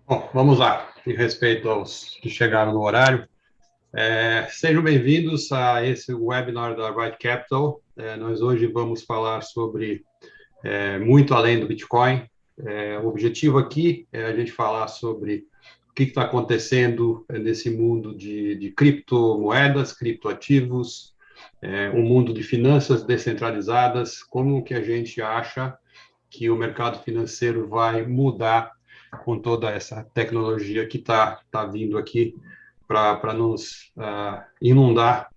Bom, vamos lá, em respeito aos que chegaram no horário. Sejam bem-vindos a esse webinar da Right Capital. Nós hoje vamos falar sobre muito além do Bitcoin. O objetivo aqui é a gente falar sobre o que está acontecendo nesse mundo de criptomoedas, criptoativos, o mundo de finanças descentralizadas, como que a gente acha que o mercado financeiro vai mudar com toda essa tecnologia que está vindo aqui para nos inundar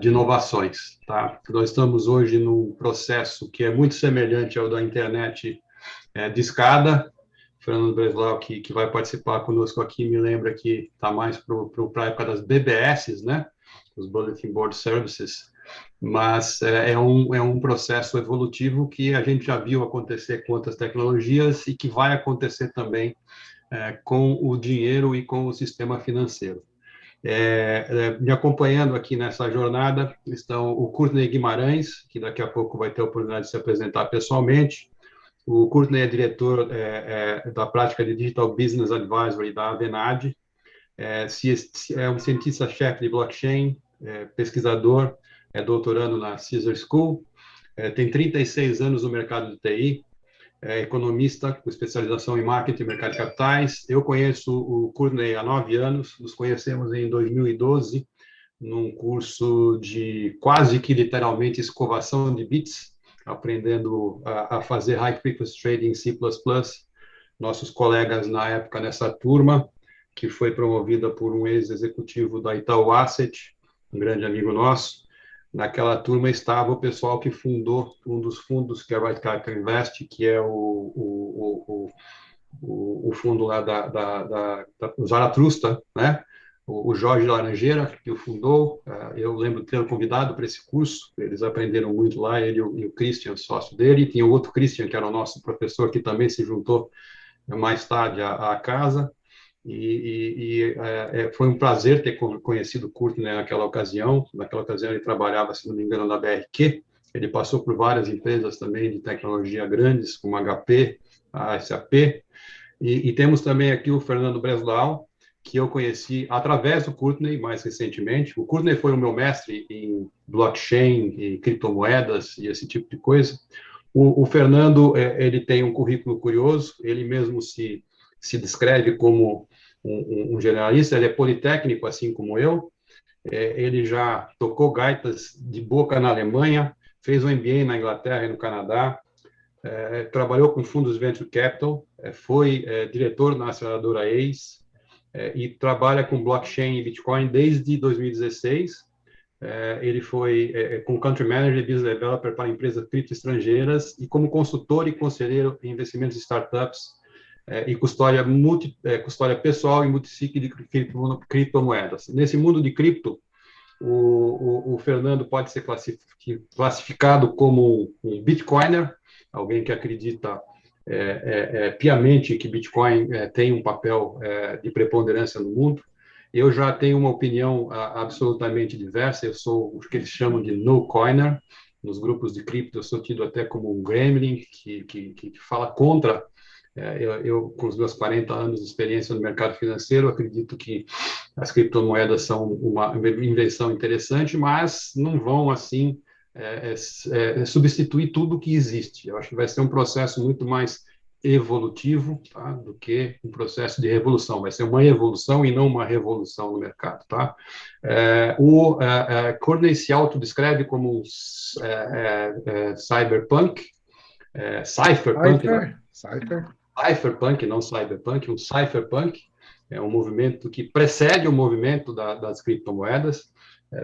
de inovações. Tá? Nós estamos hoje num processo que é muito semelhante ao da internet de escada. Fernando Breslau, que vai participar conosco aqui, me lembra que está mais para a época das BBS, né? Os Bulletin Board Services, mas é um processo evolutivo que a gente já viu acontecer com outras tecnologias e que vai acontecer também com o dinheiro e com o sistema financeiro. Me acompanhando aqui nessa jornada estão o Courtney Guimarães, que daqui a pouco vai ter a oportunidade de se apresentar pessoalmente. O Courtney é diretor da prática de Digital Business Advisory da Avenade, é um cientista-chefe de blockchain, pesquisador, doutorando na Caesar School, tem 36 anos no mercado de TI, é economista com especialização em marketing e mercado de capitais. Eu conheço o Courtney há 9 anos, nos conhecemos em 2012, num curso de quase que literalmente escovação de bits, aprendendo a fazer high frequency trading em C++. Nossos colegas na época nessa turma, que foi promovida por um ex-executivo da Itaú Asset, um grande amigo nosso. Naquela turma estava o pessoal que fundou um dos fundos que a Right Capital Invest, que é o fundo lá da Zaratrusta, né? O Jorge Laranjeira, que o fundou. Eu lembro de ter convidado para esse curso, eles aprenderam muito lá, ele e o Christian, sócio dele, e tinha o outro Christian, que era o nosso professor, que também se juntou mais tarde à casa. Foi um prazer ter conhecido o Kurt, né, naquela ocasião. Naquela ocasião ele trabalhava, se não me engano, na BRQ. Ele passou por várias empresas também de tecnologia grandes, como a HP, a SAP. E temos também aqui o Fernando Breslau, que eu conheci através do Courtney, mais recentemente. O Courtney foi o meu mestre em blockchain, e criptomoedas e esse tipo de coisa. O Fernando, ele tem um currículo curioso, ele mesmo se descreve como um generalista, ele é politécnico, assim como eu, ele já tocou gaitas de boca na Alemanha, fez um MBA na Inglaterra e no Canadá, trabalhou com fundos Venture Capital, foi diretor na aceleradora ACE, e trabalha com blockchain e Bitcoin desde 2016. Ele foi como Country Manager e Business Developer para empresas cripto estrangeiras e como consultor e conselheiro em investimentos em startups e custódia pessoal e multisig de criptomoedas. Nesse mundo de cripto, o Fernando pode ser classificado como um Bitcoiner, alguém que acredita piamente que Bitcoin tem um papel de preponderância no mundo. Eu já tenho uma opinião absolutamente diversa, eu sou o que eles chamam de no-coiner. Nos grupos de cripto, eu sou tido até como um gremlin, que fala contra. Com os meus 40 anos de experiência no mercado financeiro, acredito que as criptomoedas são uma invenção interessante, mas não vão, assim, substituir tudo que existe. Eu acho que vai ser um processo muito mais evolutivo, tá, do que um processo de revolução. Vai ser uma evolução e não uma revolução no mercado. Tá? Courtney se autodescreve como cyberpunk, cypherpunk, né? Cypherpunk, não cyberpunk, um cypherpunk, é um movimento que precede o movimento das criptomoedas,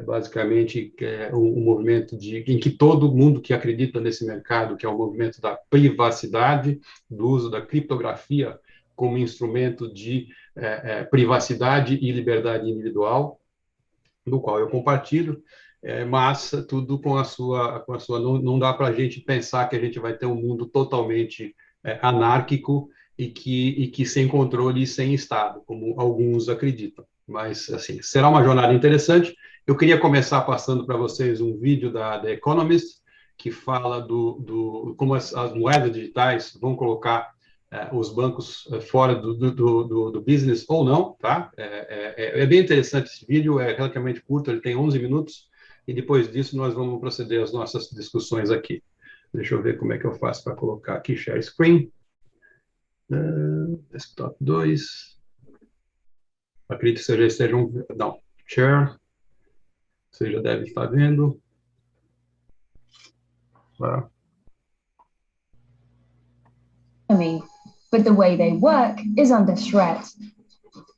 basicamente um movimento em que todo mundo que acredita nesse mercado, que é o movimento da privacidade, do uso da criptografia como instrumento de privacidade e liberdade individual, do qual eu compartilho, mas tudo com a sua não dá para a gente pensar que a gente vai ter um mundo totalmente anárquico e que sem controle e sem Estado, como alguns acreditam. Mas, assim, será uma jornada interessante. Eu queria começar passando para vocês um vídeo da The Economist, que fala como as moedas digitais vão colocar os bancos fora do business ou não, tá? É bem interessante esse vídeo, é relativamente curto, ele tem 11 minutos, e depois disso nós vamos proceder às nossas discussões aqui. Deixa eu ver como é que eu faço para colocar aqui share screen. Desktop 2. Acredito que vocês já estejam... Não, share. Você já deve estar vendo. Tá. But the way they work is under threat.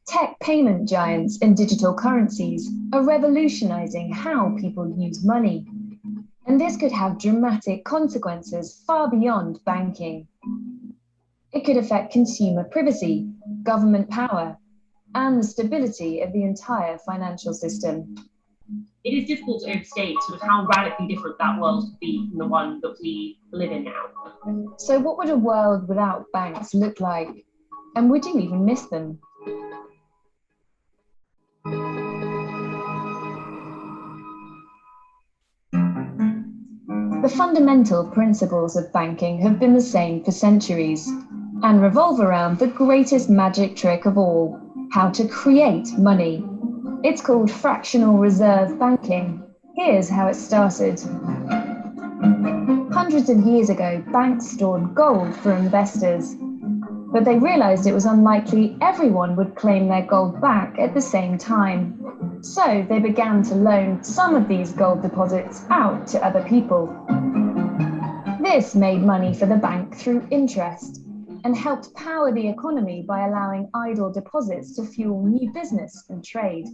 Tech payment giants and digital currencies are revolutionizing how people use money. And this could have dramatic consequences far beyond banking. It could affect consumer privacy, government power, and the stability of the entire financial system. It is difficult to overstate sort of how radically different that world would be from the one that we live in now. So what would a world without banks look like? And would you even miss them? The fundamental principles of banking have been the same for centuries and revolve around the greatest magic trick of all, how to create money. It's called fractional reserve banking. Here's how it started. Hundreds of years ago, banks stored gold for investors, but they realized it was unlikely everyone would claim their gold back at the same time. So they began to loan some of these gold deposits out to other people. This made money for the bank through interest and helped power the economy by allowing idle deposits to fuel new business and trade.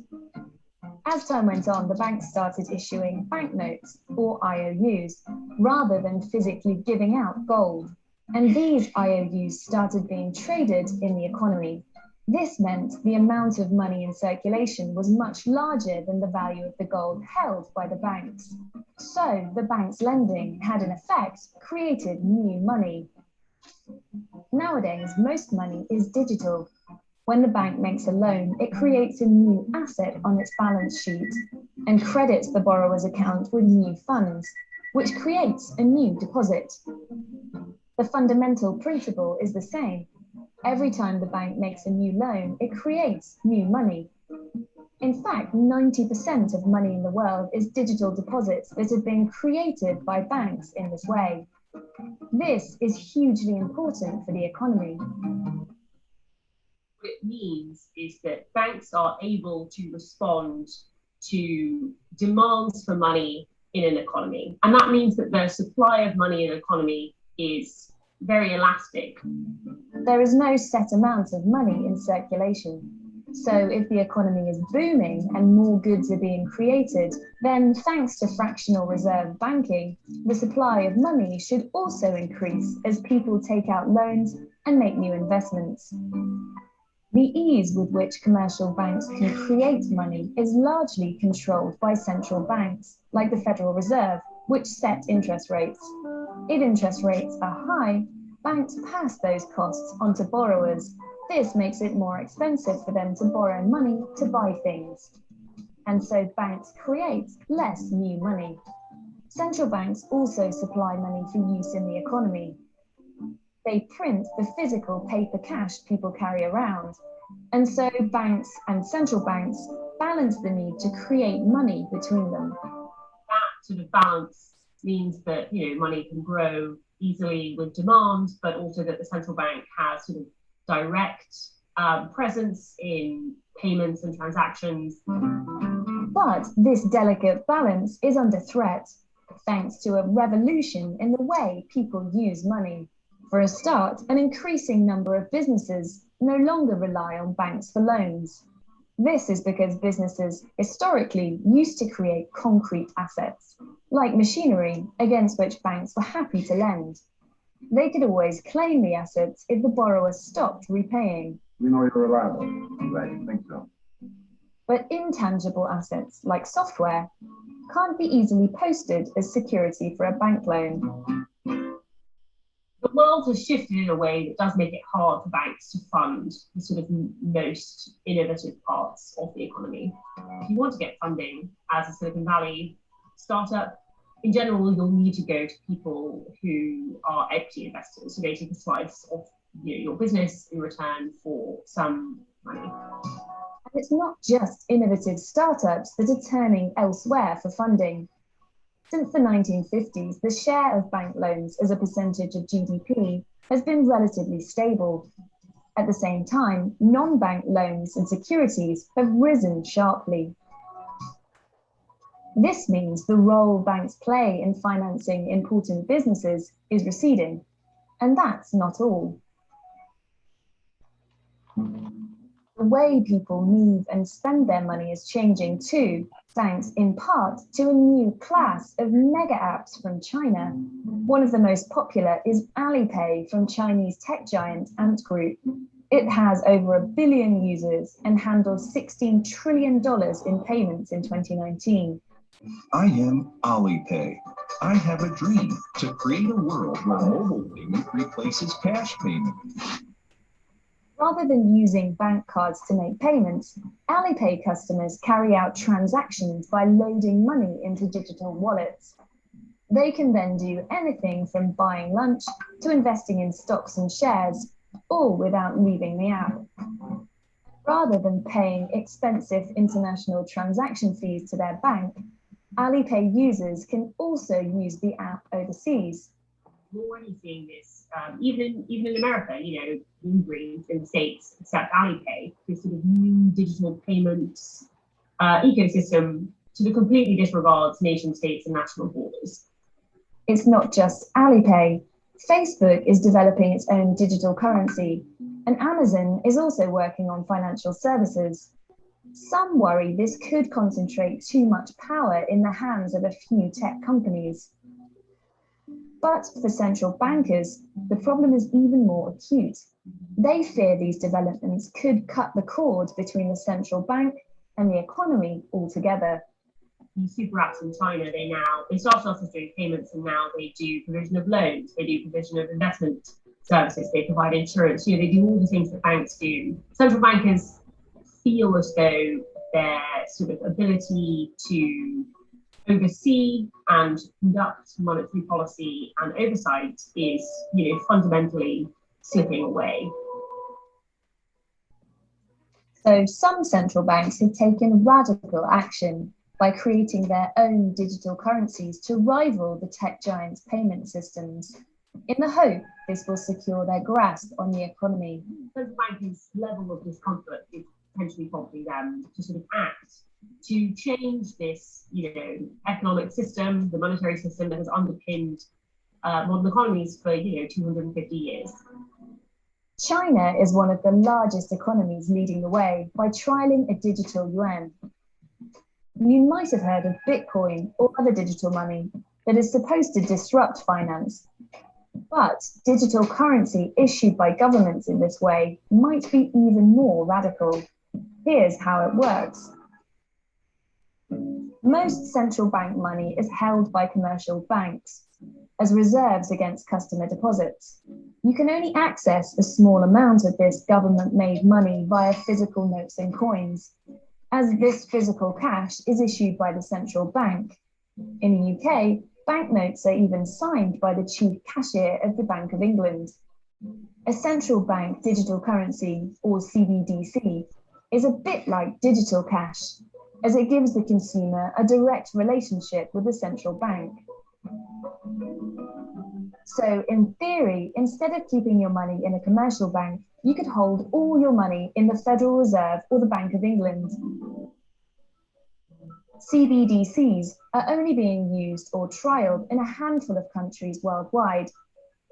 As time went on, the banks started issuing banknotes, or IOUs, rather than physically giving out gold. And these IOUs started being traded in the economy. This meant the amount of money in circulation was much larger than the value of the gold held by the banks. So the bank's lending had in effect created new money. Nowadays, most money is digital. When the bank makes a loan, it creates a new asset on its balance sheet and credits the borrower's account with new funds, which creates a new deposit. The fundamental principle is the same. Every time the bank makes a new loan, it creates new money. In fact, 90% of money in the world is digital deposits that have been created by banks in this way. This is hugely important for the economy. What it means is that banks are able to respond to demands for money in an economy. And that means that the supply of money in an economy is very elastic. There is no set amount of money in circulation. So if the economy is booming and more goods are being created, then thanks to fractional reserve banking, the supply of money should also increase as people take out loans and make new investments. The ease with which commercial banks can create money is largely controlled by central banks, like the Federal Reserve, which set interest rates. If interest rates are high, banks pass those costs on to borrowers. This makes it more expensive for them to borrow money to buy things. And so banks create less new money. Central banks also supply money for use in the economy. They print the physical paper cash people carry around. And so banks and central banks balance the need to create money between them. That sort of balance means that money can grow easily with demand, but also that the central bank has sort of direct presence in payments and transactions. But this delicate balance is under threat, thanks to a revolution in the way people use money. For a start, an increasing number of businesses no longer rely on banks for loans. This is because businesses historically used to create concrete assets, like machinery, against which banks were happy to lend. They could always claim the assets if the borrower stopped repaying. We know you're reliable. I'm glad you think so. But intangible assets, like software, can't be easily posted as security for a bank loan. The world has shifted in a way that does make it hard for banks to fund the sort of most innovative parts of the economy. If you want to get funding as a Silicon Valley startup, in general, you'll need to go to people who are equity investors, who basically take a slice of your business in return for some money. And it's not just innovative startups that are turning elsewhere for funding. Since the 1950s, the share of bank loans as a percentage of GDP has been relatively stable. At the same time, non-bank loans and securities have risen sharply. This means the role banks play in financing important businesses is receding. And that's not all. The way people move and spend their money is changing too, thanks in part to a new class of mega apps from China. One of the most popular is Alipay from Chinese tech giant Ant Group. It has over 1 billion users and handled $16 trillion in payments in 2019. I am Alipay. I have a dream to create a world where mobile payment replaces cash payment. Rather than using bank cards to make payments, Alipay customers carry out transactions by loading money into digital wallets. They can then do anything from buying lunch to investing in stocks and shares, all without leaving the app. Rather than paying expensive international transaction fees to their bank, Alipay users can also use the app overseas. We're already seeing this, even in America, Uber in the States, except Alipay, this sort of new digital payments ecosystem sort of completely disregards nation states and national borders. It's not just Alipay. Facebook is developing its own digital currency, and Amazon is also working on financial services. Some worry this could concentrate too much power in the hands of a few tech companies. But for central bankers, the problem is even more acute. They fear these developments could cut the cord between the central bank and the economy altogether. These super apps in China, they started off as doing payments, and now they do provision of loans, they do provision of investment services, they provide insurance, they do all the things that banks do. Central bankers feel as though their sort of ability to oversee and conduct monetary policy and oversight is, fundamentally slipping away. So some central banks have taken radical action by creating their own digital currencies to rival the tech giants' payment systems, in the hope this will secure their grasp on the economy. Central bankers' level of discomfort is potentially prompting them to sort of act to change this, economic system, the monetary system that has underpinned modern economies for, 250 years. China is one of the largest economies leading the way by trialing a digital yuan. You might have heard of Bitcoin or other digital money that is supposed to disrupt finance. But digital currency issued by governments in this way might be even more radical. Here's how it works. Most central bank money is held by commercial banks as reserves against customer deposits. You can only access a small amount of this government-made money via physical notes and coins, as this physical cash is issued by the central bank. In the UK, banknotes are even signed by the chief cashier of the Bank of England. A central bank digital currency, or CBDC, is a bit like digital cash, as it gives the consumer a direct relationship with the central bank. So in theory, instead of keeping your money in a commercial bank, you could hold all your money in the Federal Reserve or the Bank of England. CBDCs are only being used or trialed in a handful of countries worldwide,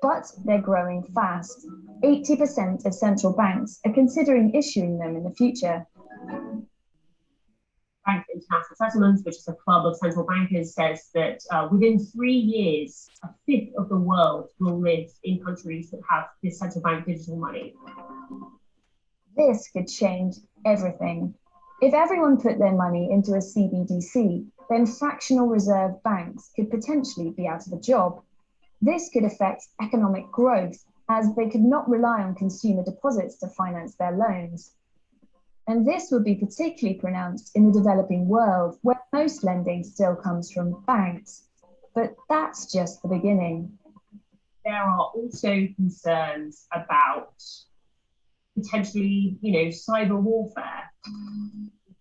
but they're growing fast. 80% of central banks are considering issuing them in the future. Bank for International Settlements, which is a club of central bankers, says that within 3 years, a fifth of the world will live in countries that have this central bank digital money. This could change everything. If everyone put their money into a CBDC, then fractional reserve banks could potentially be out of a job. This could affect economic growth, as they could not rely on consumer deposits to finance their loans. And this would be particularly pronounced in the developing world, where most lending still comes from banks. But that's just the beginning. there are also concerns about potentially, cyber warfare.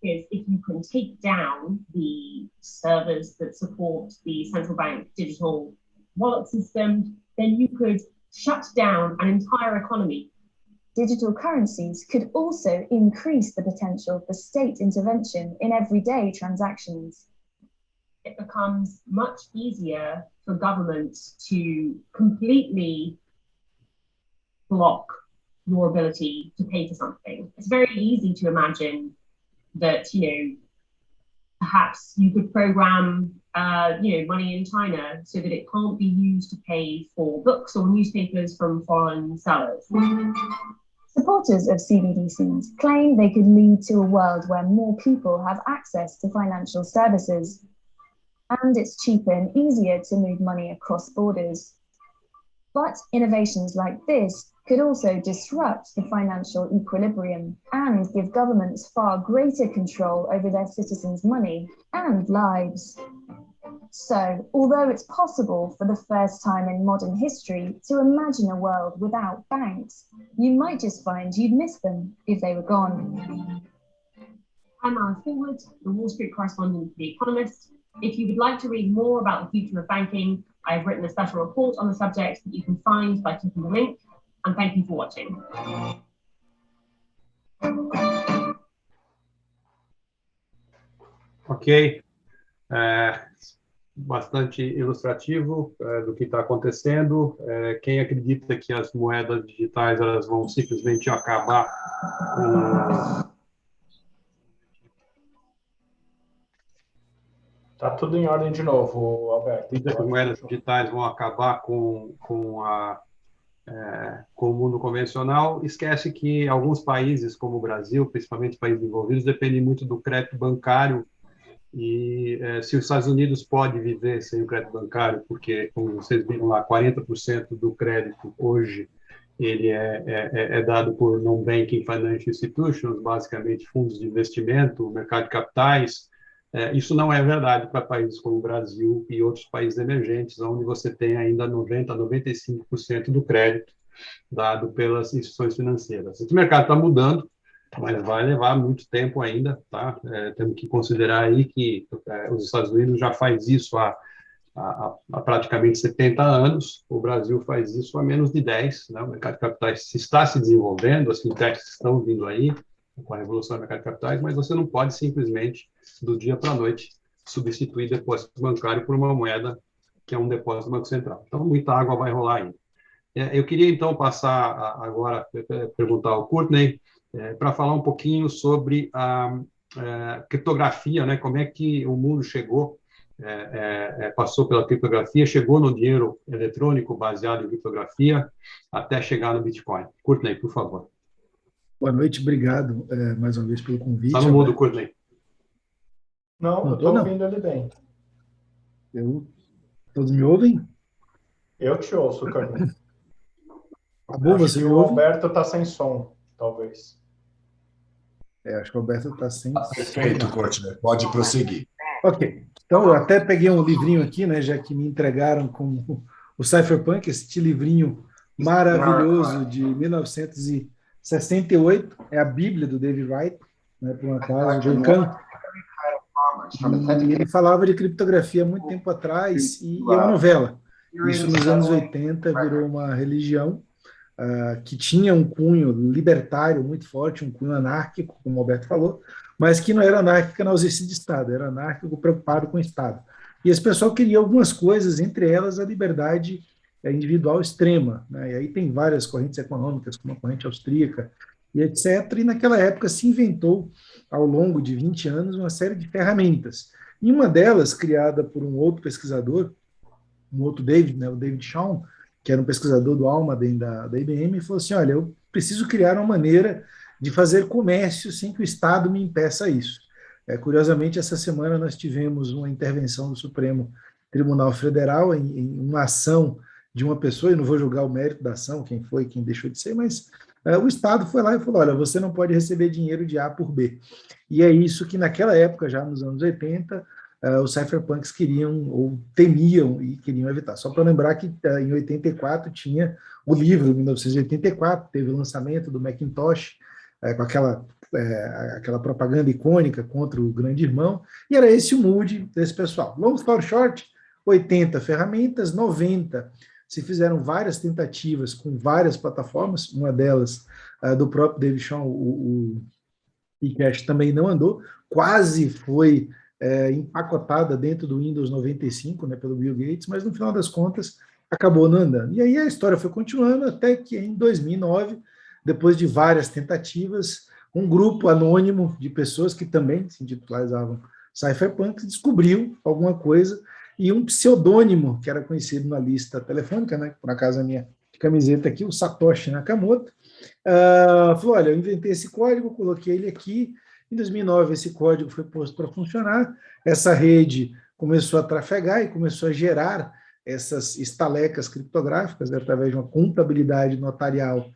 Because if you can take down the servers that support the central bank digital wallet system, then you could shut down an entire economy. Digital currencies could also increase the potential for state intervention in everyday transactions. It becomes much easier for governments to completely block your ability to pay for something. It's very easy to imagine that, perhaps you could program, money in China so that it can't be used to pay for books or newspapers from foreign sellers. Supporters of CBDCs claim they could lead to a world where more people have access to financial services, and it's cheaper and easier to move money across borders. But innovations like this could also disrupt the financial equilibrium and give governments far greater control over their citizens' money and lives. So, although it's possible for the first time in modern history to imagine a world without banks, you might just find you'd miss them if they were gone. I'm Alice Forward, the Wall Street correspondent for The Economist. If you would like to read more about the future of banking, I've written a special report on the subject that you can find by clicking the link. And thank you for watching. Ok. Bastante ilustrativo do que está acontecendo. Quem acredita que as moedas digitais elas vão simplesmente acabar com... Tá tudo em ordem de novo, Alberto. As moedas digitais vão acabar com o mundo convencional. Esquece que alguns países, como o Brasil, principalmente países desenvolvidos, dependem muito do crédito bancário. E se os Estados Unidos pode viver sem o crédito bancário, porque, como vocês viram lá, 40% do crédito hoje ele é dado por non-banking financial institutions, basicamente fundos de investimento, mercado de capitais. Isso não é verdade para países como o Brasil e outros países emergentes, onde você tem ainda 90% a 95% do crédito dado pelas instituições financeiras. Esse mercado está mudando, mas vai levar muito tempo ainda, tá? Temos que considerar aí que os Estados Unidos já faz isso há praticamente 70 anos, o Brasil faz isso há menos de 10, né? O mercado de capitais está se desenvolvendo, as fintechs estão vindo aí, com a revolução do mercado de capitais, mas você não pode simplesmente, do dia para a noite, substituir depósito bancário por uma moeda que é um depósito do Banco Central. Então, muita água vai rolar ainda. Eu queria, então, passar agora, perguntar ao Courtney, para falar um pouquinho sobre a criptografia, né? Como é que o mundo chegou, passou pela criptografia, chegou no dinheiro eletrônico baseado em criptografia, até chegar no Bitcoin. Courtney, por favor. Boa noite, obrigado mais uma vez pelo convite. Está no mudo, Courtney. Não, eu estou ouvindo ele bem. Todos me ouvem? Eu te ouço, Courtney. Tá bom, você me o ouve? Alberto está sem som, talvez. Acho que o Alberto está sem som. Perfeito, Courtney. Pode prosseguir. Ok. Então, eu até peguei um livrinho aqui, né, já que me entregaram com o Cypherpunk, este livrinho maravilhoso de 1968, é a Bíblia do David Wright, né, por um acaso, e ele falava de criptografia há muito tempo atrás, e é uma novela. Isso nos anos 80 virou uma religião que tinha um cunho libertário muito forte, um cunho anárquico, como o Alberto falou, mas que não era anárquica na ausência de Estado, era anárquico preocupado com o Estado. E esse pessoal queria algumas coisas, entre elas a liberdade individual extrema, né? E aí tem várias correntes econômicas, como a corrente austríaca, e etc. E naquela época se inventou, ao longo de 20 anos, uma série de ferramentas. E uma delas, criada por um outro pesquisador, um outro David, né, o David Shawn, que era um pesquisador do Almaden da IBM, falou assim, olha, eu preciso criar uma maneira de fazer comércio sem que o Estado me impeça isso. Curiosamente, essa semana nós tivemos uma intervenção do Supremo Tribunal Federal em uma ação de uma pessoa, e não vou julgar o mérito da ação, quem foi, quem deixou de ser, mas o Estado foi lá e falou, olha, você não pode receber dinheiro de A por B. E é isso que naquela época, já nos anos 80, os cypherpunks queriam ou temiam e queriam evitar. Só para lembrar que em 84 tinha o livro, 1984, teve o lançamento do Macintosh, com aquela propaganda icônica contra o grande irmão, e era esse o mood desse pessoal. Long story short, 80 ferramentas, 90 se fizeram várias tentativas com várias plataformas, uma delas do próprio David Shaw, o eCache também não andou, quase foi empacotada dentro do Windows 95, né, pelo Bill Gates, mas no final das contas acabou não andando. E aí a história foi continuando até que em 2009, depois de várias tentativas, um grupo anônimo de pessoas que também se intitulavam cypherpunks descobriu alguma coisa e um pseudônimo que era conhecido na lista telefônica, né, por acaso a minha camiseta aqui, o Satoshi Nakamoto, falou, olha, eu inventei esse código, coloquei ele aqui, em 2009 esse código foi posto para funcionar, essa rede começou a trafegar e começou a gerar essas estalecas criptográficas, né, através de uma contabilidade notarial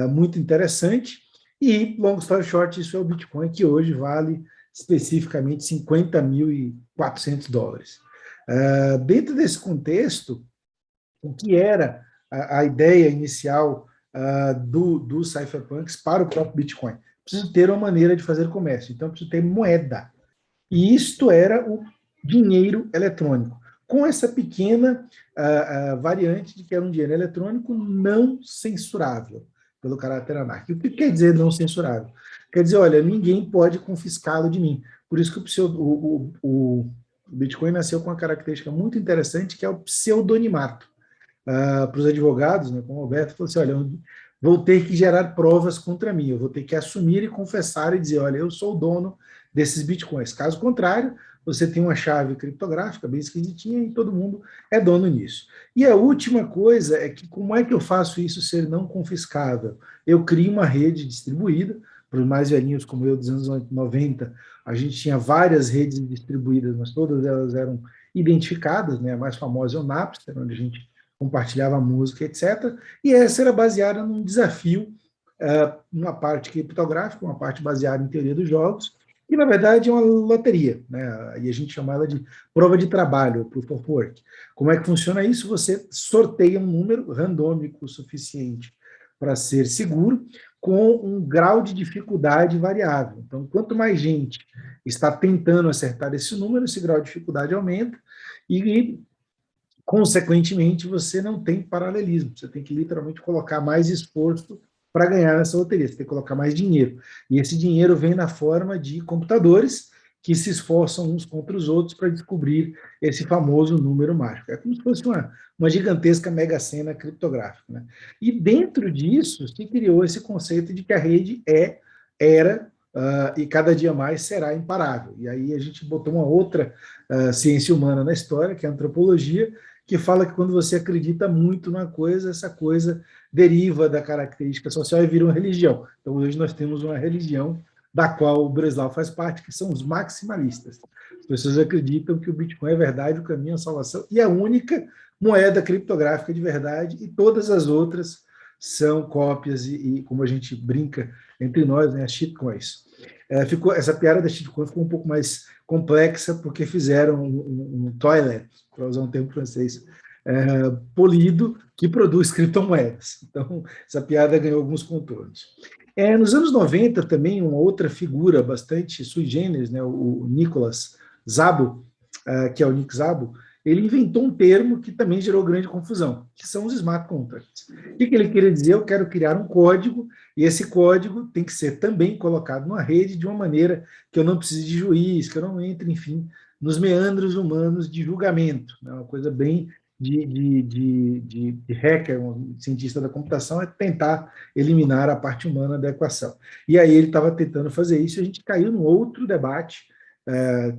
muito interessante, e, long story short, isso é o Bitcoin, que hoje vale especificamente $50.400. Dentro desse contexto, o que era a ideia inicial dos cypherpunks para o próprio Bitcoin? Preciso ter uma maneira de fazer comércio, então preciso ter moeda. E isto era o dinheiro eletrônico, com essa pequena variante de que era um dinheiro eletrônico não censurável, pelo caráter anárquico. O que quer dizer não censurável? Quer dizer, olha, ninguém pode confiscá-lo de mim. Por isso que o Bitcoin nasceu com uma característica muito interessante, que é o pseudonimato. Para os advogados, né, como o Alberto, falou assim, olha, eu vou ter que gerar provas contra mim, eu vou ter que assumir e confessar e dizer, olha, eu sou o dono desses bitcoins. Caso contrário, você tem uma chave criptográfica bem esquisitinha e todo mundo é dono nisso. E a última coisa é que como é que eu faço isso ser não confiscável? Eu crio uma rede distribuída, para os mais velhinhos como eu, dos anos 90, a gente tinha várias redes distribuídas, mas todas elas eram identificadas, né? A mais famosa é o Napster, onde a gente compartilhava música, etc. E essa era baseada num desafio, uma parte criptográfica, uma parte baseada em teoria dos jogos, que na verdade é uma loteria, né? E a gente chama ela de prova de trabalho, proof of work. Como é que funciona isso? Você sorteia um número randômico suficiente para ser seguro, com um grau de dificuldade variável. Então, quanto mais gente está tentando acertar esse número, esse grau de dificuldade aumenta e consequentemente, você não tem paralelismo, você tem que literalmente colocar mais esforço para ganhar nessa loteria, você tem que colocar mais dinheiro. E esse dinheiro vem na forma de computadores que se esforçam uns contra os outros para descobrir esse famoso número mágico. É como se fosse uma gigantesca mega-sena criptográfica, né? E dentro disso se criou esse conceito de que a rede era e cada dia mais será imparável. E aí a gente botou uma outra ciência humana na história, que é a antropologia, que fala que quando você acredita muito numa coisa, essa coisa deriva da característica social e vira uma religião. Então, hoje nós temos uma religião da qual o Breslau faz parte, que são os maximalistas. As pessoas acreditam que o Bitcoin é verdade, o caminho à salvação, e a única moeda criptográfica de verdade, e todas as outras são cópias e como a gente brinca entre nós, né, as shitcoins. Essa piada da shitcoin ficou um pouco mais complexa, porque fizeram um toilet, para usar um termo francês, polido, que produz criptomoedas. Então, essa piada ganhou alguns contornos. Nos anos 90, também, uma outra figura bastante sui generis, né, o Nicolas Szabo, que é o Nick Szabo, ele inventou um termo que também gerou grande confusão, que são os smart contracts. O que ele queria dizer? Eu quero criar um código, e esse código tem que ser também colocado numa rede de uma maneira que eu não precise de juiz, que eu não entre, enfim, nos meandros humanos de julgamento. Né? Uma coisa bem de hacker, um cientista da computação, é tentar eliminar a parte humana da equação. E aí ele estava tentando fazer isso, e a gente caiu num outro debate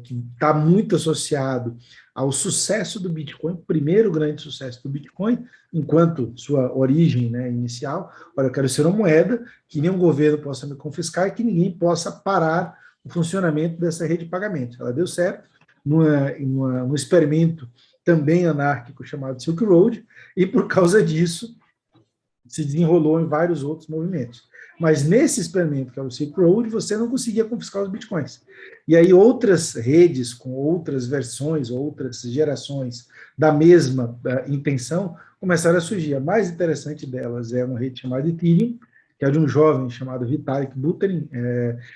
que está muito associado ao sucesso do Bitcoin, primeiro grande sucesso do Bitcoin, enquanto sua origem, né, inicial. Olha, eu quero ser uma moeda que nenhum governo possa me confiscar e que ninguém possa parar o funcionamento dessa rede de pagamento. Ela deu certo num experimento também anárquico chamado Silk Road, e por causa disso se desenrolou em vários outros movimentos. Mas nesse experimento, que é o Silk Road, você não conseguia confiscar os bitcoins. E aí outras redes com outras versões, outras gerações da mesma intenção, começaram a surgir. A mais interessante delas é uma rede chamada Ethereum, que é de um jovem chamado Vitalik Buterin,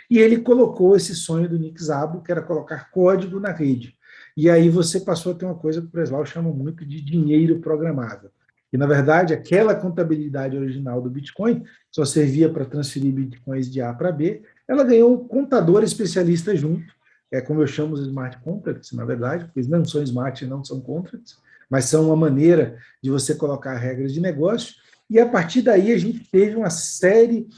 e ele colocou esse sonho do Nick Szabo, que era colocar código na rede. E aí você passou a ter uma coisa que o Breslau chama muito de dinheiro programável. E, na verdade, aquela contabilidade original do Bitcoin só servia para transferir bitcoins de A para B, ela ganhou um contador especialista junto, como eu chamo os smart contracts, na verdade, porque eles não são smart e não são contracts, mas são uma maneira de você colocar regras de negócio, e a partir daí a gente teve uma série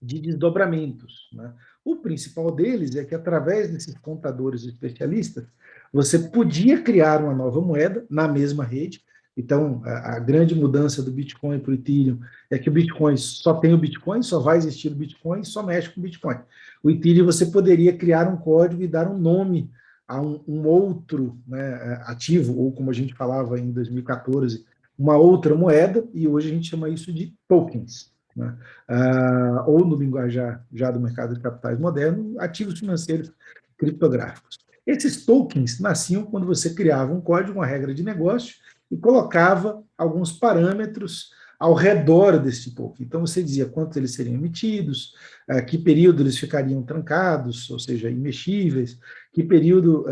de desdobramentos, né? O principal deles é que, através desses contadores especialistas, você podia criar uma nova moeda na mesma rede. Então, a grande mudança do Bitcoin para o Ethereum é que o Bitcoin só tem o Bitcoin, só vai existir o Bitcoin, só mexe com o Bitcoin. O Ethereum você poderia criar um código e dar um nome a um outro, né, ativo, ou como a gente falava em 2014, uma outra moeda, e hoje a gente chama isso de tokens, né? Ou no linguajar já do mercado de capitais moderno, ativos financeiros criptográficos. Esses tokens nasciam quando você criava um código, uma regra de negócio, e colocava alguns parâmetros ao redor desse token. Então, você dizia quantos eles seriam emitidos, que período eles ficariam trancados, ou seja, imexíveis, que período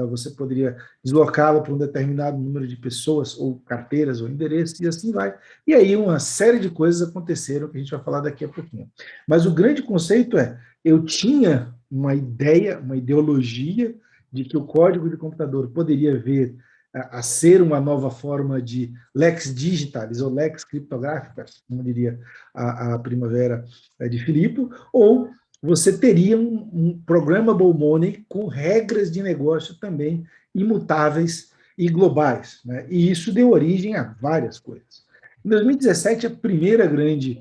você poderia deslocá-lo para um determinado número de pessoas, ou carteiras, ou endereços, e assim vai. E aí uma série de coisas aconteceram, que a gente vai falar daqui a pouquinho. Mas o grande conceito eu tinha uma ideia, uma ideologia de que o código de computador poderia vir a ser uma nova forma de lex digitalis ou lex criptográficas, como diria a primavera de Filippo, ou você teria um programmable money com regras de negócio também imutáveis e globais, né? E isso deu origem a várias coisas. Em 2017, a primeira grande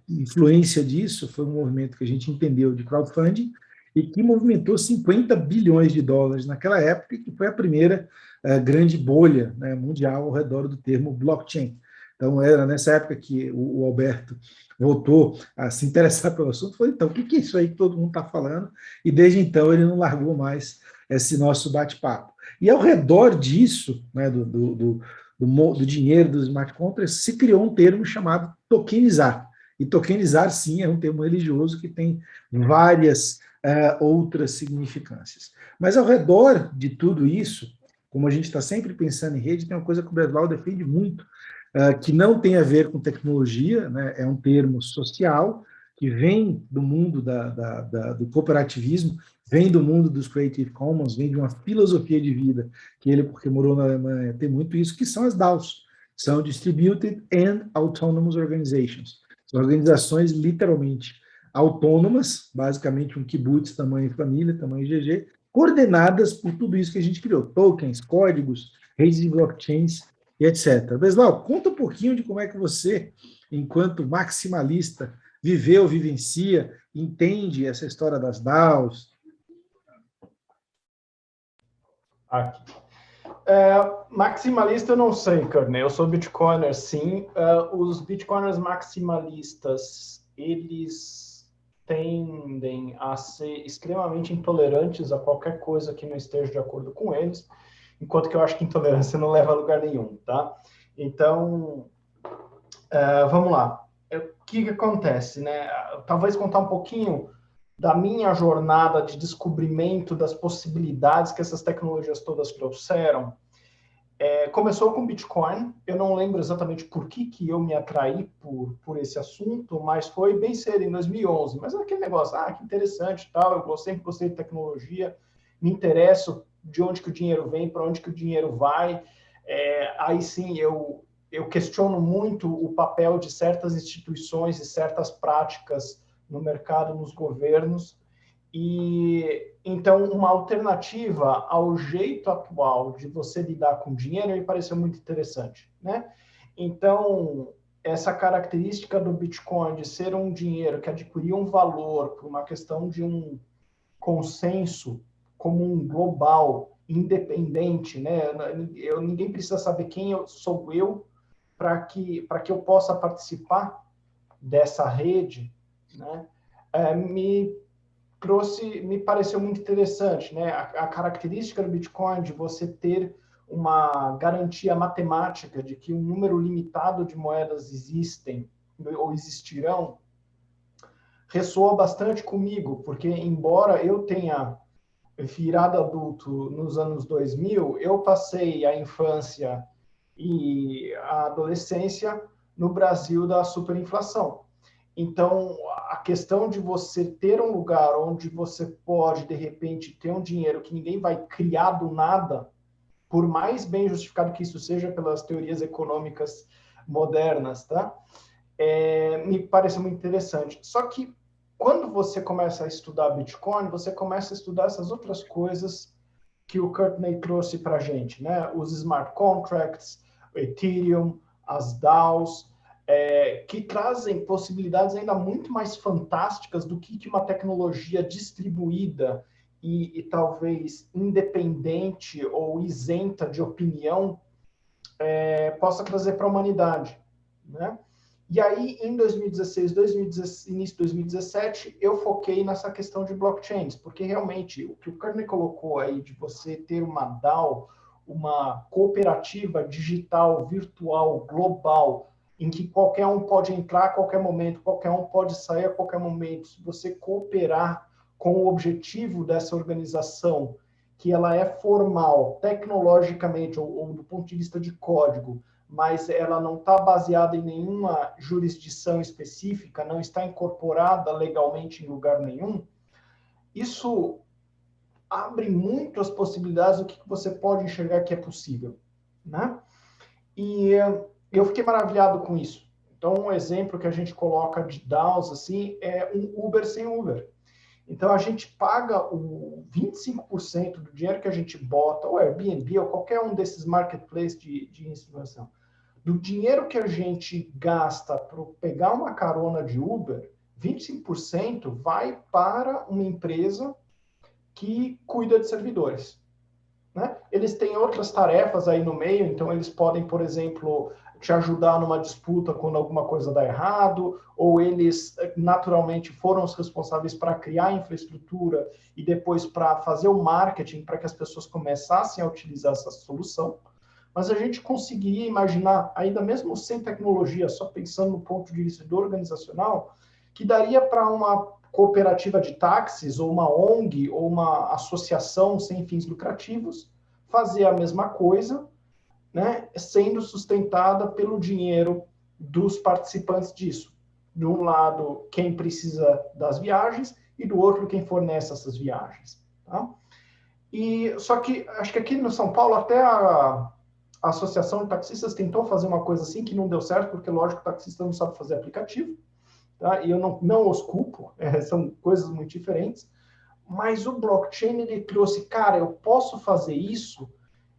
influência disso foi um movimento que a gente entendeu de crowdfunding, e que movimentou 50 bilhões de dólares naquela época, que foi a primeira grande bolha, né, mundial ao redor do termo blockchain. Então, era nessa época que o Alberto voltou a se interessar pelo assunto, falou, então, o que é isso aí que todo mundo está falando? E desde então ele não largou mais esse nosso bate-papo. E ao redor disso, né, do dinheiro dos smart contracts, se criou um termo chamado tokenizar. E tokenizar, sim, é um termo religioso que tem várias outras significâncias. Mas ao redor de tudo isso, como a gente está sempre pensando em rede, tem uma coisa que o Breslau defende muito, que não tem a ver com tecnologia, né? É um termo social, que vem do mundo do cooperativismo, vem do mundo dos Creative Commons, vem de uma filosofia de vida, que ele, porque morou na Alemanha, tem muito isso, que são as DAOs, são Distributed and Autonomous Organizations. São organizações literalmente autônomas, basicamente um kibutz, tamanho família, tamanho GG, coordenadas por tudo isso que a gente criou, tokens, códigos, redes de blockchains e etc. Breslau, conta um pouquinho de como é que você, enquanto maximalista, vivencia, entende essa história das DAOs. Aqui. Maximalista eu não sei, Carney. Eu sou Bitcoiner, sim. Os Bitcoiners maximalistas, eles tendem a ser extremamente intolerantes a qualquer coisa que não esteja de acordo com eles, enquanto que eu acho que intolerância não leva a lugar nenhum, tá? Então, vamos lá. O que acontece, né? Talvez contar um pouquinho da minha jornada de descobrimento das possibilidades que essas tecnologias todas trouxeram. Começou com Bitcoin, eu não lembro exatamente por que eu me atraí por esse assunto, mas foi bem cedo, em 2011. Mas é aquele negócio, que interessante e tal, eu sempre gostei de tecnologia, me interesso de onde que o dinheiro vem, para onde que o dinheiro vai. Aí sim, eu questiono muito o papel de certas instituições e certas práticas no mercado, nos governos. E então uma alternativa ao jeito atual de você lidar com dinheiro me pareceu muito interessante, né? Então essa característica do Bitcoin de ser um dinheiro que adquiria um valor por uma questão de um consenso comum global, independente, né? Ninguém precisa saber quem sou eu para que eu possa participar dessa rede, né, me pareceu muito interessante, né? A característica do Bitcoin de você ter uma garantia matemática de que um número limitado de moedas existem ou existirão, ressoa bastante comigo, porque embora eu tenha virado adulto nos anos 2000, eu passei a infância e a adolescência no Brasil da superinflação. Então, a questão de você ter um lugar onde você pode, de repente, ter um dinheiro que ninguém vai criar do nada, por mais bem justificado que isso seja pelas teorias econômicas modernas, tá? Me parece muito interessante. Só que, quando você começa a estudar Bitcoin, você começa a estudar essas outras coisas que o Courtney trouxe para a gente, né? Os smart contracts, o Ethereum, as DAOs, que trazem possibilidades ainda muito mais fantásticas do que uma tecnologia distribuída e talvez independente ou isenta de opinião possa trazer para a humanidade, né? E aí, em 2016, início de 2017, eu foquei nessa questão de blockchains, porque realmente o que o Courtney colocou aí de você ter uma DAO, uma cooperativa digital, virtual, global, em que qualquer um pode entrar a qualquer momento, qualquer um pode sair a qualquer momento, se você cooperar com o objetivo dessa organização, que ela é formal, tecnologicamente, ou do ponto de vista de código, mas ela não está baseada em nenhuma jurisdição específica, não está incorporada legalmente em lugar nenhum, isso abre muito as possibilidades do que você pode enxergar que é possível, né? E eu fiquei maravilhado com isso. Então, um exemplo que a gente coloca de DAOs, assim, é um Uber sem Uber. Então, a gente paga o 25% do dinheiro que a gente bota, ou Airbnb, ou qualquer um desses marketplaces de informação, do dinheiro que a gente gasta para pegar uma carona de Uber, 25% vai para uma empresa que cuida de servidores, né? Eles têm outras tarefas aí no meio, então eles podem, por exemplo, te ajudar numa disputa quando alguma coisa dá errado, ou eles naturalmente foram os responsáveis para criar a infraestrutura e depois para fazer o marketing para que as pessoas começassem a utilizar essa solução. Mas a gente conseguiria imaginar, ainda mesmo sem tecnologia, só pensando no ponto de vista do organizacional, que daria para uma cooperativa de táxis, ou uma ONG, ou uma associação sem fins lucrativos, fazer a mesma coisa, né, sendo sustentada pelo dinheiro dos participantes disso. De um lado, quem precisa das viagens, e do outro, quem fornece essas viagens. Tá? Só que, acho que aqui no São Paulo, até a Associação de Taxistas tentou fazer uma coisa assim, que não deu certo, porque, lógico, o taxista não sabe fazer aplicativo, tá? E eu não os culpo, são coisas muito diferentes, mas o blockchain, ele trouxe, cara, eu posso fazer isso,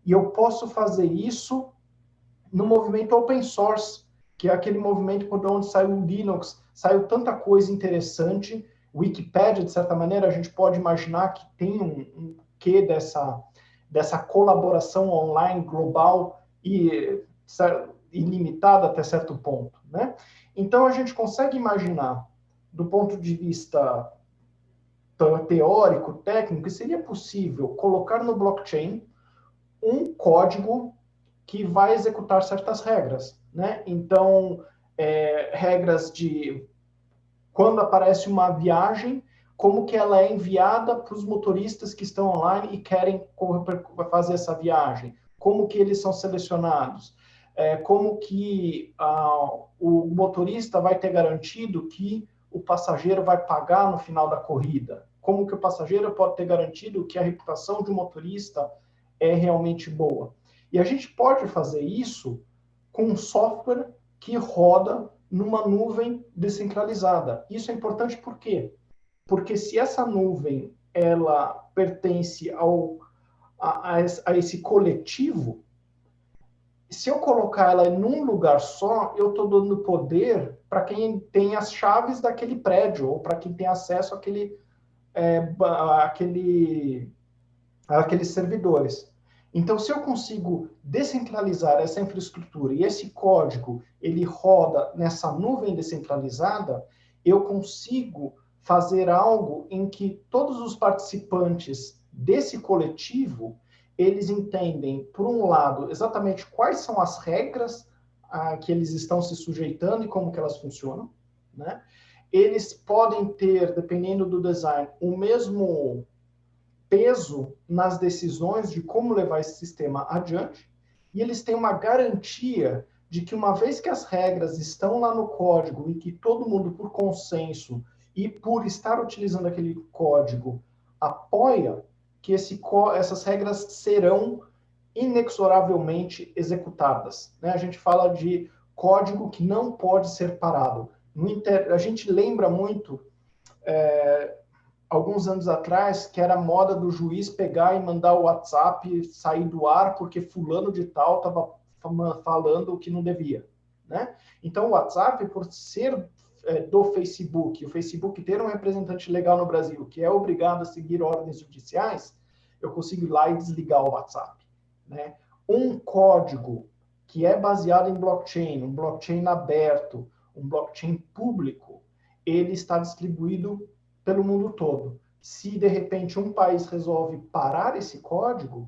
e eu posso fazer isso no movimento open source, que é aquele movimento por onde saiu o Linux, saiu tanta coisa interessante. Wikipedia, de certa maneira, a gente pode imaginar que tem um quê dessa colaboração online global e ilimitada até certo ponto, né? Então, a gente consegue imaginar, do ponto de vista teórico, técnico, que seria possível colocar no blockchain um código que vai executar certas regras, né? Então, regras de quando aparece uma viagem, como que ela é enviada para os motoristas que estão online e querem fazer essa viagem, como que eles são selecionados, como que o motorista vai ter garantido que o passageiro vai pagar no final da corrida, como que o passageiro pode ter garantido que a reputação de um motorista é realmente boa. E a gente pode fazer isso com um software que roda numa nuvem descentralizada. Isso é importante por quê? Porque se essa nuvem ela pertence a esse coletivo, se eu colocar ela num lugar só, eu estou dando poder para quem tem as chaves daquele prédio, ou para quem tem acesso àqueles servidores. Então, se eu consigo descentralizar essa infraestrutura e esse código ele roda nessa nuvem descentralizada, eu consigo fazer algo em que todos os participantes desse coletivo, eles entendem, por um lado, exatamente quais são as regras que eles estão se sujeitando e como que elas funcionam, né? Eles podem ter, dependendo do design, o mesmo peso nas decisões de como levar esse sistema adiante, e eles têm uma garantia de que uma vez que as regras estão lá no código e que todo mundo, por consenso e por estar utilizando aquele código, apoia que essas regras serão inexoravelmente executadas, né? A gente fala de código que não pode ser parado. A gente lembra muito alguns anos atrás, que era moda do juiz pegar e mandar o WhatsApp sair do ar porque fulano de tal estava falando o que não devia, né? Então, o WhatsApp, por ser do Facebook, o Facebook ter um representante legal no Brasil, que é obrigado a seguir ordens judiciais, eu consigo ir lá e desligar o WhatsApp, né? Um código que é baseado em blockchain, um blockchain aberto, um blockchain público, ele está distribuído pelo mundo todo. Se, de repente, um país resolve parar esse código,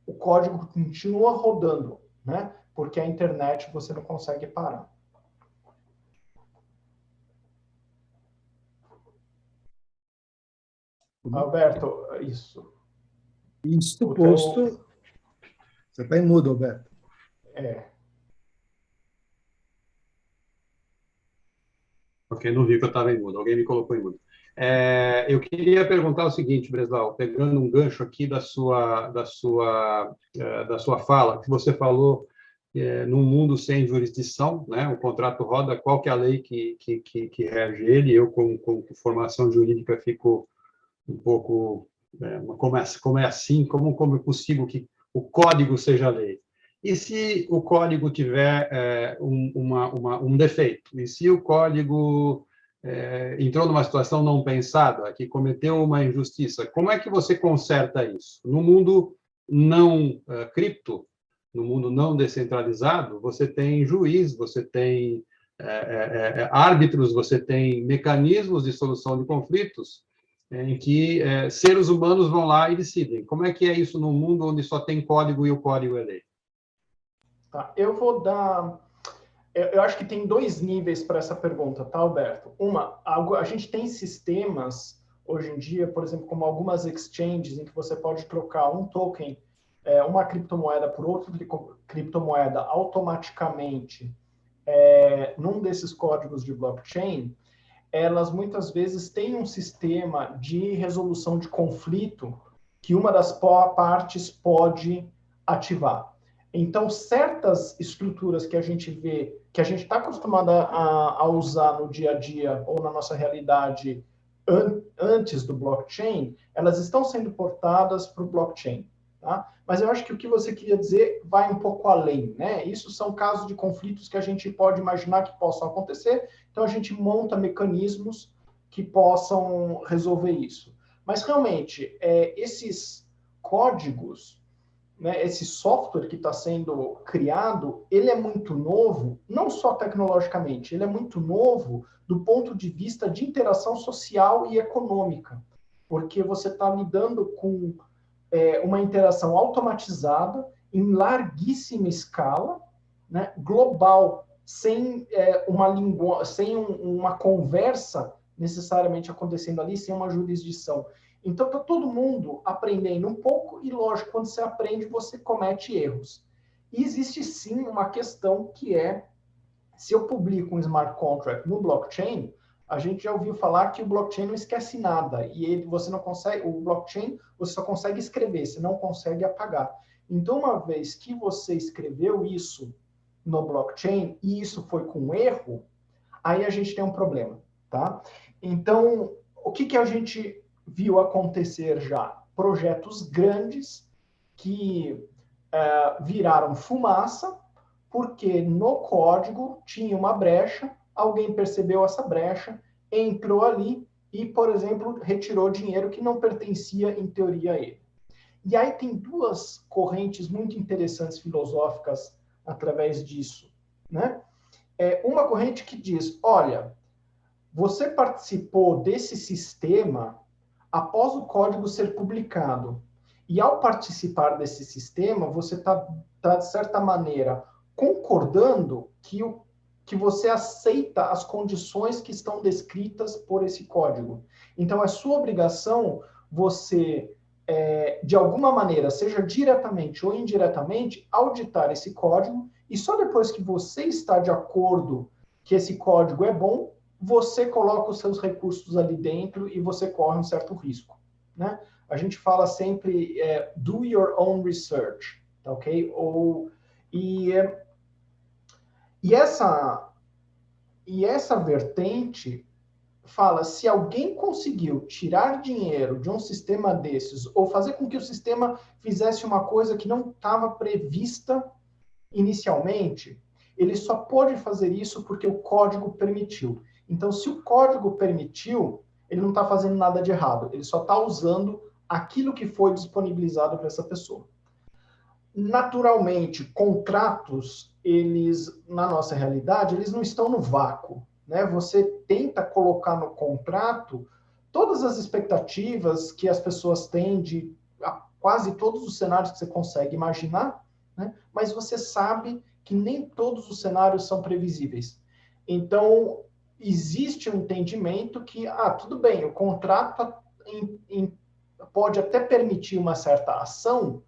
o código continua rodando, né? Porque a internet você não consegue parar. Alberto, isso. Isso posto... Você está em mudo, Alberto. Ok, não vi que eu estava em mudo. Alguém me colocou em mudo. Eu queria perguntar o seguinte, Breslau, pegando um gancho aqui da sua fala, que você falou num mundo sem jurisdição, né? O contrato roda, qual que é a lei que rege ele? Eu, com formação jurídica, fico um pouco... como é assim? Como eu consigo que o código seja lei? E se o código tiver um defeito? E se o código entrou numa situação não pensada, que cometeu uma injustiça, como é que você conserta isso? No mundo não cripto, no mundo não descentralizado, você tem juiz, você tem árbitros, você tem mecanismos de solução de conflitos em que seres humanos vão lá e decidem. Como é que é isso num mundo onde só tem código e o código é lei? Tá, eu vou dar... Eu acho que tem dois níveis para essa pergunta, tá, Alberto? A gente tem sistemas, hoje em dia, por exemplo, como algumas exchanges, em que você pode trocar um token, uma criptomoeda por outra criptomoeda automaticamente num desses códigos de blockchain. Elas muitas vezes têm um sistema de resolução de conflito que uma das partes pode ativar. Então, certas estruturas que a gente vê, que a gente está acostumado a usar no dia a dia ou na nossa realidade antes do blockchain, elas estão sendo portadas para o blockchain. Tá? Mas eu acho que o que você queria dizer vai um pouco além, né? Isso são casos de conflitos que a gente pode imaginar que possam acontecer, então a gente monta mecanismos que possam resolver isso. Mas realmente, esses códigos, né, esse software que está sendo criado, ele é muito novo, não só tecnologicamente, ele é muito novo do ponto de vista de interação social e econômica, porque você está lidando com uma interação automatizada em larguíssima escala, né, global, sem uma conversa necessariamente acontecendo ali, sem uma jurisdição. Então, está todo mundo aprendendo um pouco e, lógico, quando você aprende, você comete erros. E existe, sim, uma questão que se eu publico um smart contract no blockchain, a gente já ouviu falar que o blockchain não esquece nada. E você não consegue... O blockchain, você só consegue escrever, você não consegue apagar. Então, uma vez que você escreveu isso no blockchain e isso foi com erro, aí a gente tem um problema, tá? Então, o que a gente viu acontecer já? Projetos grandes que viraram fumaça, porque no código tinha uma brecha, alguém percebeu essa brecha, entrou ali e, por exemplo, retirou dinheiro que não pertencia, em teoria, a ele. E aí tem duas correntes muito interessantes filosóficas através disso, né? Uma corrente que diz, olha, você participou desse sistema após o código ser publicado. E ao participar desse sistema, você está, de certa maneira, concordando que você aceita as condições que estão descritas por esse código. Então, é sua obrigação você, de alguma maneira, seja diretamente ou indiretamente, auditar esse código, e só depois que você está de acordo que esse código é bom, você coloca os seus recursos ali dentro e você corre um certo risco, né? A gente fala sempre do your own research, tá ok? E essa vertente fala, se alguém conseguiu tirar dinheiro de um sistema desses ou fazer com que o sistema fizesse uma coisa que não estava prevista inicialmente, ele só pode fazer isso porque o código permitiu. Então, se o código permitiu, ele não está fazendo nada de errado, ele só está usando aquilo que foi disponibilizado para essa pessoa. Naturalmente, contratos, eles, na nossa realidade, eles não estão no vácuo, né? Você tenta colocar no contrato todas as expectativas que as pessoas têm de quase todos os cenários que você consegue imaginar, né? Mas você sabe que nem todos os cenários são previsíveis. Então, existe um entendimento que, tudo bem, o contrato pode até permitir uma certa ação,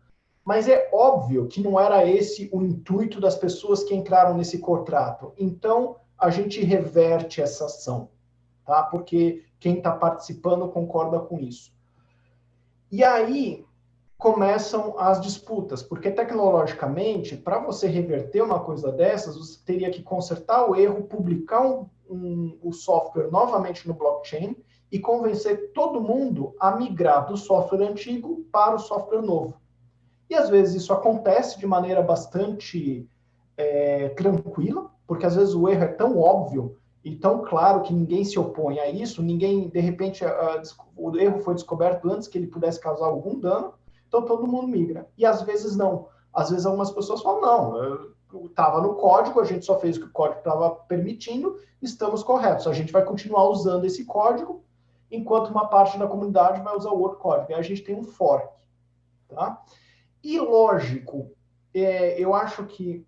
mas é óbvio que não era esse o intuito das pessoas que entraram nesse contrato. Então, a gente reverte essa ação, tá? Porque quem está participando concorda com isso. E aí começam as disputas, porque tecnologicamente, para você reverter uma coisa dessas, você teria que consertar o erro, publicar o software novamente no blockchain e convencer todo mundo a migrar do software antigo para o software novo. E às vezes isso acontece de maneira bastante tranquila, porque às vezes o erro é tão óbvio e tão claro que ninguém se opõe a isso, ninguém, de repente, o erro foi descoberto antes que ele pudesse causar algum dano, então todo mundo migra. E às vezes não. Às vezes algumas pessoas falam, não, estava no código, a gente só fez o que o código estava permitindo, estamos corretos. A gente vai continuar usando esse código, enquanto uma parte da comunidade vai usar o outro código. E a gente tem um fork, tá? E lógico, eu acho que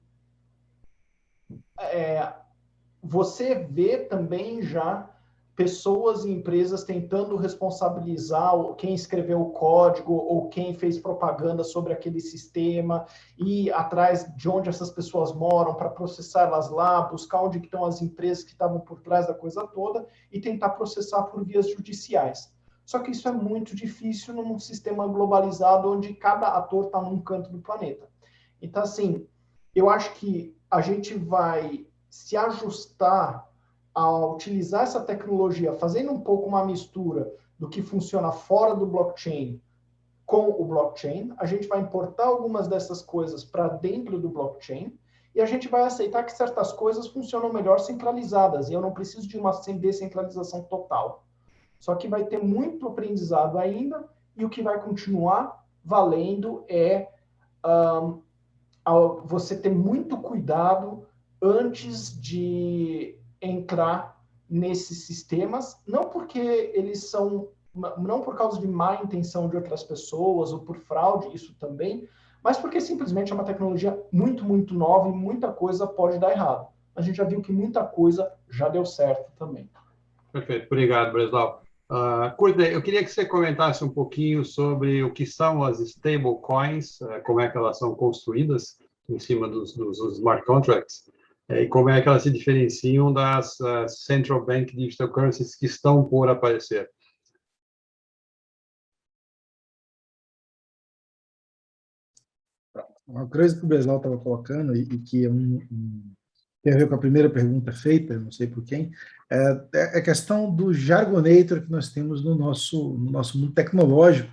você vê também já pessoas e empresas tentando responsabilizar quem escreveu o código ou quem fez propaganda sobre aquele sistema, e atrás de onde essas pessoas moram para processar elas lá, buscar onde estão as empresas que estavam por trás da coisa toda e tentar processar por vias judiciais. Só que isso é muito difícil num sistema globalizado onde cada ator está num canto do planeta. Então, assim, eu acho que a gente vai se ajustar a utilizar essa tecnologia, fazendo um pouco uma mistura do que funciona fora do blockchain com o blockchain. A gente vai importar algumas dessas coisas para dentro do blockchain e a gente vai aceitar que certas coisas funcionam melhor centralizadas e eu não preciso de uma descentralização total. Só que vai ter muito aprendizado ainda e o que vai continuar valendo é você ter muito cuidado antes de entrar nesses sistemas, não porque eles são, não por causa de má intenção de outras pessoas ou por fraude, isso também, mas porque simplesmente é uma tecnologia muito, muito nova e muita coisa pode dar errado. A gente já viu que muita coisa já deu certo também. Perfeito, obrigado, Breslau. Courtney, eu queria que você comentasse um pouquinho sobre o que são as stablecoins, como é que elas são construídas em cima dos smart contracts, e como é que elas se diferenciam das central bank digital currencies que estão por aparecer. Uma coisa que o Breslau estava colocando e que tem a ver com a primeira pergunta feita, não sei por quem, é a questão do jargonator que nós temos no nosso mundo tecnológico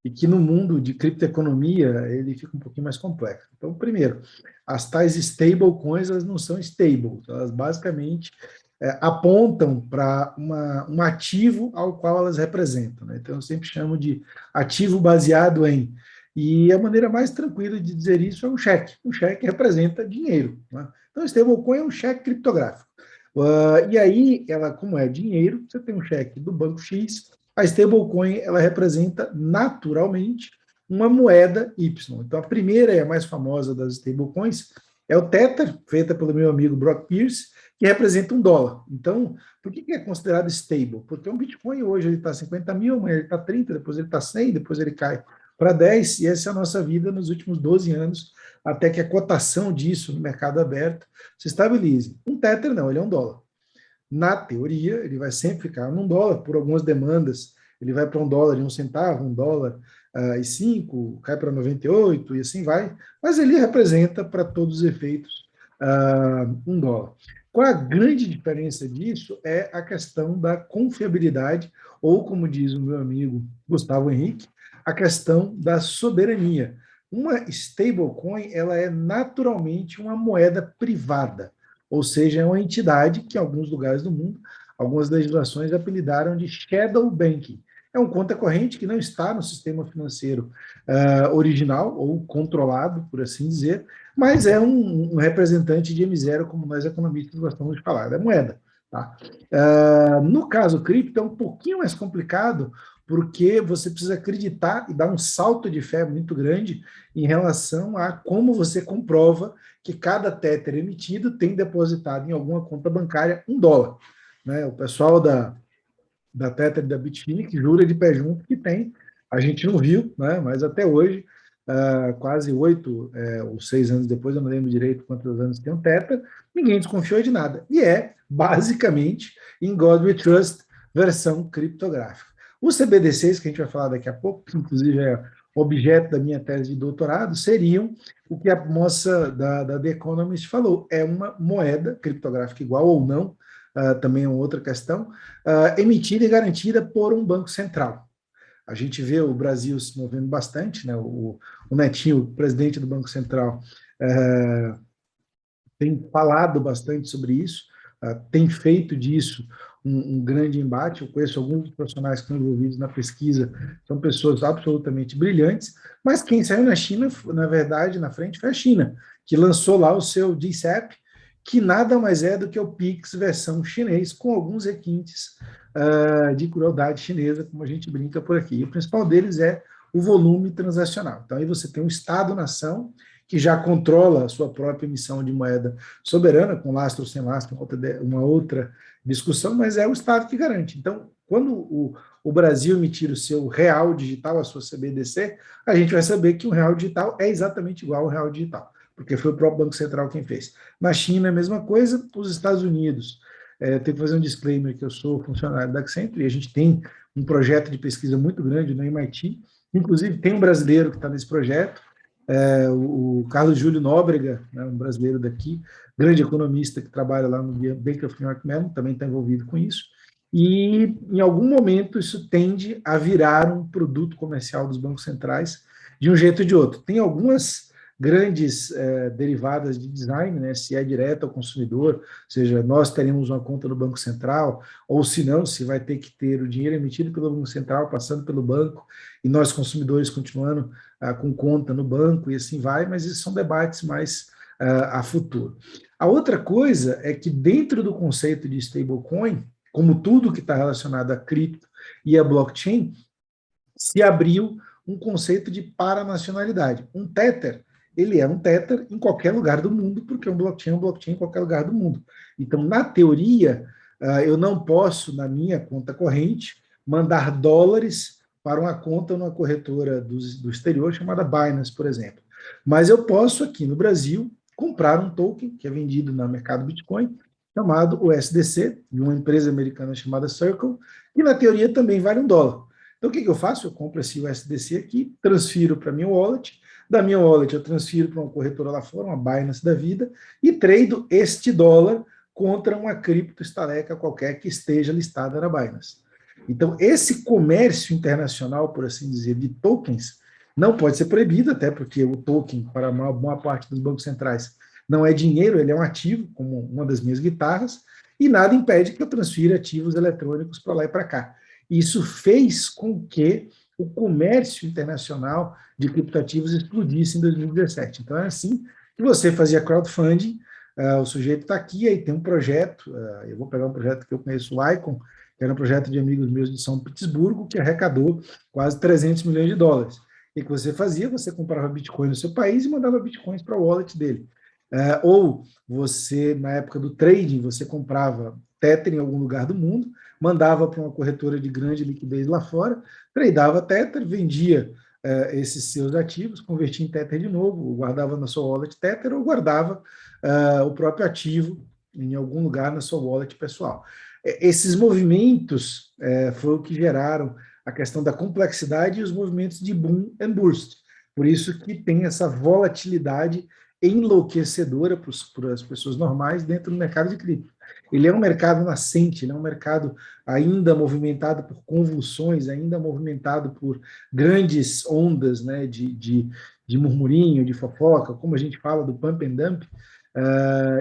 e que no mundo de criptoeconomia ele fica um pouquinho mais complexo. Então, primeiro, as tais stablecoins, elas não são stable, elas basicamente apontam para um ativo ao qual elas representam, né? Então, eu sempre chamo de ativo baseado em E a maneira mais tranquila de dizer isso é um cheque. Um cheque representa dinheiro, né? Então, stablecoin é um cheque criptográfico. E aí, ela, como é dinheiro, você tem um cheque do banco X, a stablecoin, ela representa naturalmente uma moeda Y. Então, a primeira e a mais famosa das stablecoins é o Tether, feita pelo meu amigo Brock Pierce, que representa $1. Então, por que é considerado stable? Porque um Bitcoin hoje ele está 50 mil, amanhã ele está 30, depois ele está 100, depois ele cai para 10, e essa é a nossa vida nos últimos 12 anos, até que a cotação disso no mercado aberto se estabilize. Um Tether não, ele é $1. Na teoria, ele vai sempre ficar $1, por algumas demandas, ele vai para $1,01, $1,05, cai para 98 e assim vai, mas ele representa, para todos os efeitos, $1. Qual a grande diferença disso é a questão da confiabilidade, ou como diz o meu amigo Gustavo Henrique, a questão da soberania. Uma stablecoin, ela é naturalmente uma moeda privada, ou seja, é uma entidade que em alguns lugares do mundo, algumas legislações apelidaram de shadow banking. É um conta corrente que não está no sistema financeiro original ou controlado, por assim dizer, mas é um representante de M0, como nós economistas gostamos de falar, é moeda. Tá? No caso cripto é um pouquinho mais complicado, porque você precisa acreditar e dar um salto de fé muito grande em relação a como você comprova que cada Tether emitido tem depositado em alguma conta bancária $1. Né? O pessoal da Tether e da Bitfinex jura de pé junto que tem, a gente não viu, né? Mas até hoje, quase 8 ou 6 anos depois, eu não lembro direito quantos anos tem o Tether, ninguém desconfiou de nada. E é, basicamente, em God We Trust, versão criptográfica. Os CBDCs, que a gente vai falar daqui a pouco, que inclusive é objeto da minha tese de doutorado, seriam o que a moça da The Economist falou, é uma moeda criptográfica igual ou não, também é uma outra questão, emitida e garantida por um banco central. A gente vê o Brasil se movendo bastante, né? O Netinho, o presidente do Banco Central, tem falado bastante sobre isso, tem feito disso um grande embate. Eu conheço alguns profissionais que estão envolvidos na pesquisa, são pessoas absolutamente brilhantes, mas quem saiu na China, na verdade, na frente foi a China, que lançou lá o seu DCEP, que nada mais é do que o Pix versão chinês, com alguns requintes de crueldade chinesa, como a gente brinca por aqui. E o principal deles é o volume transacional. Então, aí você tem um Estado-nação que já controla a sua própria emissão de moeda soberana, com lastro ou sem lastro, uma outra discussão, mas é o Estado que garante. Então, quando o Brasil emitir o seu real digital, a sua CBDC, a gente vai saber que o real digital é exatamente igual ao real digital, porque foi o próprio Banco Central quem fez. Na China, a mesma coisa. Os Estados Unidos, eu tenho que fazer um disclaimer que eu sou funcionário da Accenture e a gente tem um projeto de pesquisa muito grande no MIT, inclusive tem um brasileiro que está nesse projeto, o Carlos Júlio Nóbrega, né, um brasileiro daqui, grande economista que trabalha lá no Bank of New York Mellon, também está envolvido com isso, e em algum momento isso tende a virar um produto comercial dos bancos centrais de um jeito ou de outro. Tem algumas grandes derivadas de design, né, se é direto ao consumidor, ou seja, nós teremos uma conta no Banco Central, ou se não, se vai ter que ter o dinheiro emitido pelo Banco Central, passando pelo banco, e nós consumidores continuando com conta no banco, e assim vai, mas esses são debates mais a futuro. A outra coisa é que dentro do conceito de stablecoin, como tudo que está relacionado a cripto e a blockchain, se abriu um conceito de paranacionalidade. Um Tether, ele é um Tether em qualquer lugar do mundo, porque um blockchain é um blockchain em qualquer lugar do mundo. Então, na teoria, eu não posso, na minha conta corrente, mandar dólares para uma conta numa corretora do exterior chamada Binance, por exemplo. Mas eu posso, aqui no Brasil, comprar um token que é vendido no mercado Bitcoin, chamado USDC, de uma empresa americana chamada Circle, que na teoria também vale $1. Então, o que eu faço? Eu compro esse USDC aqui, transfiro para a minha wallet, da minha wallet eu transfiro para uma corretora lá fora, uma Binance da vida, e trado este dólar contra uma cripto estaleca qualquer que esteja listada na Binance. Então, esse comércio internacional, por assim dizer, de tokens, não pode ser proibido, até porque o token, para a maior parte dos bancos centrais, não é dinheiro, ele é um ativo, como uma das minhas guitarras, e nada impede que eu transfira ativos eletrônicos para lá e para cá. Isso fez com que o comércio internacional de criptoativos explodisse em 2017. Então, é assim que você fazia crowdfunding, o sujeito está aqui, aí tem um projeto, eu vou pegar um projeto que eu conheço, o Icon, que era um projeto de amigos meus de São Petersburgo, que arrecadou quase 300 milhões de dólares. E o que você fazia? Você comprava Bitcoin no seu país e mandava Bitcoins para o wallet dele. Ou você, na época do trading, você comprava Tether em algum lugar do mundo, mandava para uma corretora de grande liquidez lá fora, tradeava Tether, vendia esses seus ativos, convertia em Tether de novo, guardava na sua wallet Tether ou guardava o próprio ativo em algum lugar na sua wallet pessoal. Esses movimentos foram o que geraram a questão da complexidade e os movimentos de boom and burst. Por isso que tem essa volatilidade enlouquecedora para as pessoas normais dentro do mercado de cripto. Ele é um mercado nascente, ele é um mercado ainda movimentado por convulsões, ainda movimentado por grandes ondas, né, de murmurinho, de fofoca, como a gente fala do pump and dump,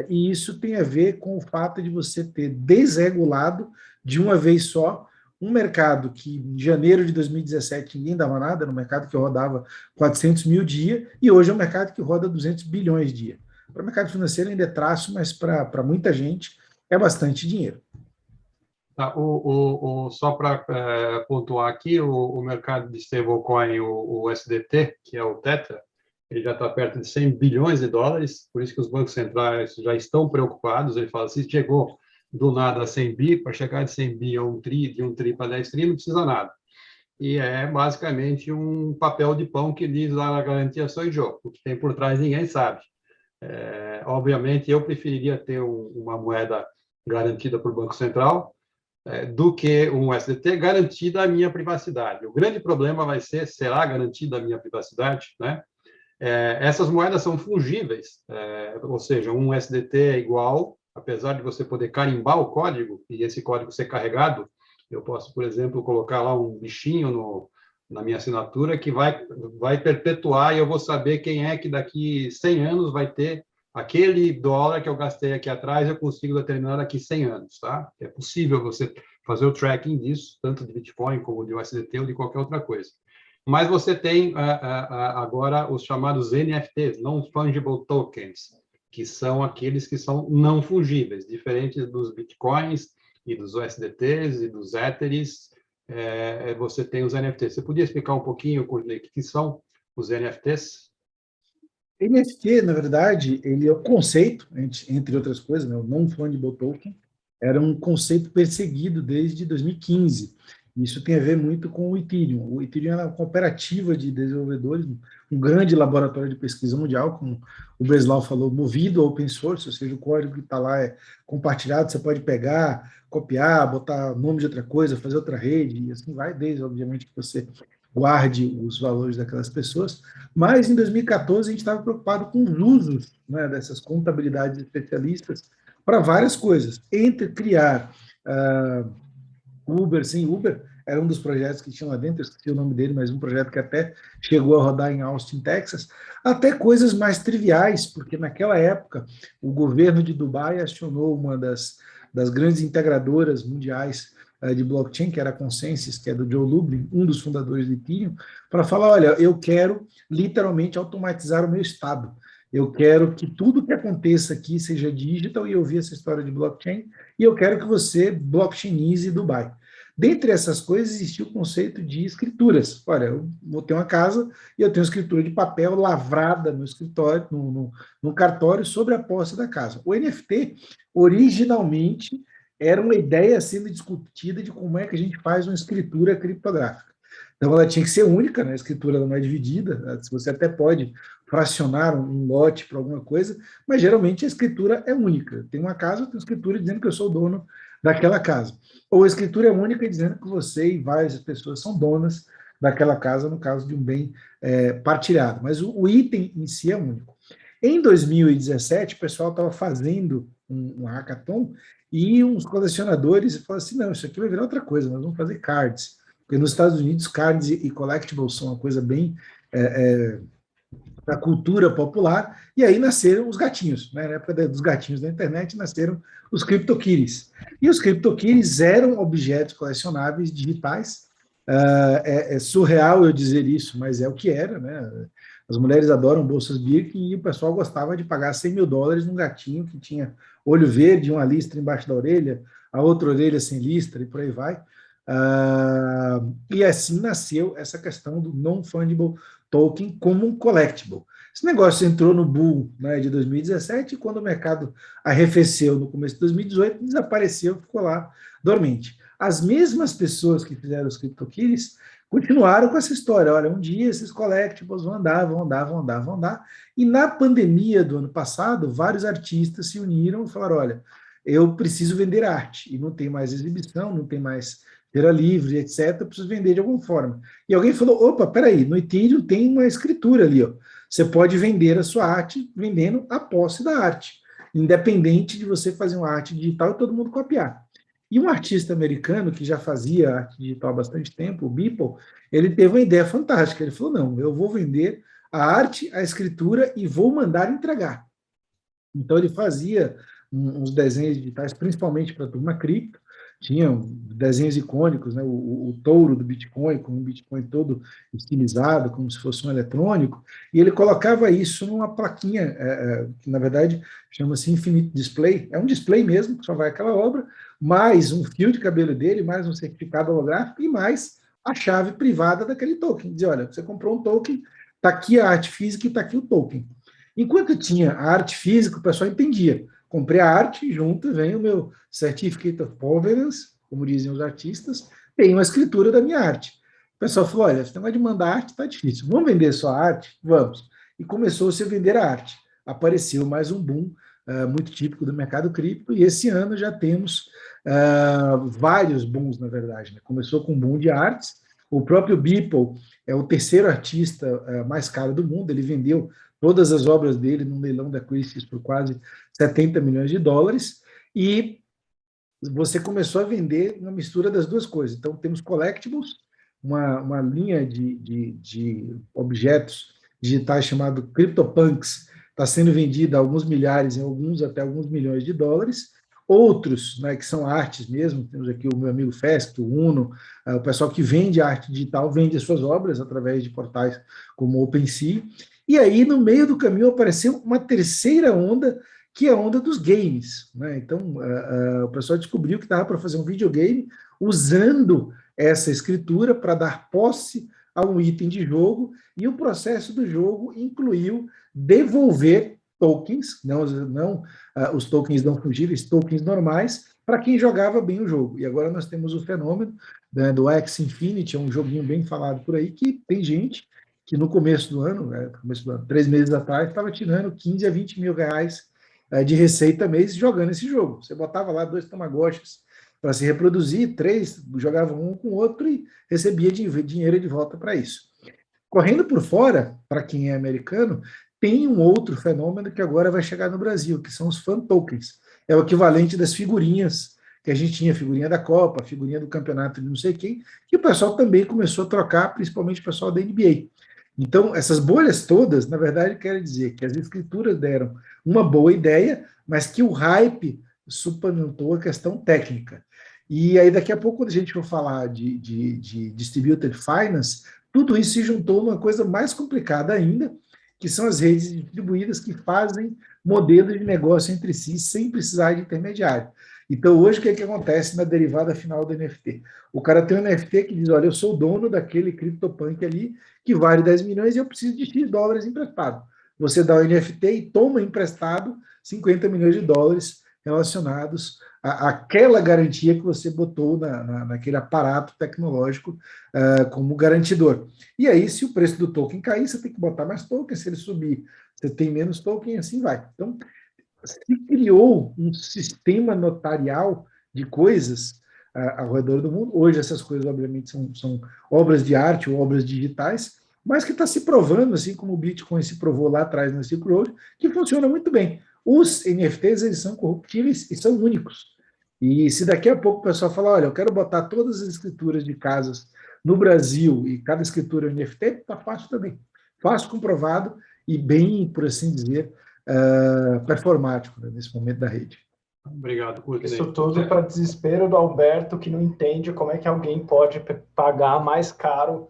e isso tem a ver com o fato de você ter desregulado de uma vez só um mercado que em janeiro de 2017 ninguém dava nada, era um mercado que rodava 400 mil dia, e hoje é um mercado que roda 200 bilhões dia. Para o mercado financeiro ainda é traço, mas para muita gente é bastante dinheiro. Tá, só para pontuar aqui, o mercado de stablecoin, o USDT, que é o Tether, ele já está perto de 100 bilhões de dólares, por isso que os bancos centrais já estão preocupados. Ele fala, se chegou do nada a 100 bi, para chegar de 100 bi a 1 tri, de 1 tri para 10 tri, não precisa nada. E é basicamente um papel de pão que diz lá na garantia sou eu. O que tem por trás ninguém sabe. Obviamente, eu preferiria ter uma moeda garantida por Banco Central do que um USDT garantida a minha privacidade. O grande problema vai ser, será garantida a minha privacidade, né? Essas moedas são fungíveis, ou seja, um USDT é igual, apesar de você poder carimbar o código e esse código ser carregado, eu posso, por exemplo, colocar lá um bichinho na minha assinatura que vai perpetuar e eu vou saber quem é que daqui 100 anos vai ter aquele dólar que eu gastei aqui atrás, eu consigo determinar daqui 100 anos, tá? É possível você fazer o tracking disso, tanto de Bitcoin como de USDT ou de qualquer outra coisa. Mas você tem agora os chamados NFTs, Non-Fungible Tokens, que são aqueles que são não fungíveis, diferentes dos Bitcoins e dos USDTs e dos Ethers. Você tem os NFTs. Você podia explicar um pouquinho o que são os NFTs? NFT, na verdade, ele é o conceito, entre outras coisas, né, o Non-Fungible Token, era um conceito perseguido desde 2015. Isso tem a ver muito com o Ethereum. O Ethereum é uma cooperativa de desenvolvedores, um grande laboratório de pesquisa mundial, como o Breslau falou, movido ao open source, ou seja, o código que está lá é compartilhado, você pode pegar, copiar, botar nome de outra coisa, fazer outra rede, e assim vai, desde, obviamente, que você guarde os valores daquelas pessoas. Mas, em 2014, a gente estava preocupado com os usos, né, dessas contabilidades especialistas para várias coisas, entre criar Uber, sem Uber, era um dos projetos que tinha lá dentro, eu esqueci o nome dele, mas um projeto que até chegou a rodar em Austin, Texas, até coisas mais triviais, porque naquela época o governo de Dubai acionou uma das grandes integradoras mundiais de blockchain, que era a Consensus, que é do Joe Lublin, um dos fundadores do Ethereum, para falar, olha, eu quero literalmente automatizar o meu estado. Eu quero que tudo que aconteça aqui seja digital, e eu vi essa história de blockchain, e eu quero que você blockchainize Dubai. Dentre essas coisas, existia o conceito de escrituras. Olha, eu vou ter uma casa e eu tenho escritura de papel lavrada no escritório, no cartório, sobre a posse da casa. O NFT, originalmente, era uma ideia sendo discutida de como é que a gente faz uma escritura criptográfica. Então, ela tinha que ser única, né? A escritura não é dividida, você até pode fracionar um lote para alguma coisa, mas geralmente a escritura é única. Tem uma casa, eu tenho escritura dizendo que eu sou o dono daquela casa. Ou a escritura é única dizendo que você e várias pessoas são donas daquela casa, no caso de um bem partilhado. Mas o item em si é único. Em 2017, o pessoal estava fazendo um hackathon e uns colecionadores falaram assim, não, isso aqui vai virar outra coisa, nós vamos fazer cards. Porque nos Estados Unidos, cards e collectibles são uma coisa bem da cultura popular, e aí nasceram os gatinhos, né? Na época dos gatinhos da internet, nasceram os CryptoKitties. E os CryptoKitties eram objetos colecionáveis digitais É surreal eu dizer isso, mas é o que era, né? As mulheres adoram bolsas Birkin e o pessoal gostava de pagar $100 mil num gatinho que tinha olho verde, uma listra embaixo da orelha, a outra orelha sem listra e por aí vai. E assim nasceu essa questão do non-fungible token como um collectible. Esse negócio entrou no bull, né, de 2017 e quando o mercado arrefeceu no começo de 2018, desapareceu, ficou lá dormente. As mesmas pessoas que fizeram os CryptoKitties continuaram com essa história. Olha, um dia esses collectibles vão andar. E na pandemia do ano passado, vários artistas se uniram e falaram, olha, eu preciso vender arte, e não tem mais exibição, não tem mais feira livre, etc., eu preciso vender de alguma forma. E alguém falou, opa, peraí, no Ethereum tem uma escritura ali, ó. Você pode vender a sua arte vendendo a posse da arte, independente de você fazer uma arte digital e todo mundo copiar. E um artista americano que já fazia arte digital há bastante tempo, o Beeple, ele teve uma ideia fantástica. Ele falou, não, eu vou vender a arte, a escritura e vou mandar entregar. Então ele fazia uns desenhos digitais, principalmente para a turma cripto, tinha desenhos icônicos, né? O touro do Bitcoin, com o Bitcoin todo estilizado, como se fosse um eletrônico, e ele colocava isso numa plaquinha, que na verdade chama-se Infinite Display, é um display mesmo, que só vai aquela obra, mais um fio de cabelo dele, mais um certificado holográfico e mais a chave privada daquele token. Diz, olha, você comprou um token, está aqui a arte física e está aqui o token. Enquanto tinha a arte física, o pessoal entendia. Comprei a arte, junto vem o meu Certificate of Provenance, como dizem os artistas, tem uma escritura da minha arte. O pessoal falou, olha, esse negócio de mandar arte está difícil. Vamos vender só a arte? Vamos. E começou-se a vender a arte. Apareceu mais um boom muito típico do mercado cripto, e esse ano já temos vários booms, na verdade. Né? Começou com um boom de artes. O próprio Beeple é o terceiro artista mais caro do mundo, ele vendeu todas as obras dele num leilão da Christie's por quase $70 milhões, e você começou a vender uma mistura das duas coisas. Então, temos collectibles, uma linha de objetos digitais chamado CryptoPunks, está sendo vendida a alguns milhares, em alguns até alguns milhões de dólares. Outros, né, que são artes mesmo, temos aqui o meu amigo Festo, o Uno, o pessoal que vende arte digital, vende as suas obras através de portais como o OpenSea. E aí, no meio do caminho, apareceu uma terceira onda, que é a onda dos games. Né? Então, o pessoal descobriu que dava para fazer um videogame usando essa escritura para dar posse a um item de jogo, e o processo do jogo incluiu devolver tokens, não os tokens não fungíveis, tokens normais, para quem jogava bem o jogo. E agora nós temos o fenômeno, né, do Axie Infinity, é um joguinho bem falado por aí, que tem gente que no começo do ano, 3 meses atrás, estava tirando 15 a 20 mil reais de receita mês jogando esse jogo. Você botava lá 2 tamagotchis para se reproduzir, 3, jogava um com o outro e recebia dinheiro de volta para isso. Correndo por fora, para quem é americano, tem um outro fenômeno que agora vai chegar no Brasil, que são os fan tokens. É o equivalente das figurinhas que a gente tinha, figurinha da Copa, figurinha do campeonato de não sei quem, que o pessoal também começou a trocar, principalmente o pessoal da NBA. Então, essas bolhas todas, na verdade, querem dizer que as escrituras deram uma boa ideia, mas que o hype suplantou a questão técnica. E aí, daqui a pouco, quando a gente for falar de distributed finance, tudo isso se juntou numa coisa mais complicada ainda, que são as redes distribuídas que fazem modelos de negócio entre si sem precisar de intermediário. Então, hoje, o que acontece na derivada final do NFT? O cara tem um NFT que diz, olha, eu sou o dono daquele CryptoPunk ali, que vale 10 milhões e eu preciso de X dólares emprestado. Você dá o NFT e toma emprestado 50 milhões de dólares relacionados àquela garantia que você botou naquele aparato tecnológico como garantidor. E aí, se o preço do token cair, você tem que botar mais token, se ele subir, você tem menos token, e assim vai. Então, se criou um sistema notarial de coisas ao redor do mundo. Hoje essas coisas, obviamente, são obras de arte ou obras digitais, mas que está se provando, assim como o Bitcoin se provou lá atrás no Silk Road, que funciona muito bem. Os NFTs, eles são corruptíveis e são únicos. E se daqui a pouco o pessoal falar, olha, eu quero botar todas as escrituras de casas no Brasil e cada escritura NFT, está fácil também. Fácil, comprovado e bem, por assim dizer, performático, né, nesse momento da rede. Obrigado, Courtney. Isso tudo para desespero do Alberto, que não entende como é que alguém pode pagar mais caro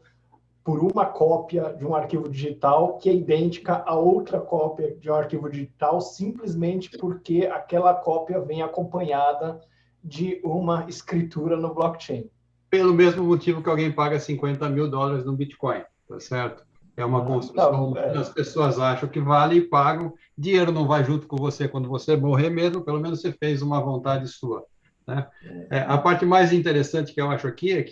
por uma cópia de um arquivo digital que é idêntica a outra cópia de um arquivo digital, simplesmente porque aquela cópia vem acompanhada de uma escritura no blockchain. Pelo mesmo motivo que alguém paga $50 mil no Bitcoin, tá certo? É uma construção humana, as pessoas acham que vale e pagam. Dinheiro não vai junto com você quando você morrer mesmo, pelo menos você fez uma vontade sua, né? A parte mais interessante que eu acho aqui,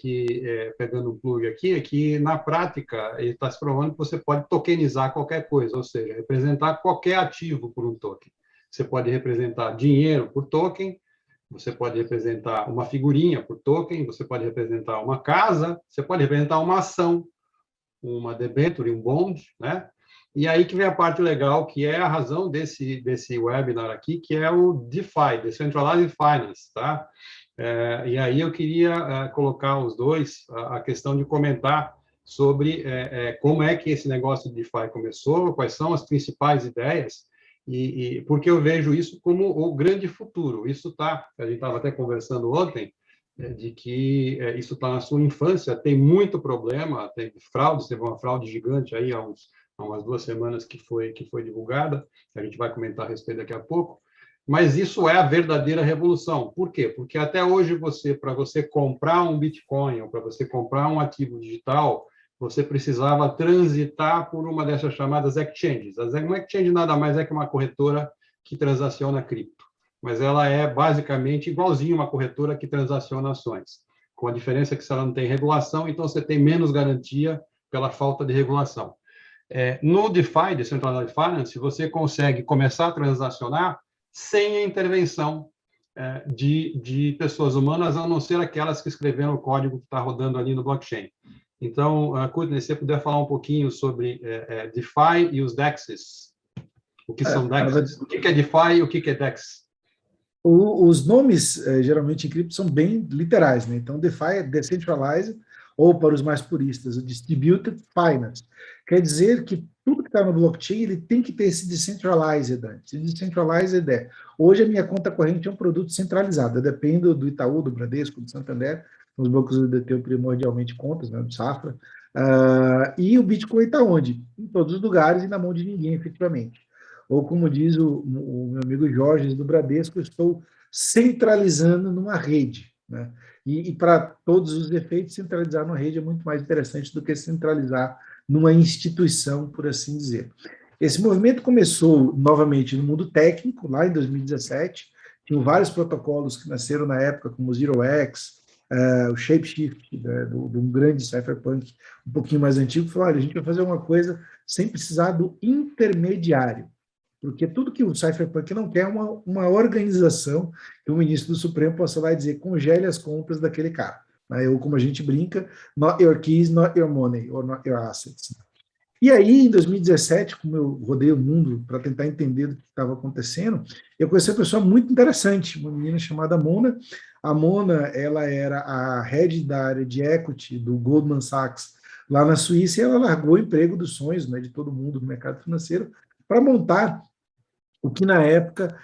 pegando um plug aqui, é que, na prática, ele está se provando que você pode tokenizar qualquer coisa, ou seja, representar qualquer ativo por um token. Você pode representar dinheiro por token, você pode representar uma figurinha por token, você pode representar uma casa, você pode representar uma ação, uma debenture, um bond, né? E aí que vem a parte legal, que é a razão desse webinar aqui, que é o DeFi, Decentralized Finance, tá? E aí eu queria colocar os dois, a questão de comentar sobre como é que esse negócio de DeFi começou, quais são as principais ideias, e porque eu vejo isso como o grande futuro. Isso tá, a gente estava até conversando ontem, de que isso está na sua infância, tem muito problema, tem fraudes, teve uma fraude gigante aí há umas 2 semanas que foi divulgada, a gente vai comentar a respeito daqui a pouco, mas isso é a verdadeira revolução. Por quê? Porque até hoje para você comprar um Bitcoin ou para você comprar um ativo digital, você precisava transitar por uma dessas chamadas exchanges. Uma exchange nada mais é que uma corretora que transaciona cripto, mas ela é basicamente igualzinho uma corretora que transaciona ações, com a diferença que se ela não tem regulação, então você tem menos garantia pela falta de regulação. No DeFi, Decentralized Finance, você consegue começar a transacionar sem a intervenção de pessoas humanas, a não ser aquelas que escreveram o código que está rodando ali no blockchain. Então, Courtney, se você puder falar um pouquinho sobre DeFi e os DEXs. O que são DEXs? O que é DeFi e o que é DEX? Os nomes, geralmente, em cripto são bem literais, né? Então, DeFi é Decentralized, ou para os mais puristas, o Distributed Finance. Quer dizer que tudo que está no blockchain, ele tem que ter esse Decentralized antes. Decentralized hoje a minha conta corrente é um produto centralizado, eu dependo do Itaú, do Bradesco, do Santander, os bancos eu detenho primordialmente contas, né, do Safra, e o Bitcoin está onde? Em todos os lugares e na mão de ninguém, efetivamente. Ou como diz o meu amigo Jorge do Bradesco, eu estou centralizando numa rede, né? E para todos os efeitos, centralizar numa rede é muito mais interessante do que centralizar numa instituição, por assim dizer. Esse movimento começou novamente no mundo técnico, lá em 2017, tinham vários protocolos que nasceram na época, como o ZeroX, o Shapeshift, né, de um grande cypherpunk um pouquinho mais antigo, falou, olha, a gente vai fazer uma coisa sem precisar do intermediário. Porque tudo que o cypherpunk não quer é uma organização que o ministro do Supremo possa lá dizer congele as compras daquele cara. Né? Ou como a gente brinca, not your keys, not your money, or not your assets. E aí, em 2017, como eu rodei o mundo para tentar entender o que estava acontecendo, eu conheci uma pessoa muito interessante, uma menina chamada Mona. A Mona, ela era a head da área de equity do Goldman Sachs lá na Suíça, e ela largou o emprego dos sonhos, né, de todo mundo no mercado financeiro para montar o que na época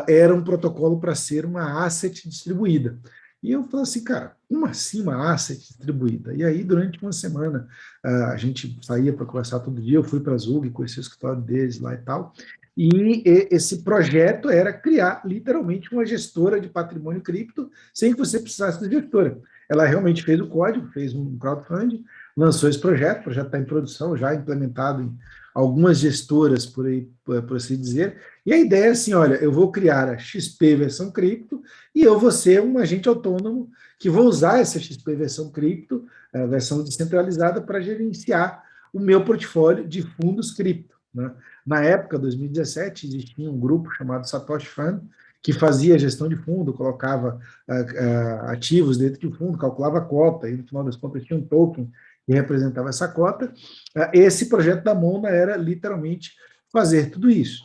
era um protocolo para ser uma asset distribuída. E eu falei assim, cara, como assim uma asset distribuída? E aí, durante uma semana, a gente saía para conversar todo dia, eu fui para a Zug, conheci o escritório deles lá e tal, e esse projeto era criar, literalmente, uma gestora de patrimônio cripto, sem que você precisasse de gestora. Ela realmente fez o código, fez um crowdfunding, lançou esse projeto, o projeto está em produção, já implementado em algumas gestoras, por assim dizer, e a ideia é assim, olha, eu vou criar a XP versão cripto e eu vou ser um agente autônomo que vou usar essa XP versão cripto, a versão descentralizada, para gerenciar o meu portfólio de fundos cripto. Né? Na época, 2017, existia um grupo chamado Satoshi Fund, que fazia gestão de fundo, colocava ativos dentro do fundo, calculava a cota, e no final das contas tinha um token que representava essa cota. Esse projeto da Mona era literalmente fazer tudo isso.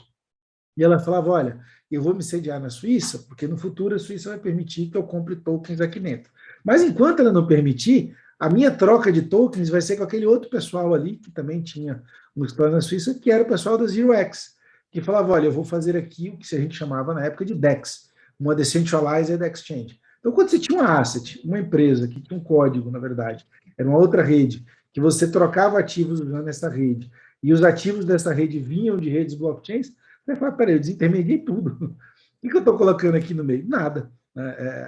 E ela falava, olha, eu vou me sediar na Suíça, porque no futuro a Suíça vai permitir que eu compre tokens aqui dentro. Mas enquanto ela não permitir, a minha troca de tokens vai ser com aquele outro pessoal ali, que também tinha um escritório na Suíça, que era o pessoal da ZeroX, que falava, olha, eu vou fazer aqui o que a gente chamava na época de DEX, uma decentralized exchange. Então, quando você tinha uma asset, uma empresa que tinha um código, na verdade, era uma outra rede, que você trocava ativos usando essa rede, e os ativos dessa rede vinham de redes blockchains, você fala, peraí, eu desintermediei tudo. O que eu estou colocando aqui no meio? Nada.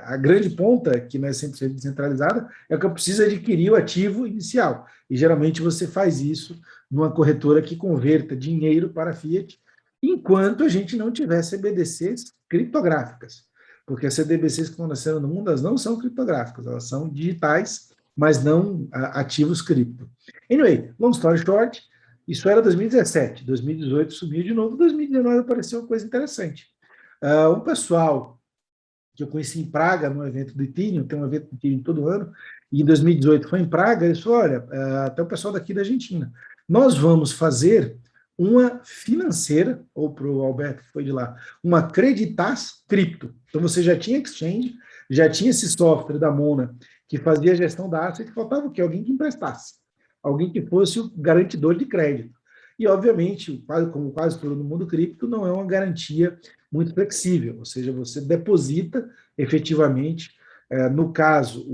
A grande ponta, que não é 100% descentralizada, é que eu preciso adquirir o ativo inicial. E geralmente você faz isso numa corretora que converta dinheiro para fiat, enquanto a gente não tiver CBDCs criptográficas. Porque as CBDCs que estão nascendo no mundo, elas não são criptográficas, elas são digitais, mas não ativos cripto. Anyway, long story short, isso era 2017, 2018 subiu de novo, 2019 apareceu uma coisa interessante. Um pessoal que eu conheci em Praga, no evento do Ethereum, tem um evento do Ethereum todo ano, e em 2018 foi em Praga, eles falaram, olha, até o pessoal daqui da Argentina, nós vamos fazer uma financeira, ou para o Alberto que foi de lá, uma Creditas Cripto. Então você já tinha exchange, já tinha esse software da Mona que fazia a gestão da asset, que faltava o quê? Alguém que emprestasse, alguém que fosse o garantidor de crédito. E, obviamente, como quase todo no mundo cripto, não é uma garantia muito flexível, ou seja, você deposita efetivamente, no caso,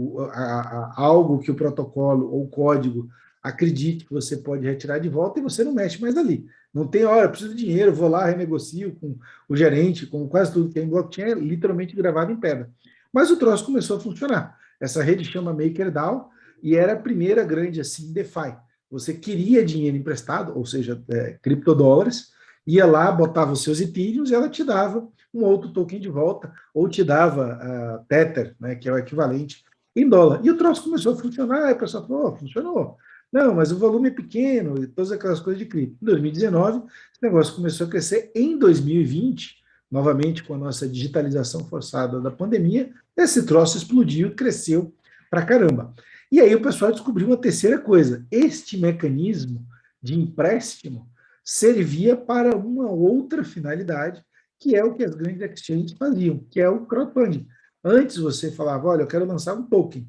algo que o protocolo ou o código acredite que você pode retirar de volta e você não mexe mais ali. Não tem, olha, eu preciso de dinheiro, vou lá, renegocio com o gerente, com quase tudo que é em blockchain, é literalmente gravado em pedra. Mas o troço começou a funcionar. Essa rede chama MakerDAO e era a primeira grande assim DeFi. Você queria dinheiro emprestado, ou seja, criptodólares, ia lá, botava os seus Ethereums e ela te dava um outro token de volta, ou te dava Tether, né, que é o equivalente em dólar. E o troço começou a funcionar, aí o pessoal falou, funcionou. Não, mas o volume é pequeno, e todas aquelas coisas de cripto. Em 2019, esse negócio começou a crescer. Em 2020, novamente com a nossa digitalização forçada da pandemia, esse troço explodiu e cresceu pra caramba. E aí o pessoal descobriu uma terceira coisa. Este mecanismo de empréstimo servia para uma outra finalidade, que é o que as grandes exchanges faziam, que é o crowdfunding. Antes você falava, olha, eu quero lançar um token.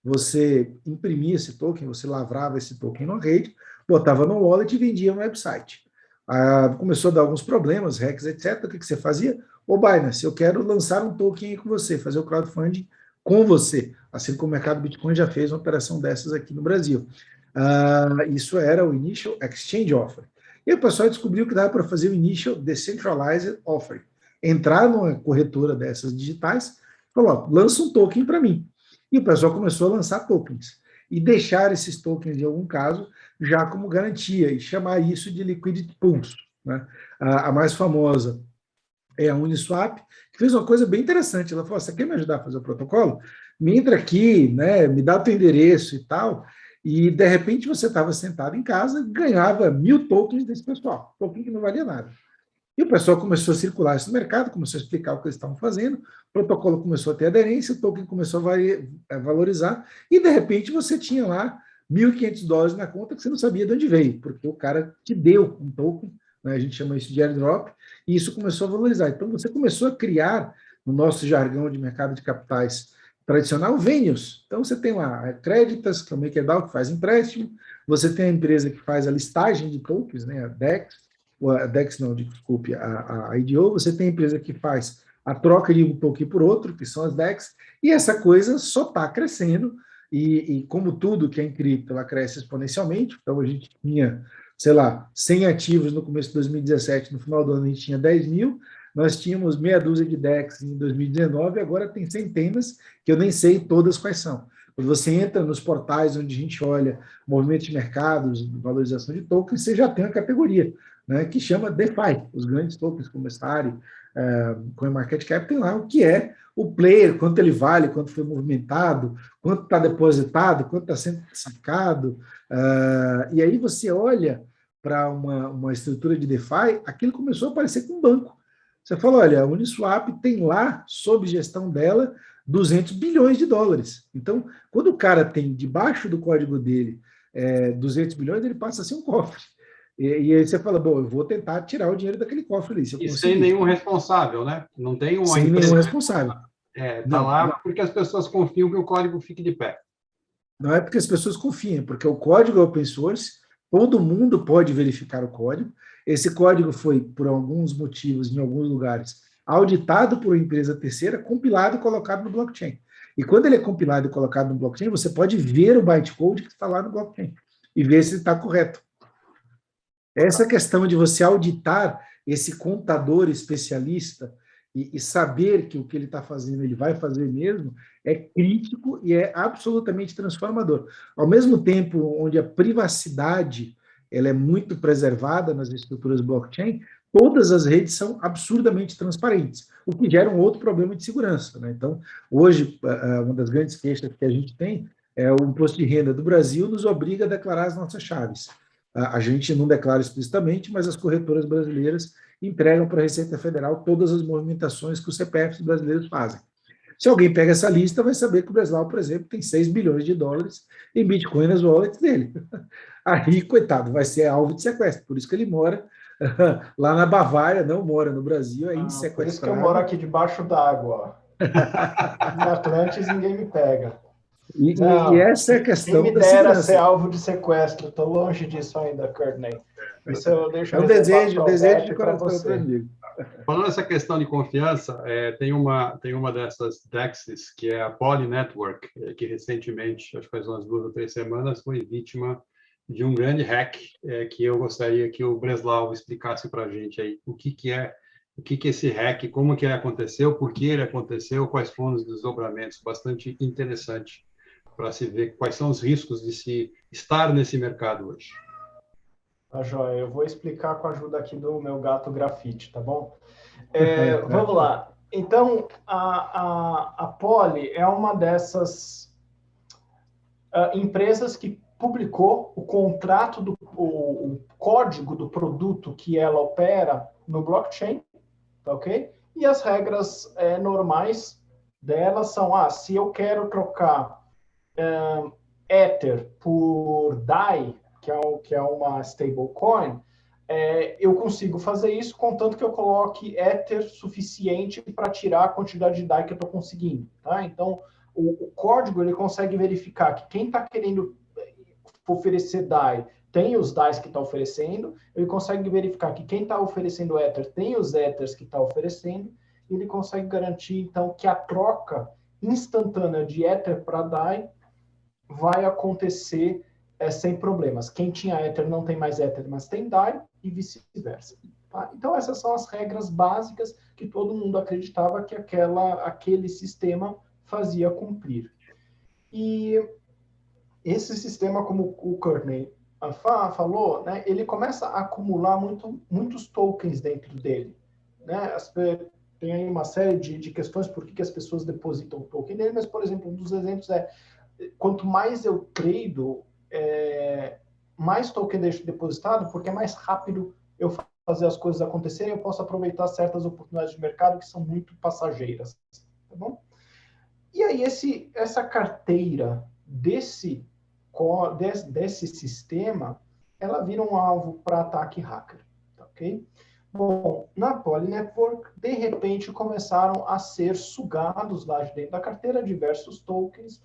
Você imprimia esse token, você lavrava esse token na rede, botava no wallet e vendia no website. Começou a dar alguns problemas, hacks, etc. O que você fazia? Ô, Binance, eu quero lançar um token aí com você, fazer o crowdfunding com você, assim como o mercado Bitcoin já fez uma operação dessas aqui no Brasil. Isso era o Initial Exchange Offer. E o pessoal descobriu que dava para fazer o Initial Decentralized Offer. Entrar numa corretora dessas digitais, falou, lança um token para mim. E o pessoal começou a lançar tokens. E deixar esses tokens, em algum caso, já como garantia, e chamar isso de Liquidity Pools. Né? A mais famosa é a Uniswap, que fez uma coisa bem interessante. Ela falou, você quer me ajudar a fazer o protocolo? Me entra aqui, né, me dá o teu endereço e tal, e de repente você estava sentado em casa, ganhava 1000 tokens desse pessoal, token que não valia nada. E o pessoal começou a circular isso no mercado, começou a explicar o que eles estavam fazendo, o protocolo começou a ter aderência, o token começou a valorizar, e de repente você tinha lá $1.500 na conta que você não sabia de onde veio, porque o cara te deu um token, né, a gente chama isso de airdrop, e isso começou a valorizar. Então você começou a criar, no nosso jargão de mercado de capitais tradicional, venues. Então você tem lá a Creditas, que é o MakerDAO, que faz empréstimo, você tem a empresa que faz a listagem de tokens, né, a IDO, você tem a empresa que faz a troca de um token por outro, que são as DEX, e essa coisa só está crescendo, e como tudo que é em cripto, ela cresce exponencialmente. Então a gente tinha, sei lá, 100 ativos no começo de 2017, no final do ano a gente tinha 10 mil, nós tínhamos meia dúzia de DEX em 2019, agora tem centenas, que eu nem sei todas quais são. Quando você entra nos portais onde a gente olha movimento de mercados, valorização de tokens, você já tem uma categoria, né, que chama DeFi, os grandes tokens como Stari, CoinMarketCap, tem lá o que é o player, quanto ele vale, quanto foi movimentado, quanto está depositado, quanto está sendo sacado, e aí você olha para uma estrutura de DeFi, aquilo começou a aparecer com um banco. Você fala, olha, a Uniswap tem lá, sob gestão dela, $200 bilhões. Então, quando o cara tem debaixo do código dele 200 bilhões, ele passa a ser um cofre. E aí você fala, bom, eu vou tentar tirar o dinheiro daquele cofre ali. E sem nenhum responsável, né? Não tem uma sem empresa nenhum responsável. Tá lá porque as pessoas confiam que o código fique de pé. Não é porque as pessoas confiam, porque o código é open source, todo mundo pode verificar o código. Esse código foi, por alguns motivos, em alguns lugares, auditado por uma empresa terceira, compilado e colocado no blockchain. E quando ele é compilado e colocado no blockchain, você pode ver o bytecode que está lá no blockchain e ver se está correto. Essa questão de você auditar esse contador especialista e saber que o que ele está fazendo ele vai fazer mesmo, é crítico e é absolutamente transformador. Ao mesmo tempo onde a privacidade ela é muito preservada nas estruturas blockchain, todas as redes são absurdamente transparentes, o que gera um outro problema de segurança, né? Então, hoje, uma das grandes queixas que a gente tem é o imposto de renda do Brasil nos obriga a declarar as nossas chaves. A gente não declara explicitamente, mas as corretoras brasileiras entregam para a Receita Federal todas as movimentações que os CPFs brasileiros fazem. Se alguém pega essa lista, vai saber que o Breslau, por exemplo, tem 6 bilhões de dólares em Bitcoin nas wallets dele. Aí, coitado, vai ser alvo de sequestro. Por isso que ele mora lá na Bavária, não mora no Brasil, é insequestrado. Por isso que eu moro aqui debaixo d'água. No Atlantis ninguém me pega. E essa é a questão quem me da dera segurança. ser alvo de sequestro. Estou longe disso ainda, Courtney. Isso eu deixo É um desejo de coração para mim. Falando nessa questão de confiança, tem uma dessas DEXs, que é a Poly Network, que recentemente, acho que faz umas 2 ou 3 semanas, foi vítima de um grande hack, que eu gostaria que o Breslau explicasse para a gente aí o que é esse hack, como que ele aconteceu, por que ele aconteceu, quais foram os desdobramentos. Bastante interessante para se ver quais são os riscos de se estar nesse mercado hoje. Tá, joia. Eu vou explicar com a ajuda aqui do meu gato grafite, tá bom? Vamos lá. Então, a Poly é uma dessas empresas que publicou o contrato, o código do produto que ela opera no blockchain, tá ok? E as regras normais dela são, se eu quero trocar Ether por DAI, que é uma stablecoin, eu consigo fazer isso contanto que eu coloque Ether suficiente para tirar a quantidade de DAI que eu estou conseguindo. Tá? Então, o código ele consegue verificar que quem está querendo oferecer DAI tem os DAIs que está oferecendo, ele consegue verificar que quem está oferecendo Ether tem os Ethers que está oferecendo, e ele consegue garantir, então, que a troca instantânea de Ether para DAI vai acontecer sem problemas. Quem tinha Ether não tem mais Ether, mas tem DAI e vice-versa. Tá? Então, essas são as regras básicas que todo mundo acreditava que aquele sistema fazia cumprir. E esse sistema, como o Courtney falou, né, ele começa a acumular muitos tokens dentro dele. Né? Tem aí uma série de questões por que as pessoas depositam token nele, mas, por exemplo, um dos exemplos quanto mais eu trado, mais token deixo depositado, porque é mais rápido eu fazer as coisas acontecerem, eu posso aproveitar certas oportunidades de mercado que são muito passageiras. Tá bom? E aí, essa carteira desse sistema, ela vira um alvo para ataque hacker. Tá, ok? Bom, na Poly Network, de repente, começaram a ser sugados lá de dentro da carteira diversos tokens.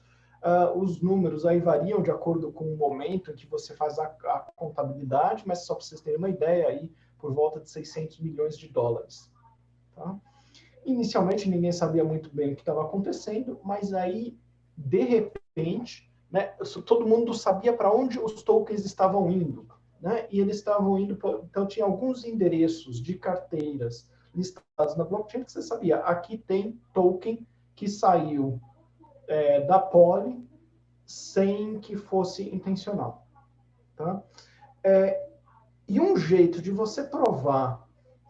Os números aí variam de acordo com o momento em que você faz a contabilidade, mas só para vocês terem uma ideia, aí, por volta de 600 milhões de dólares. Tá? Inicialmente, ninguém sabia muito bem o que estava acontecendo, mas aí, de repente, né, todo mundo sabia para onde os tokens estavam indo. Né? E eles estavam indo... Então, tinha alguns endereços de carteiras listados na blockchain que você sabia. Aqui tem token que saiu da Poly sem que fosse intencional. Tá? E um jeito de você provar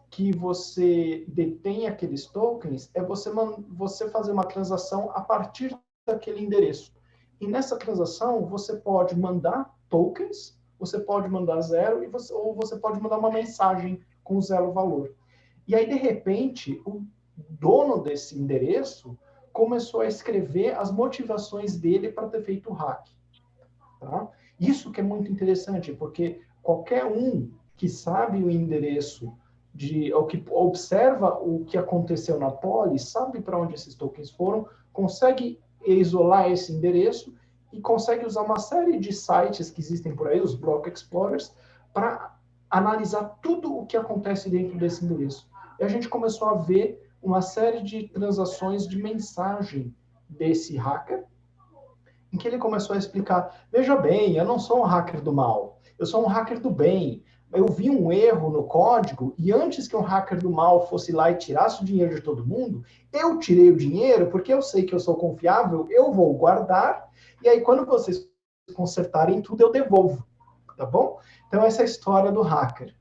que você detém aqueles tokens é você fazer uma transação a partir daquele endereço. E nessa transação, você pode mandar tokens, você pode mandar zero, ou você pode mandar uma mensagem com zero valor. E aí, de repente, o dono desse endereço começou a escrever as motivações dele para ter feito o hack. Tá? Isso que é muito interessante, porque qualquer um que sabe o endereço, ou que observa o que aconteceu na Poly, sabe para onde esses tokens foram, consegue isolar esse endereço e consegue usar uma série de sites que existem por aí, os Block Explorers, para analisar tudo o que acontece dentro desse endereço. E a gente começou a ver uma série de transações de mensagem desse hacker, em que ele começou a explicar, veja bem, eu não sou um hacker do mal, eu sou um hacker do bem. Eu vi um erro no código e antes que um hacker do mal fosse lá e tirasse o dinheiro de todo mundo, eu tirei o dinheiro porque eu sei que eu sou confiável, eu vou guardar e aí quando vocês consertarem tudo eu devolvo, tá bom? Então essa é a história do hacker.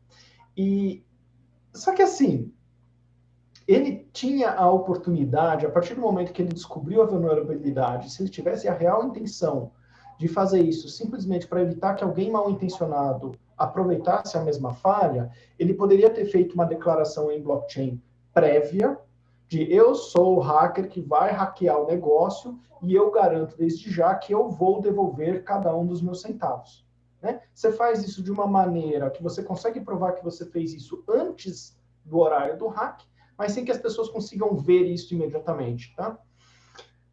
Só que assim, ele tinha a oportunidade, a partir do momento que ele descobriu a vulnerabilidade, se ele tivesse a real intenção de fazer isso simplesmente para evitar que alguém mal intencionado aproveitasse a mesma falha, ele poderia ter feito uma declaração em blockchain prévia de eu sou o hacker que vai hackear o negócio e eu garanto desde já que eu vou devolver cada um dos meus centavos. Né? Você faz isso de uma maneira que você consegue provar que você fez isso antes do horário do hack, mas sem que as pessoas consigam ver isso imediatamente, tá?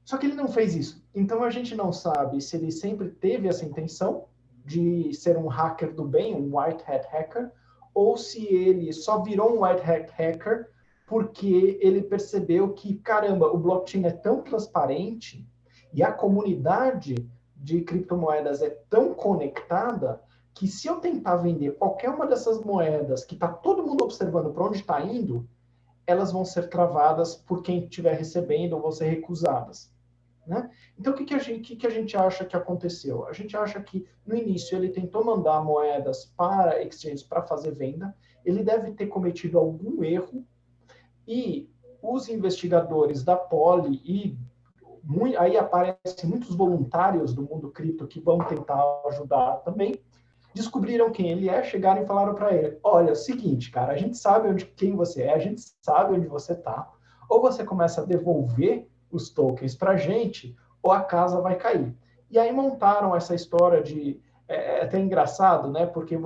Só que ele não fez isso. Então a gente não sabe se ele sempre teve essa intenção de ser um hacker do bem, um white hat hacker, ou se ele só virou um white hat hacker porque ele percebeu que, caramba, o blockchain é tão transparente e a comunidade de criptomoedas é tão conectada que se eu tentar vender qualquer uma dessas moedas que está todo mundo observando para onde está indo, elas vão ser travadas por quem estiver recebendo ou vão ser recusadas. Né? Então, o que a gente acha que aconteceu? A gente acha que, no início, ele tentou mandar moedas para exchanges para fazer venda, ele deve ter cometido algum erro, e os investigadores da Poly, aí aparecem muitos voluntários do mundo cripto que vão tentar ajudar também, descobriram quem ele é, chegaram e falaram para ele, olha, é o seguinte, cara, a gente sabe quem você é, a gente sabe onde você está, ou você começa a devolver os tokens para a gente, ou a casa vai cair. E aí montaram essa história de... É até engraçado, né? Porque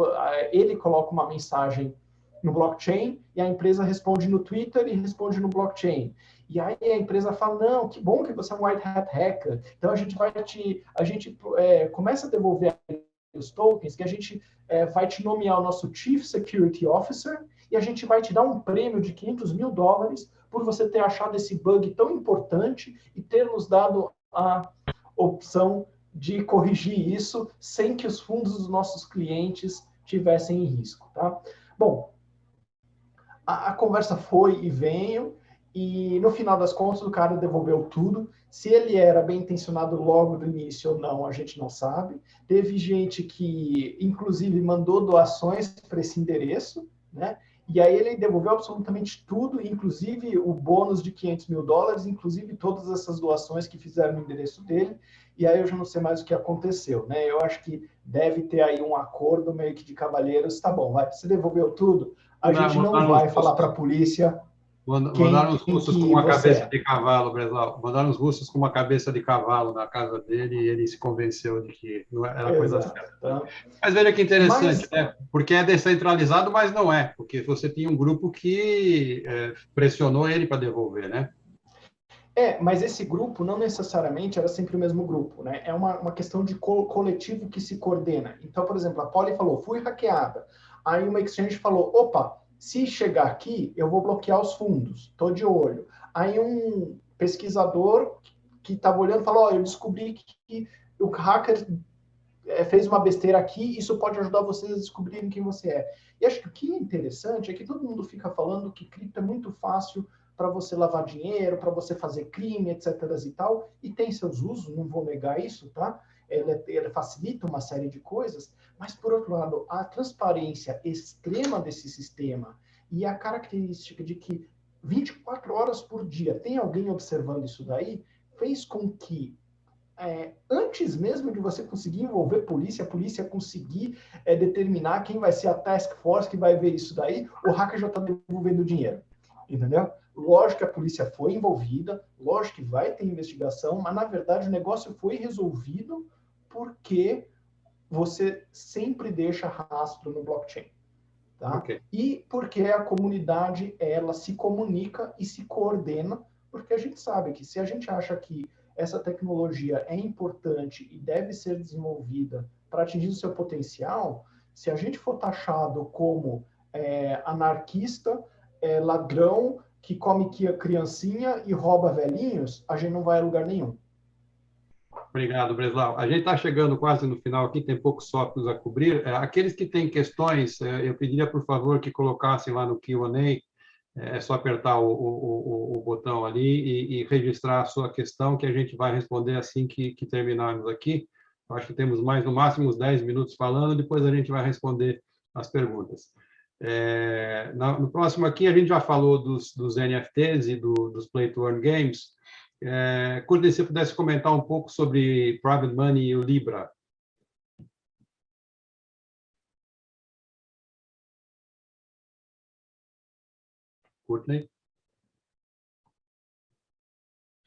ele coloca uma mensagem no blockchain e a empresa responde no Twitter e responde no blockchain. E aí a empresa fala, não, que bom que você é um white hat hacker, então a gente começa a devolver os tokens, que a gente vai te nomear o nosso Chief Security Officer e a gente vai te dar um prêmio de $500 mil por você ter achado esse bug tão importante e ter nos dado a opção de corrigir isso sem que os fundos dos nossos clientes tivessem em risco. Tá? Bom, a conversa foi e veio, e no final das contas o cara devolveu tudo. Se ele era bem intencionado logo do início ou não, a gente não sabe. Teve gente que, inclusive, mandou doações para esse endereço, né? E aí ele devolveu absolutamente tudo, inclusive o bônus de $500 mil, inclusive todas essas doações que fizeram no endereço dele. E aí eu já não sei mais o que aconteceu, né? Eu acho que deve ter aí um acordo meio que de cavalheiros. Tá bom, você devolveu tudo, a gente não vai falar para a polícia. Mandaram os russos com uma cabeça de cavalo, Breslau. Mandaram os russos com uma cabeça de cavalo na casa dele e ele se convenceu de que não era coisa certa. Tá? Mas veja que interessante, né? Porque é descentralizado, mas não é, porque você tinha um grupo que pressionou ele para devolver, né? Mas esse grupo não necessariamente era sempre o mesmo grupo, né? É uma questão de coletivo que se coordena. Então, por exemplo, a Poly falou, fui hackeada. Aí uma exchange falou, opa, se chegar aqui, eu vou bloquear os fundos, estou de olho. Aí um pesquisador que estava olhando falou, eu descobri que o hacker fez uma besteira aqui, isso pode ajudar vocês a descobrirem quem você é. E acho que o que é interessante é que todo mundo fica falando que cripto é muito fácil para você lavar dinheiro, para você fazer crime, etc. e tal, e tem seus usos, não vou negar isso, tá? Ele facilita uma série de coisas, mas, por outro lado, a transparência extrema desse sistema e a característica de que 24 horas por dia tem alguém observando isso daí, fez com que, antes mesmo de você conseguir envolver a polícia conseguir determinar quem vai ser a task force que vai ver isso daí, o hacker já está devolvendo dinheiro, entendeu? Lógico que a polícia foi envolvida, lógico que vai ter investigação, mas, na verdade, o negócio foi resolvido porque você sempre deixa rastro no blockchain. Tá? Okay. E porque a comunidade, ela se comunica e se coordena, porque a gente sabe que se a gente acha que essa tecnologia é importante e deve ser desenvolvida para atingir o seu potencial, se a gente for taxado como anarquista, ladrão, que come criancinha e rouba velhinhos, a gente não vai a lugar nenhum. Obrigado, Breslau. A gente está chegando quase no final aqui, tem poucos tópicos a cobrir. Aqueles que têm questões, eu pediria, por favor, que colocassem lá no Q&A. É só apertar o botão ali e registrar a sua questão, que a gente vai responder assim que terminarmos aqui. Eu acho que temos mais, no máximo, uns 10 minutos falando, depois a gente vai responder as perguntas. No próximo aqui, a gente já falou dos NFTs e dos Play to Earn Games. Curtis, se você pudesse comentar um pouco sobre Private Money e o Libra. Courtney?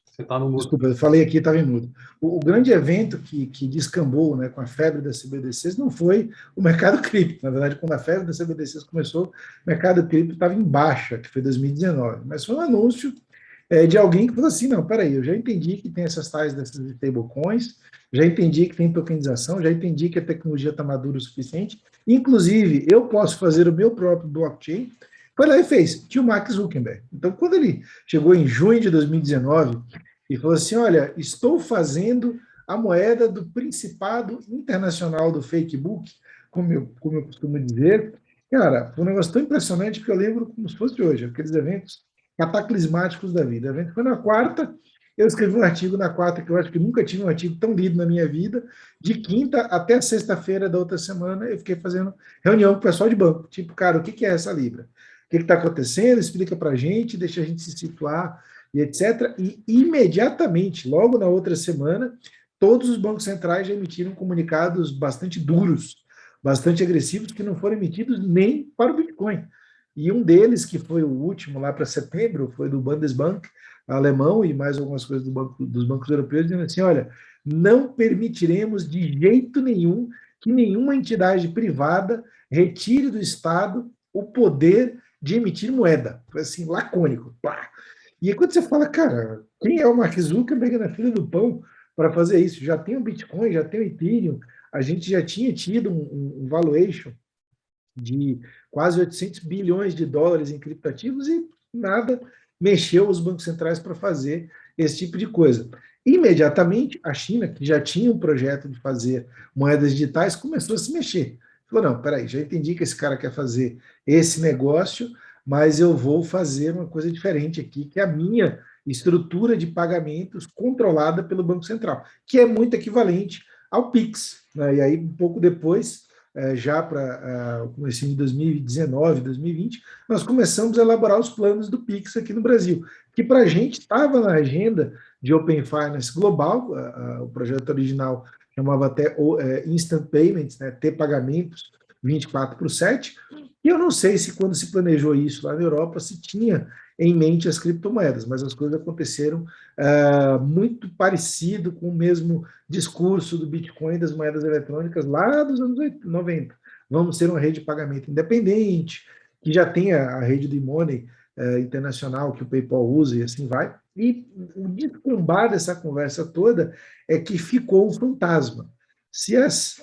Você está no mudo. Desculpa, eu falei aqui, estava em mudo. O grande evento que descambou, né, com a febre das CBDCs não foi o mercado cripto. Na verdade, quando a febre das CBDCs começou, o mercado cripto estava em baixa, que foi 2019. Mas foi um anúncio de alguém que falou assim, não, peraí, eu já entendi que tem essas tais dessas stablecoins, já entendi que tem tokenização, já entendi que a tecnologia está madura o suficiente, inclusive eu posso fazer o meu próprio blockchain. Foi lá e fez, tio Mark Zuckerberg. Então, quando ele chegou em junho de 2019 e falou assim, olha, estou fazendo a moeda do Principado Internacional do Facebook, como eu costumo dizer, cara, foi um negócio tão impressionante que eu lembro como se fosse hoje, aqueles eventos cataclismáticos da vida. O evento foi na quarta, eu escrevi um artigo na quarta, que eu acho que nunca tive um artigo tão lido na minha vida, de quinta até sexta-feira da outra semana, eu fiquei fazendo reunião com o pessoal de banco, tipo, cara, o que é essa Libra? O que está acontecendo? Explica para a gente, deixa a gente se situar, e etc. E imediatamente, logo na outra semana, todos os bancos centrais já emitiram comunicados bastante duros, bastante agressivos, que não foram emitidos nem para o Bitcoin. E um deles, que foi o último lá para setembro, foi do Bundesbank alemão e mais algumas coisas dos bancos europeus, dizendo assim, olha, não permitiremos de jeito nenhum que nenhuma entidade privada retire do Estado o poder de emitir moeda. Foi assim, lacônico. Pá. E aí quando você fala, cara, quem é o Mark Zuckerberg na fila do pão para fazer isso? Já tem o Bitcoin, já tem o Ethereum, a gente já tinha tido um valuation de quase 800 bilhões de dólares em criptativos e nada mexeu os bancos centrais para fazer esse tipo de coisa. Imediatamente, a China, que já tinha um projeto de fazer moedas digitais, começou a se mexer. Falou, não, peraí, já entendi que esse cara quer fazer esse negócio, mas eu vou fazer uma coisa diferente aqui, que é a minha estrutura de pagamentos controlada pelo Banco Central, que é muito equivalente ao Pix. Né? E aí, um pouco depois, já para o começo de 2019, 2020, nós começamos a elaborar os planos do Pix aqui no Brasil, que para a gente estava na agenda de Open Finance Global, o projeto original chamava até Instant Payments, né, ter pagamentos 24/7, e eu não sei se quando se planejou isso lá na Europa se tinha em mente as criptomoedas, mas as coisas aconteceram muito parecido com o mesmo discurso do Bitcoin, das moedas eletrônicas lá dos anos 90. Vamos ser uma rede de pagamento independente, que já tem a rede de e-money internacional que o PayPal usa e assim vai. E o descambar dessa conversa toda é que ficou um fantasma. Se as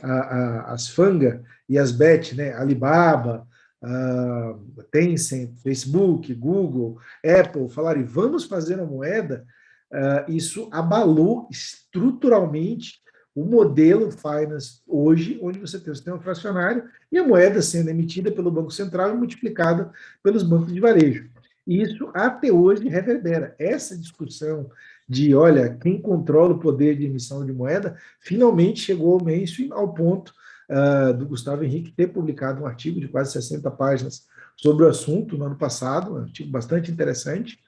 Fanga e as Bet, né, Alibaba, Tencent, Facebook, Google, Apple, falarem vamos fazer uma moeda, isso abalou estruturalmente o modelo finance hoje, onde você tem o sistema fracionário e a moeda sendo emitida pelo Banco Central e multiplicada pelos bancos de varejo. E isso até hoje reverbera. Essa discussão de, olha, quem controla o poder de emissão de moeda, finalmente chegou ao mainstream, ao ponto do Gustavo Henrique ter publicado um artigo de quase 60 páginas sobre o assunto no ano passado, um artigo bastante interessante.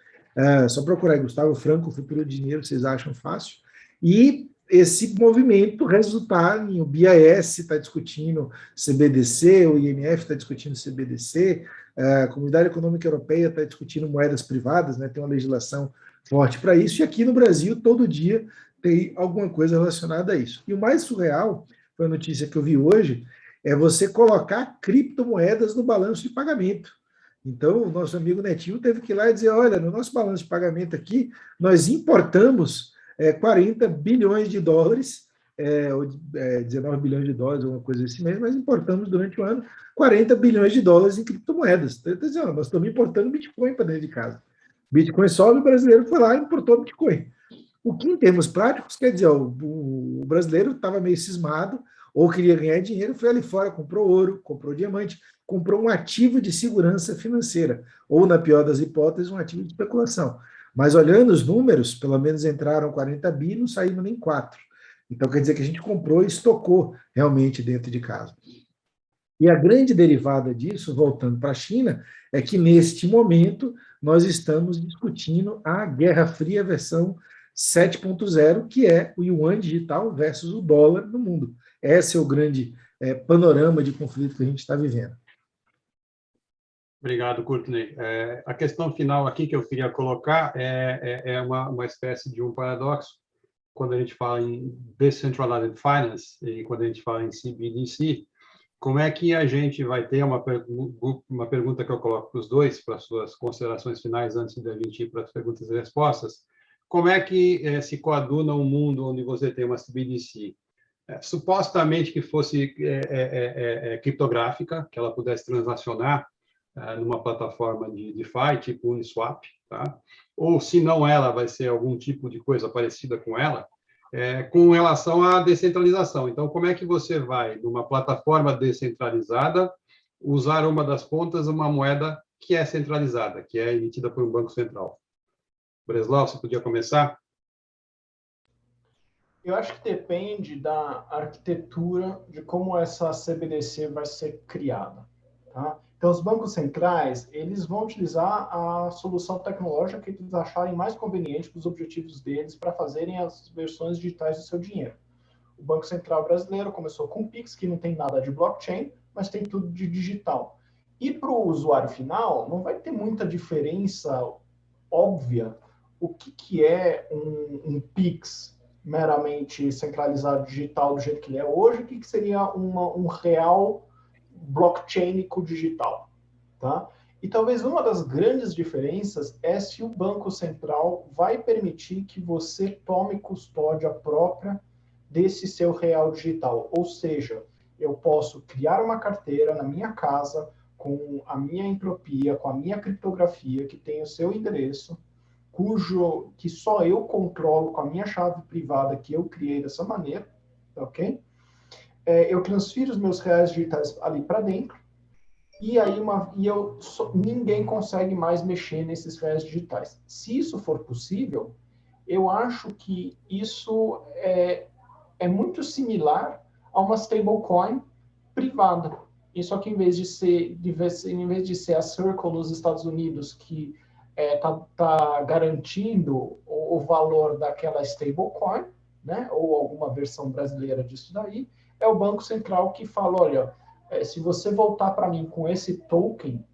Só procurar aí, Gustavo Franco, o futuro do dinheiro, vocês acham fácil. E esse movimento resultar em o BIS está discutindo CBDC, o IMF está discutindo CBDC, a Comunidade Econômica Europeia está discutindo moedas privadas, né, tem uma legislação forte para isso, e aqui no Brasil, todo dia, tem alguma coisa relacionada a isso. E o mais surreal, foi a notícia que eu vi hoje, é você colocar criptomoedas no balanço de pagamento. Então, o nosso amigo Netinho teve que ir lá e dizer, olha, no nosso balanço de pagamento aqui, nós importamos 40 bilhões de dólares, 19 bilhões de dólares, alguma coisa assim mesmo, mas importamos durante o ano 40 bilhões de dólares em criptomoedas. Então, nós estamos importando Bitcoin para dentro de casa. Bitcoin sobe, o brasileiro foi lá e importou Bitcoin. O que, em termos práticos, quer dizer, o brasileiro estava meio cismado, ou queria ganhar dinheiro, foi ali fora, comprou ouro, comprou diamante, comprou um ativo de segurança financeira, ou, na pior das hipóteses, um ativo de especulação. Mas olhando os números, pelo menos entraram 40 bi, não saíram nem 4. Então, quer dizer que a gente comprou e estocou realmente dentro de casa. E a grande derivada disso, voltando para a China, é que neste momento nós estamos discutindo a Guerra Fria versão 7.0, que é o yuan digital versus o dólar no mundo. Esse é o grande panorama de conflito que a gente está vivendo. Obrigado, Courtney. A questão final aqui que eu queria colocar é uma espécie de um paradoxo. Quando a gente fala em Decentralized Finance e quando a gente fala em CBDC, como é que a gente vai ter uma pergunta que eu coloco para os dois, para as suas considerações finais, antes de a gente ir para as perguntas e respostas. Como é que se coaduna um mundo onde você tem uma CBDC supostamente que fosse criptográfica, que ela pudesse transacionar numa plataforma de DeFi, tipo Uniswap, tá? Ou, se não ela, vai ser algum tipo de coisa parecida com ela, com relação à descentralização. Então, como é que você vai, numa plataforma descentralizada, usar uma das pontas uma moeda que é centralizada, que é emitida por um banco central? Breslau, você podia começar? Eu acho que depende da arquitetura de como essa CBDC vai ser criada, tá? Então, os bancos centrais, eles vão utilizar a solução tecnológica que eles acharem mais conveniente para os objetivos deles para fazerem as versões digitais do seu dinheiro. O Banco Central brasileiro começou com o Pix, que não tem nada de blockchain, mas tem tudo de digital. E para o usuário final, não vai ter muita diferença óbvia o que é um Pix meramente centralizado digital do jeito que ele é hoje, o que seria um real blockchainico digital, tá? E talvez uma das grandes diferenças é se o Banco Central vai permitir que você tome custódia própria desse seu real digital. Ou seja, eu posso criar uma carteira na minha casa com a minha entropia, com a minha criptografia, que tem o seu endereço, que só eu controlo com a minha chave privada que eu criei dessa maneira, ok? Eu transfiro os meus reais digitais ali para dentro, e aí ninguém consegue mais mexer nesses reais digitais. Se isso for possível, eu acho que isso é muito similar a uma stablecoin privada. E só que em vez de ser a Circle nos Estados Unidos, que tá garantindo o valor daquela stablecoin, né, ou alguma versão brasileira disso daí, é o Banco Central que fala, olha, se você voltar para mim com esse token,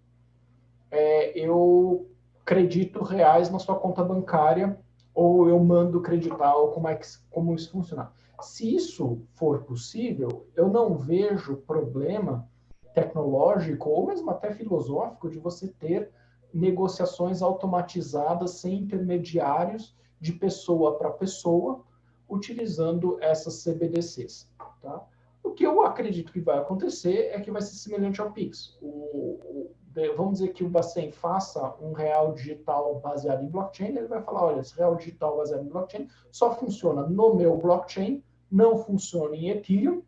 eu credito reais na sua conta bancária, ou eu mando creditar, ou como isso funciona. Se isso for possível, eu não vejo problema tecnológico, ou mesmo até filosófico, de você ter negociações automatizadas sem intermediários de pessoa para pessoa, utilizando essas CBDCs, tá? O que eu acredito que vai acontecer é que vai ser semelhante ao Pix. Vamos dizer que o Bacen faça um real digital baseado em blockchain, ele vai falar, olha, esse real digital baseado em blockchain só funciona no meu blockchain, não funciona em Ethereum,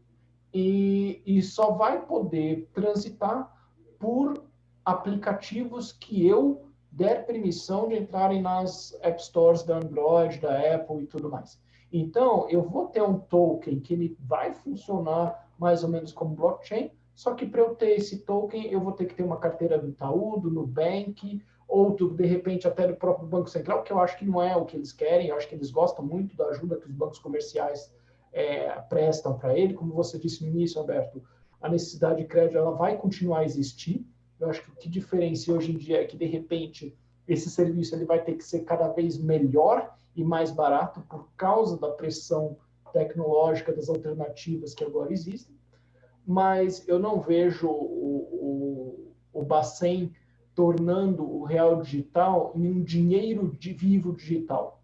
e só vai poder transitar por aplicativos que eu der permissão de entrarem nas App Stores da Android, da Apple e tudo mais. Então, eu vou ter um token que ele vai funcionar mais ou menos como blockchain, só que para eu ter esse token, eu vou ter que ter uma carteira do Itaú, do Nubank, ou de repente até do próprio Banco Central, que eu acho que não é o que eles querem, eu acho que eles gostam muito da ajuda que os bancos comerciais prestam para ele. Como você disse no início, Alberto, a necessidade de crédito ela vai continuar a existir. Eu acho que o que diferencia hoje em dia é que, de repente, esse serviço ele vai ter que ser cada vez melhor e mais barato por causa da pressão tecnológica das alternativas que agora existem. Mas eu não vejo o Bacen tornando o real digital em um dinheiro vivo digital.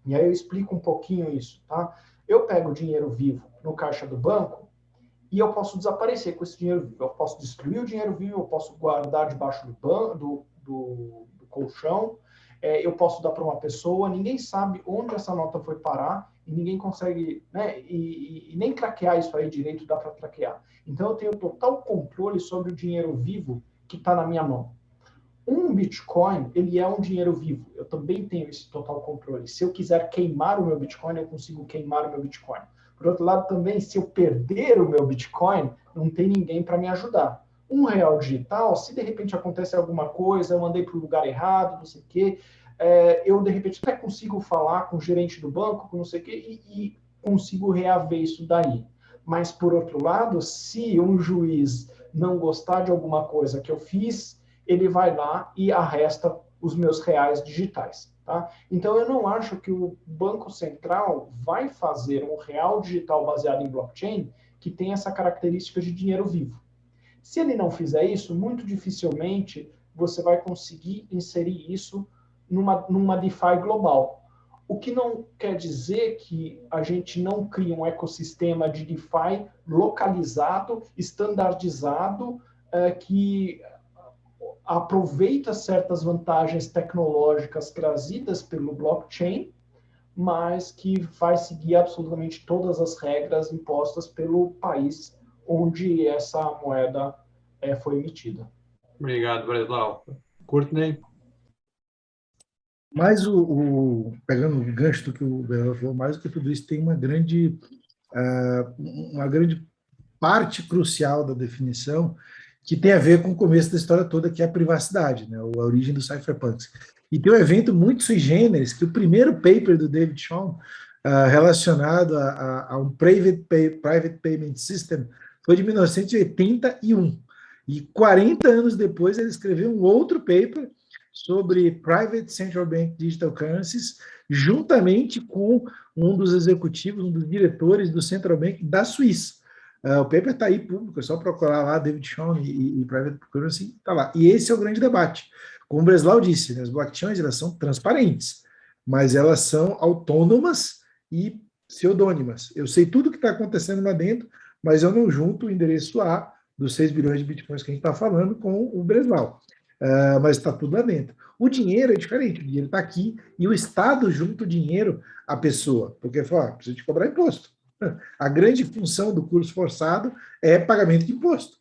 E aí eu explico um pouquinho isso, tá? Eu pego o dinheiro vivo no caixa do banco e eu posso desaparecer com esse dinheiro vivo. Eu posso destruir o dinheiro vivo, eu posso guardar debaixo do colchão, eu posso dar para uma pessoa, ninguém sabe onde essa nota foi parar, e ninguém consegue, né, e nem craquear isso aí direito, dá para craquear. Então, eu tenho total controle sobre o dinheiro vivo que está na minha mão. Um Bitcoin, ele é um dinheiro vivo. Eu também tenho esse total controle. Se eu quiser queimar o meu Bitcoin, eu consigo queimar o meu Bitcoin. Por outro lado, também, se eu perder o meu Bitcoin, não tem ninguém para me ajudar. R$1 digital, se de repente acontece alguma coisa, eu mandei para o lugar errado, não sei o quê, eu de repente até consigo falar com o gerente do banco, com não sei o quê, e consigo reaver isso daí. Mas, por outro lado, se um juiz não gostar de alguma coisa que eu fiz, ele vai lá e arresta os meus reais digitais. Tá? Então, eu não acho que o Banco Central vai fazer um real digital baseado em blockchain que tem essa característica de dinheiro vivo. Se ele não fizer isso, muito dificilmente você vai conseguir inserir isso numa DeFi global. O que não quer dizer que a gente não cria um ecossistema de DeFi localizado, estandardizado, que aproveita certas vantagens tecnológicas trazidas pelo blockchain, mas que vai seguir absolutamente todas as regras impostas pelo país onde essa moeda foi emitida. Obrigado, Breslau. Courtney? Mas pegando o gancho do que o Bernardo falou, mais do que tudo isso, tem uma grande parte crucial da definição que tem a ver com o começo da história toda, que é a privacidade, né? A origem dos cypherpunks. E tem um evento muito sui generis, que o primeiro paper do David Chaum, relacionado a um private payment system, foi de 1981. E 40 anos depois ele escreveu um outro paper sobre Private Central Bank Digital Currencies, juntamente com um dos executivos, um dos diretores do Central Bank da Suíça. O paper está aí público, é só procurar lá David Chaum e Private Currency, está lá. E esse é o grande debate. Como o Breslau disse, né, as blockchains elas são transparentes, mas elas são autônomas e pseudônimas. Eu sei tudo o que está acontecendo lá dentro, mas eu não junto o endereço A dos 6 bilhões de bitcoins que a gente está falando com o Breslau. Mas está tudo lá dentro. O dinheiro é diferente, o dinheiro está aqui e o Estado junta o dinheiro à pessoa, porque fala, precisa de cobrar imposto. A grande função do curso forçado é pagamento de imposto.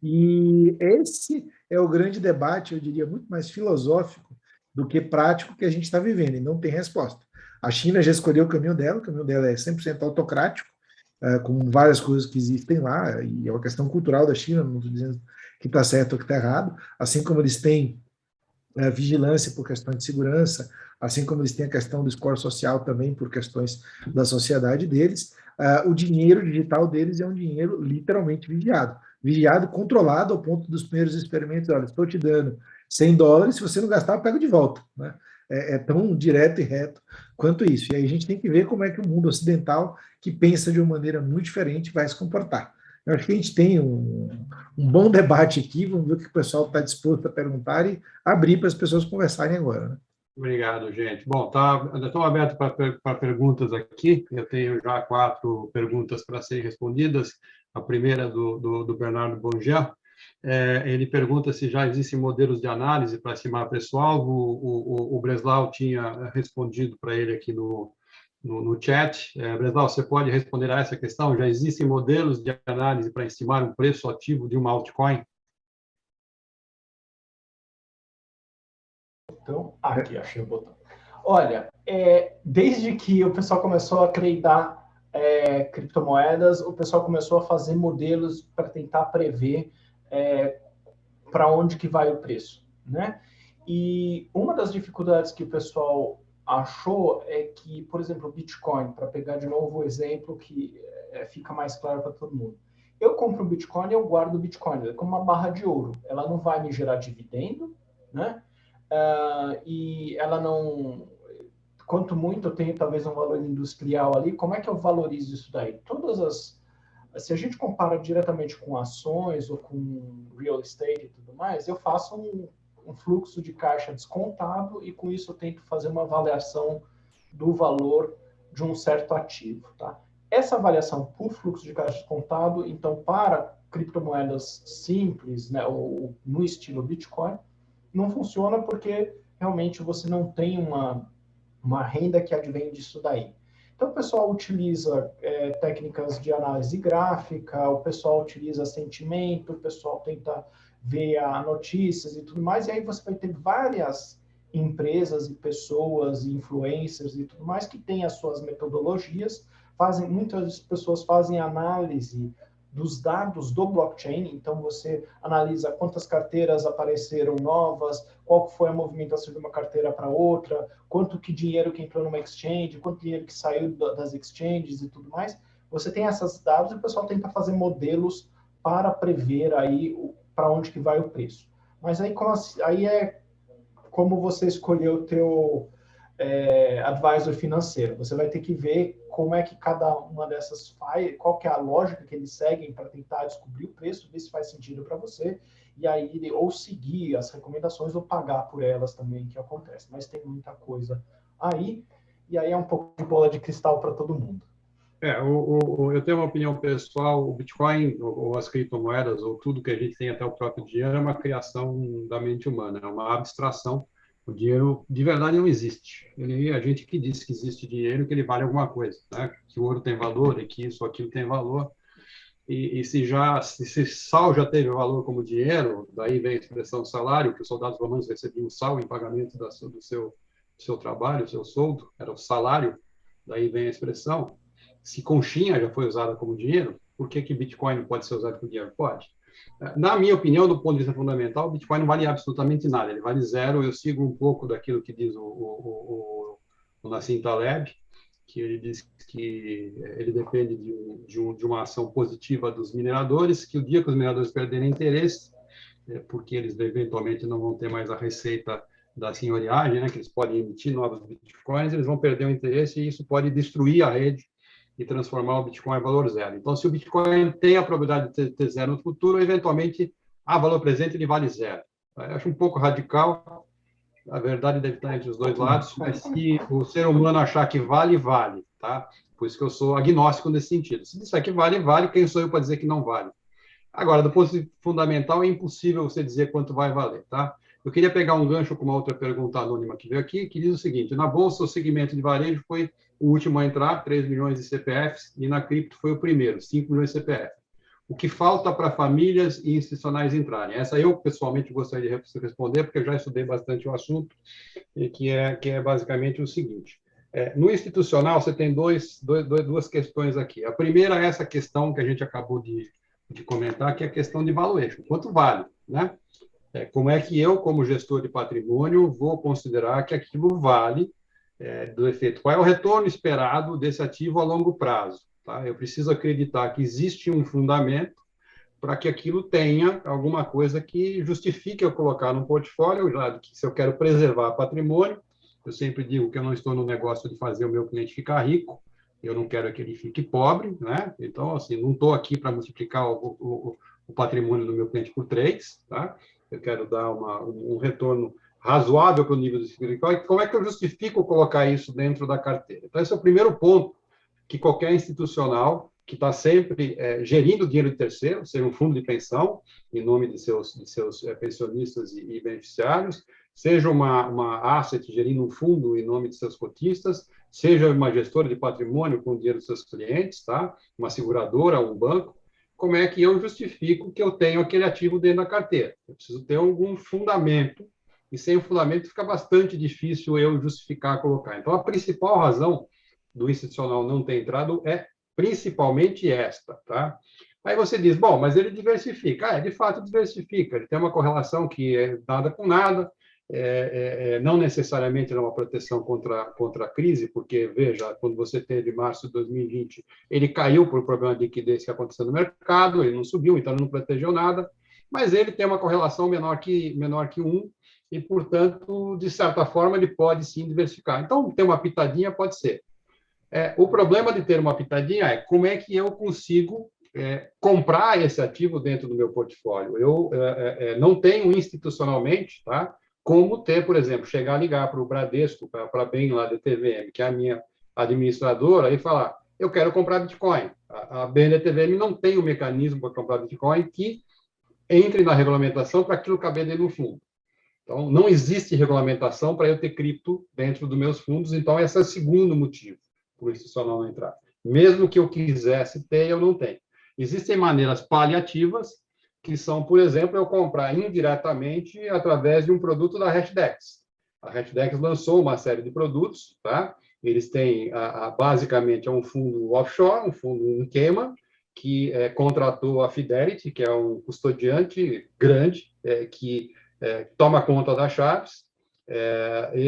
E esse é o grande debate, eu diria, muito mais filosófico do que prático que a gente está vivendo, e não tem resposta. A China já escolheu o caminho dela é 100% autocrático, com várias coisas que existem lá, e é uma questão cultural da China, não estou dizendo que está certo ou que está errado, assim como eles têm vigilância por questões de segurança, assim como eles têm a questão do score social também por questões da sociedade deles, o dinheiro digital deles é um dinheiro literalmente vigiado, controlado ao ponto dos primeiros experimentos, olha, estou te dando $100, se você não gastar, eu pego de volta, né? É tão direto e reto quanto isso. E aí a gente tem que ver como é que o mundo ocidental, que pensa de uma maneira muito diferente, vai se comportar. Eu acho que a gente tem um bom debate aqui, vamos ver o que o pessoal está disposto a perguntar e abrir para as pessoas conversarem agora, né? Obrigado, gente. Bom, estou aberto para perguntas aqui. Eu tenho já 4 perguntas para serem respondidas. A primeira do Bernardo Bonjean. Ele pergunta se já existem modelos de análise para estimar a preço-alvo. O Breslau tinha respondido para ele aqui no chat. Breslau, você pode responder a essa questão? Já existem modelos de análise para estimar um preço ativo de uma altcoin? Então, aqui, achei o botão. Olha, desde que o pessoal começou a acreditar criptomoedas, o pessoal começou a fazer modelos para tentar prever para onde que vai o preço, né? E uma das dificuldades que o pessoal achou é que, por exemplo, o Bitcoin, para pegar de novo o exemplo que fica mais claro para todo mundo. Eu compro o Bitcoin e eu guardo o Bitcoin, é como uma barra de ouro. Ela não vai me gerar dividendo, né? E ela não... Quanto muito eu tenho talvez um valor industrial ali, como é que eu valorizo isso daí? Se a gente compara diretamente com ações ou com real estate e tudo mais, eu faço um fluxo de caixa descontado e com isso eu tento fazer uma avaliação do valor de um certo ativo, tá? Essa avaliação por fluxo de caixa descontado, então, para criptomoedas simples, né, ou no estilo Bitcoin, não funciona porque realmente você não tem uma renda que advém disso daí. Então, o pessoal utiliza técnicas de análise gráfica, o pessoal utiliza sentimento, o pessoal tenta ver notícias e tudo mais, e aí você vai ter várias empresas e pessoas, e influencers e tudo mais, que têm as suas metodologias, muitas pessoas fazem análise dos dados do blockchain, então você analisa quantas carteiras apareceram novas, qual foi a movimentação de uma carteira para outra, quanto que dinheiro que entrou numa exchange, quanto dinheiro que saiu das exchanges e tudo mais. Você tem esses dados e o pessoal tenta fazer modelos para prever aí para onde que vai o preço. Mas aí é como você escolheu o teu advisor financeiro. Você vai ter que ver como é que cada uma dessas faz, qual que é a lógica que eles seguem para tentar descobrir o preço, ver se faz sentido para você, e aí ou seguir as recomendações ou pagar por elas também, que acontece. Mas tem muita coisa aí, e aí é um pouco de bola de cristal para todo mundo. Eu tenho uma opinião pessoal, o Bitcoin, ou as criptomoedas, ou tudo que a gente tem, até o próprio dinheiro, é uma criação da mente humana, é uma abstração. O dinheiro, de verdade, não existe. A gente que diz que existe dinheiro, que ele vale alguma coisa, né? Que o ouro tem valor e que isso ou aquilo tem valor. E se sal já teve valor como dinheiro, daí vem a expressão salário, que os soldados romanos recebiam sal em pagamento do seu trabalho, do seu soldo, era o salário, daí vem a expressão. Se conchinha já foi usada como dinheiro, por que Bitcoin não pode ser usado como dinheiro? Pode. Na minha opinião, do ponto de vista fundamental, o Bitcoin não vale absolutamente nada, ele vale zero. Eu sigo um pouco daquilo que diz o Nassim Taleb, que ele diz que ele depende de uma ação positiva dos mineradores, que o dia que os mineradores perderem interesse, porque eles eventualmente não vão ter mais a receita da senhoriagem, né, que eles podem emitir novos Bitcoins, eles vão perder o interesse e isso pode destruir a rede e transformar o Bitcoin em valor zero. Então, se o Bitcoin tem a probabilidade de ter zero no futuro, eventualmente, a valor presente ele vale zero. Eu acho um pouco radical, a verdade deve estar entre os dois lados, mas se o ser humano achar que vale, vale, tá? Por isso que eu sou agnóstico nesse sentido. Se disser que vale, vale, quem sou eu para dizer que não vale? Agora, do ponto de vista fundamental, é impossível você dizer quanto vai valer, tá? Eu queria pegar um gancho com uma outra pergunta anônima que veio aqui, que diz o seguinte: na Bolsa, o segmento de varejo foi o último a entrar, 3 milhões de CPFs, e na cripto foi o primeiro, 5 milhões de CPF. O que falta para famílias e institucionais entrarem? Essa eu, pessoalmente, gostaria de responder, porque eu já estudei bastante o assunto, e que é basicamente o seguinte. No institucional, você tem duas questões aqui. A primeira é essa questão que a gente acabou de comentar, que é a questão de valuation. Quanto vale, né? Como é que eu, como gestor de patrimônio, vou considerar que aquilo vale do efeito? Qual é o retorno esperado desse ativo a longo prazo? Tá? Eu preciso acreditar que existe um fundamento para que aquilo tenha alguma coisa que justifique eu colocar no portfólio, já que se eu quero preservar patrimônio, eu sempre digo que eu não estou no negócio de fazer o meu cliente ficar rico, eu não quero que ele fique pobre, né? Então, assim, não estou aqui para multiplicar o patrimônio do meu cliente por 3, tá? Eu quero dar um retorno razoável para o nível do risco. Como é que eu justifico colocar isso dentro da carteira? Então, esse é o primeiro ponto que qualquer institucional que está sempre gerindo dinheiro de terceiro, seja um fundo de pensão, em nome de seus pensionistas e beneficiários, seja uma asset gerindo um fundo em nome de seus cotistas, seja uma gestora de patrimônio com o dinheiro dos seus clientes, tá? Uma seguradora, um banco. Como é que eu justifico que eu tenho aquele ativo dentro da carteira? Eu preciso ter algum fundamento, e sem o fundamento fica bastante difícil eu justificar, colocar. Então, a principal razão do institucional não ter entrado é principalmente esta, tá? Aí você diz, bom, mas ele diversifica. De fato diversifica, ele tem uma correlação que é nada com nada, não necessariamente é uma proteção contra a crise, porque, veja, quando você teve março de 2020, ele caiu por problema de liquidez que aconteceu no mercado, ele não subiu, então ele não protegeu nada, mas ele tem uma correlação menor que 1, e, portanto, de certa forma, ele pode sim diversificar. Então, ter uma pitadinha pode ser. O problema de ter uma pitadinha é como é que eu consigo comprar esse ativo dentro do meu portfólio. Eu não tenho institucionalmente, tá? Como ter, por exemplo, chegar a ligar para o Bradesco, para a BEM lá da TVM, que é a minha administradora, e falar, eu quero comprar Bitcoin. A BEM da TVM não tem um mecanismo para comprar Bitcoin que entre na regulamentação para aquilo caber dentro do fundo. Então, não existe regulamentação para eu ter cripto dentro dos meus fundos, então esse é o segundo motivo para o institucional não entrar. Mesmo que eu quisesse ter, eu não tenho. Existem maneiras paliativas, que são, por exemplo, eu comprar indiretamente através de um produto da Hashdex. A Hashdex lançou uma série de produtos, tá? Eles têm, basicamente, um fundo offshore, um fundo em Cayman, que contratou a Fidelity, que é um custodiante grande, que toma conta das chaves.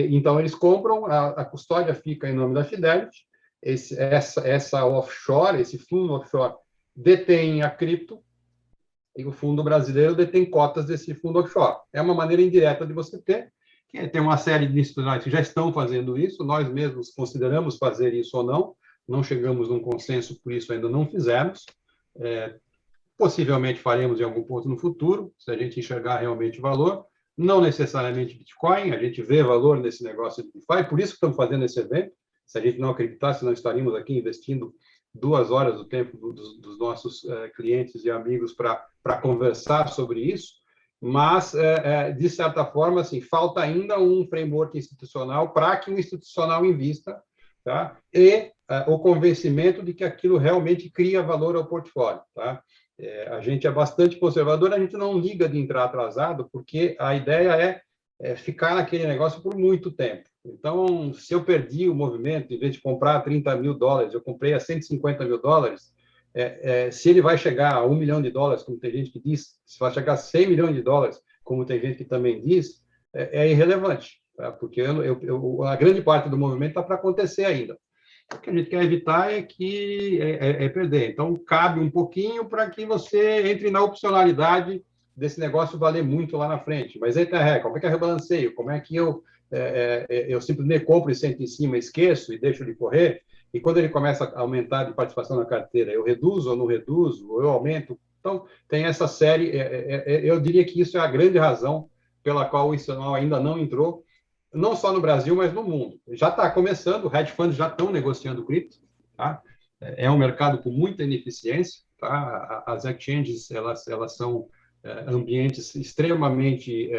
Então, eles compram, a custódia fica em nome da Fidelity, essa offshore, esse fundo offshore, detém a cripto, e o fundo brasileiro detém cotas desse fundo offshore. É uma maneira indireta de você ter, que tem uma série de institucionais que já estão fazendo isso, nós mesmos consideramos fazer isso ou não chegamos num consenso, por isso ainda não fizemos. Possivelmente faremos em algum ponto no futuro, se a gente enxergar realmente valor, não necessariamente Bitcoin, a gente vê valor nesse negócio de DeFi, por isso que estamos fazendo esse evento. Se a gente não acreditasse, não estaríamos aqui investindo 2 horas do tempo dos nossos clientes e amigos para conversar sobre isso, mas, de certa forma, assim, falta ainda um framework institucional para que o institucional invista, tá? E o convencimento de que aquilo realmente cria valor ao portfólio, tá? A gente é bastante conservador, a gente não liga de entrar atrasado, porque a ideia é ficar naquele negócio por muito tempo. Então, se eu perdi o movimento, em vez de comprar $30 mil, eu comprei a $150 mil, se ele vai chegar a $1 milhão, como tem gente que diz, se vai chegar a $100 milhões, como tem gente que também diz, é irrelevante, tá? Porque a grande parte do movimento está para acontecer ainda. O que a gente quer evitar é perder. Então, cabe um pouquinho para que você entre na opcionalidade desse negócio valer muito lá na frente. Mas aí, como é que eu rebalanceio? Como é que eu simplesmente compro e sento em cima, esqueço e deixo ele correr? E quando ele começa a aumentar de participação na carteira, eu reduzo ou não reduzo? Ou eu aumento? Então, tem essa série. Eu diria que isso é a grande razão pela qual o institucional ainda não entrou, não só no Brasil, mas no mundo. Já está começando, hedge funds já estão negociando cripto, tá? É um mercado com muita ineficiência, tá? As exchanges, elas são ambientes extremamente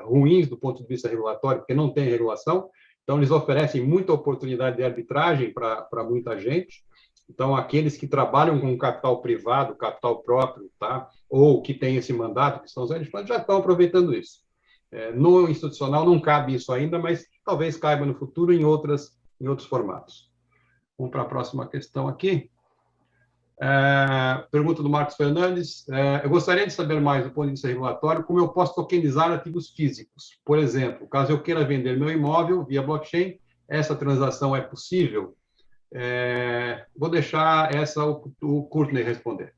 ruins do ponto de vista regulatório, porque não tem regulação, então eles oferecem muita oportunidade de arbitragem para muita gente. Então, aqueles que trabalham com capital privado, capital próprio, tá? Ou que têm esse mandato, que são os hedge funds, já estão aproveitando isso. No institucional não cabe isso ainda, mas talvez caiba no futuro em outros formatos. Vamos para a próxima questão aqui. Pergunta do Marcos Fernandes. Eu gostaria de saber mais do ponto de vista regulatório como eu posso tokenizar ativos físicos. Por exemplo, caso eu queira vender meu imóvel via blockchain, essa transação é possível? Vou deixar o Courtney responder.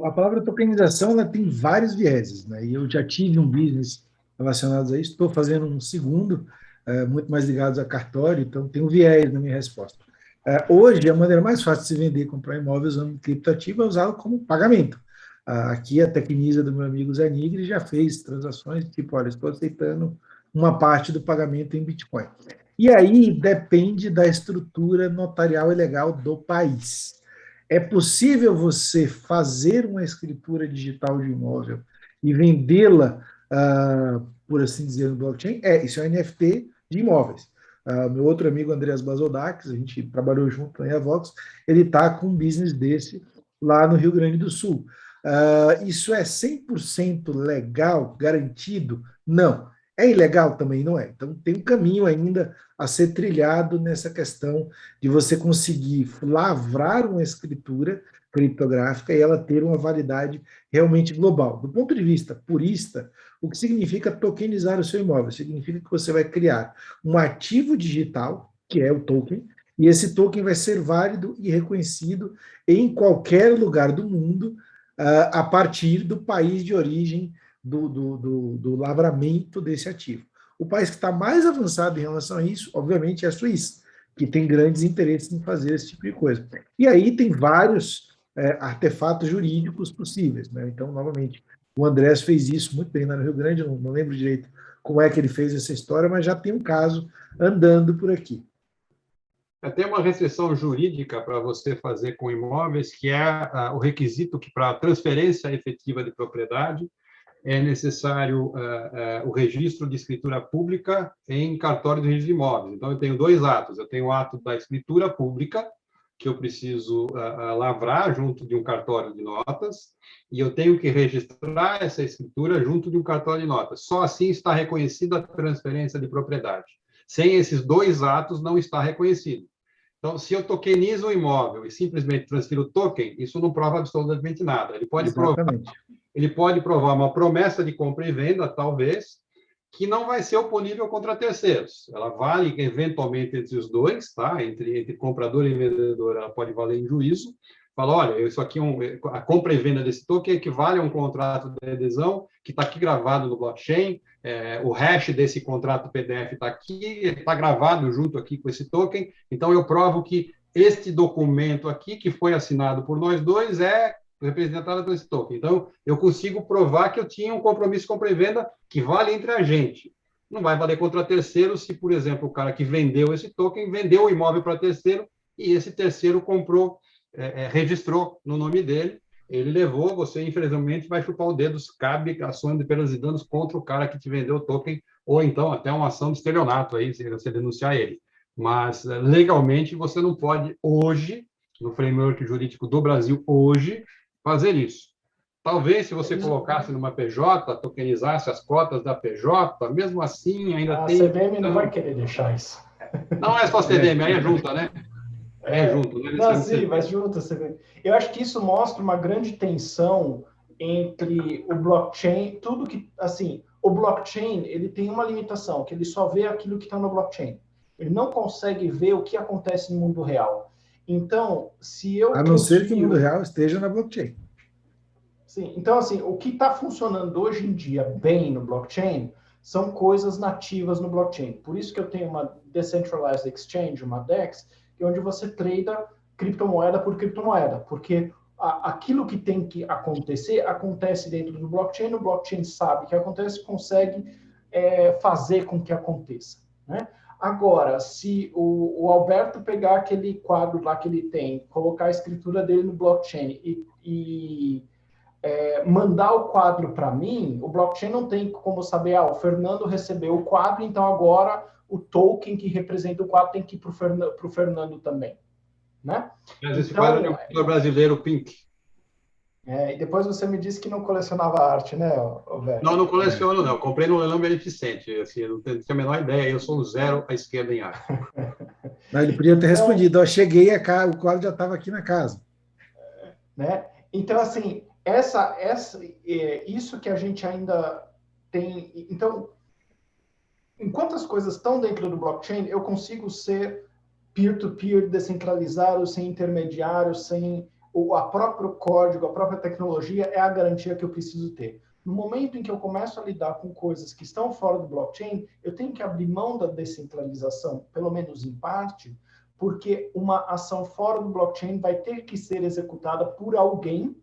A palavra tokenização ela tem vários vieses, né? E eu já tive um business relacionado a isso, estou fazendo um segundo, muito mais ligado a cartório, então tem um viés na minha resposta. Hoje, a maneira mais fácil de se vender e comprar imóvel usando criptoativo é usá-lo como pagamento. Aqui, a Tecnisa do meu amigo Zé Nigri já fez transações tipo, olha, estou aceitando uma parte do pagamento em Bitcoin. E aí depende da estrutura notarial e legal do país. É possível você fazer uma escritura digital de imóvel e vendê-la, por assim dizer, no blockchain? Isso é um NFT de imóveis. Meu outro amigo, Andreas Bazodakis, a gente trabalhou junto na Vox, ele está com um business desse lá no Rio Grande do Sul. Isso é 100% legal, garantido? Não. É ilegal? Também não é. Então, tem um caminho ainda a ser trilhado nessa questão de você conseguir lavrar uma escritura criptográfica e ela ter uma validade realmente global. Do ponto de vista purista, o que significa tokenizar o seu imóvel? Significa que você vai criar um ativo digital, que é o token, e esse token vai ser válido e reconhecido em qualquer lugar do mundo, a partir do país de origem do lavramento desse ativo. O país que está mais avançado em relação a isso, obviamente, é a Suíça, que tem grandes interesses em fazer esse tipo de coisa. E aí tem vários artefatos jurídicos possíveis, né? Então, novamente, o Andrés fez isso muito bem lá no Rio Grande, não lembro direito como é que ele fez essa história, mas já tem um caso andando por aqui. Tem uma restrição jurídica para você fazer com imóveis, que é o requisito que para transferência efetiva de propriedade, é necessário o registro de escritura pública em cartório de registro de imóveis. Então, eu tenho 2 atos. Eu tenho o ato da escritura pública, que eu preciso lavrar junto de um cartório de notas, e eu tenho que registrar essa escritura junto de um cartório de notas. Só assim está reconhecida a transferência de propriedade. Sem esses 2 atos, não está reconhecido. Então, se eu tokenizo o imóvel e simplesmente transfiro o token, isso não prova absolutamente nada. Ele pode provar uma promessa de compra e venda, talvez, que não vai ser oponível contra terceiros. Ela vale, eventualmente, entre os dois, tá? Entre comprador e vendedor, ela pode valer em juízo. Fala, olha, isso aqui, a compra e venda desse token equivale a um contrato de adesão que está aqui gravado no blockchain, o hash desse contrato PDF está aqui, está gravado junto aqui com esse token, então eu provo que este documento aqui, que foi assinado por nós dois, é representado por esse token. Então, eu consigo provar que eu tinha um compromisso de compra e venda que vale entre a gente. Não vai valer contra terceiro se, por exemplo, o cara que vendeu esse token vendeu o imóvel para terceiro e esse terceiro comprou, registrou no nome dele, ele levou, você, infelizmente, vai chupar o dedo, cabe ações de perdas e danos contra o cara que te vendeu o token, ou então até uma ação de estelionato aí, se você denunciar ele. Mas, legalmente, você não pode, hoje, no framework jurídico do Brasil, hoje, fazer isso. Talvez, se você colocasse numa PJ, tokenizasse as cotas da PJ, mesmo assim, ainda tem... A CVM não vai querer deixar isso. Não é só a CVM, aí é junta, né? Junto, né? Não, sim, mas junto. Eu acho que isso mostra uma grande tensão entre o blockchain, tudo que, assim, o blockchain, ele tem uma limitação, que ele só vê aquilo que está no blockchain. Ele não consegue ver o que acontece no mundo real. Então, se eu... A não ser que o mundo real esteja na blockchain. Sim, então, assim, o que está funcionando hoje em dia bem no blockchain são coisas nativas no blockchain. Por isso que eu tenho uma Decentralized Exchange, uma DEX, onde você trada criptomoeda por criptomoeda, porque aquilo que tem que acontecer, acontece dentro do blockchain, o blockchain sabe que acontece, consegue fazer com que aconteça, né? Agora, se o Alberto pegar aquele quadro lá que ele tem, colocar a escritura dele no blockchain e mandar o quadro para mim, o blockchain não tem como saber, o Fernando recebeu o quadro, então agora o token que representa o quadro tem que ir para o Fernando também, né? Mas esse quadro é um pintor brasileiro, Pink. E depois você me disse que não colecionava arte, né, velho? Não coleciono, não. Comprei no leilão beneficente. Assim, eu não tenho a menor ideia. Eu sou um 0 à esquerda em arte. Não, ele podia ter respondido. Cheguei, o quadro já estava aqui na casa. Né? Então, assim, isso que a gente ainda tem... Então, enquanto as coisas estão dentro do blockchain, eu consigo ser peer-to-peer, descentralizado, sem intermediário, sem o próprio código, a própria tecnologia é a garantia que eu preciso ter. No momento em que eu começo a lidar com coisas que estão fora do blockchain, eu tenho que abrir mão da descentralização, pelo menos em parte, porque uma ação fora do blockchain vai ter que ser executada por alguém,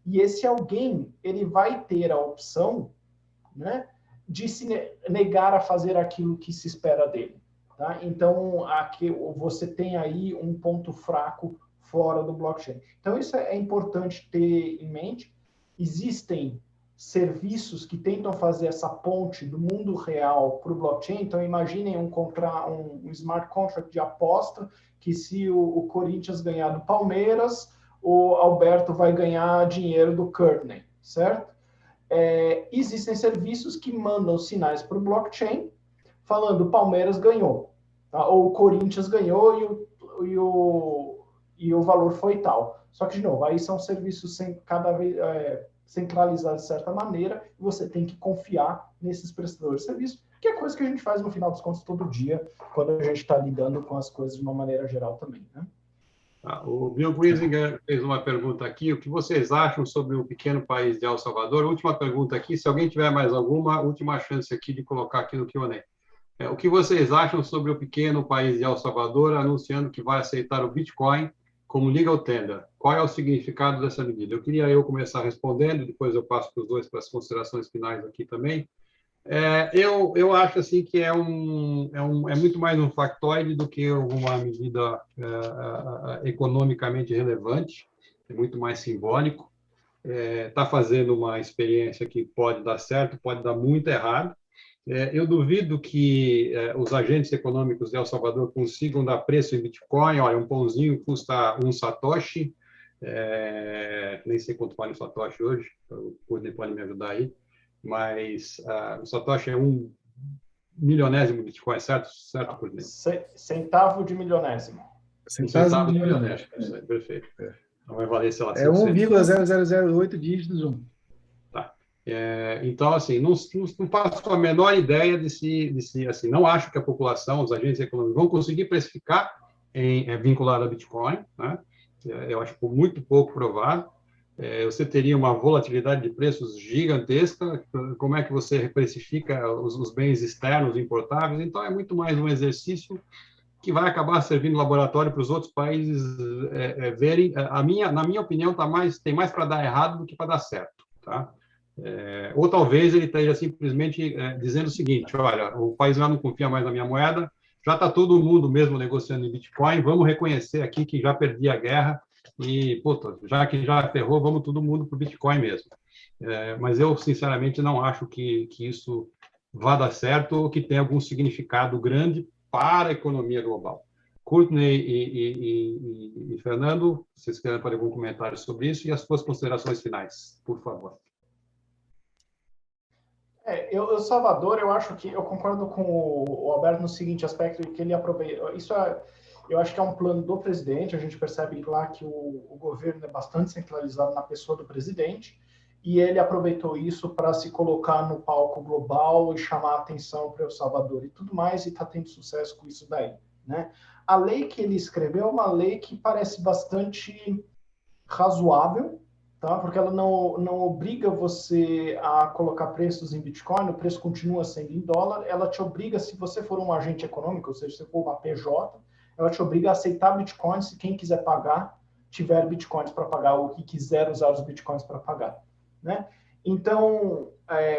e esse alguém, ele vai ter a opção, né, de se negar a fazer aquilo que se espera dele. Tá? Então, aqui você tem aí um ponto fraco fora do blockchain. Então, isso é importante ter em mente. Existem serviços que tentam fazer essa ponte do mundo real para o blockchain. Então, imaginem um smart contract de aposta, que se o Corinthians ganhar do Palmeiras, o Alberto vai ganhar dinheiro do Courtney, certo? Existem serviços que mandam sinais para o blockchain, falando o Palmeiras ganhou, tá? Ou o Corinthians ganhou e o valor foi tal. Só que, de novo, aí são serviços cada vez centralizados de certa maneira, e você tem que confiar nesses prestadores de serviço, que é coisa que a gente faz no final dos contos todo dia, quando a gente está lidando com as coisas de uma maneira geral também, né? O Bill Grisinger fez uma pergunta aqui. O que vocês acham sobre o pequeno país de El Salvador? Última pergunta aqui. Se alguém tiver mais alguma, última chance aqui de colocar aqui no Q&A. O que vocês acham sobre o pequeno país de El Salvador anunciando que vai aceitar o Bitcoin como legal tender? Qual é o significado dessa medida? Eu queria começar respondendo, depois eu passo para os dois para as considerações finais aqui também. Eu acho assim que é muito mais um factoide do que uma medida economicamente relevante, é muito mais simbólico. está fazendo uma experiência que pode dar certo, pode dar muito errado. Eu duvido que os agentes econômicos de El Salvador consigam dar preço em Bitcoin. Olha, um pãozinho custa 1 satoshi, nem sei quanto vale um satoshi hoje, o Courtney pode me ajudar aí, mas o satoshi é 1 milionésimo Bitcoin, certo, Courtney? Centavo de milionésimo. Centavo de milionésimo, isso aí, perfeito. Então vai valer, sei lá, É 1,0008 dígitos 1. Então, assim, não faço a menor ideia de se assim, não acho que a população, os agentes econômicos vão conseguir precificar vinculado a Bitcoin, né? Eu acho muito pouco provável. Você teria uma volatilidade de preços gigantesca. Como é que você precifica os bens externos importáveis? Então, é muito mais um exercício que vai acabar servindo laboratório para os outros países verem. Na minha opinião, tem mais para dar errado do que para dar certo, tá? Ou talvez ele esteja simplesmente dizendo o seguinte: olha, o país já não confia mais na minha moeda, já está todo mundo mesmo negociando em Bitcoin, vamos reconhecer aqui que já perdi a guerra e, puta, já que já ferrou, vamos todo mundo para o Bitcoin mesmo. Mas eu, sinceramente, não acho que isso vá dar certo ou que tenha algum significado grande para a economia global. Courtney e Fernando, vocês querem fazer algum comentário sobre isso e as suas considerações finais, por favor. El Salvador, eu acho que eu concordo com o Alberto no seguinte aspecto, que ele aproveita. Eu acho que é um plano do presidente. A gente percebe lá que o governo é bastante centralizado na pessoa do presidente, e ele aproveitou isso para se colocar no palco global e chamar a atenção para El Salvador e tudo mais, e está tendo sucesso com isso daí, né? A lei que ele escreveu é uma lei que parece bastante razoável, tá? Porque ela não obriga você a colocar preços em Bitcoin, o preço continua sendo em dólar. Ela te obriga, se você for um agente econômico, ou seja, se for uma PJ, ela te obriga a aceitar Bitcoins se quem quiser pagar tiver Bitcoins para pagar, ou que quiser usar os Bitcoins para pagar, né? Então,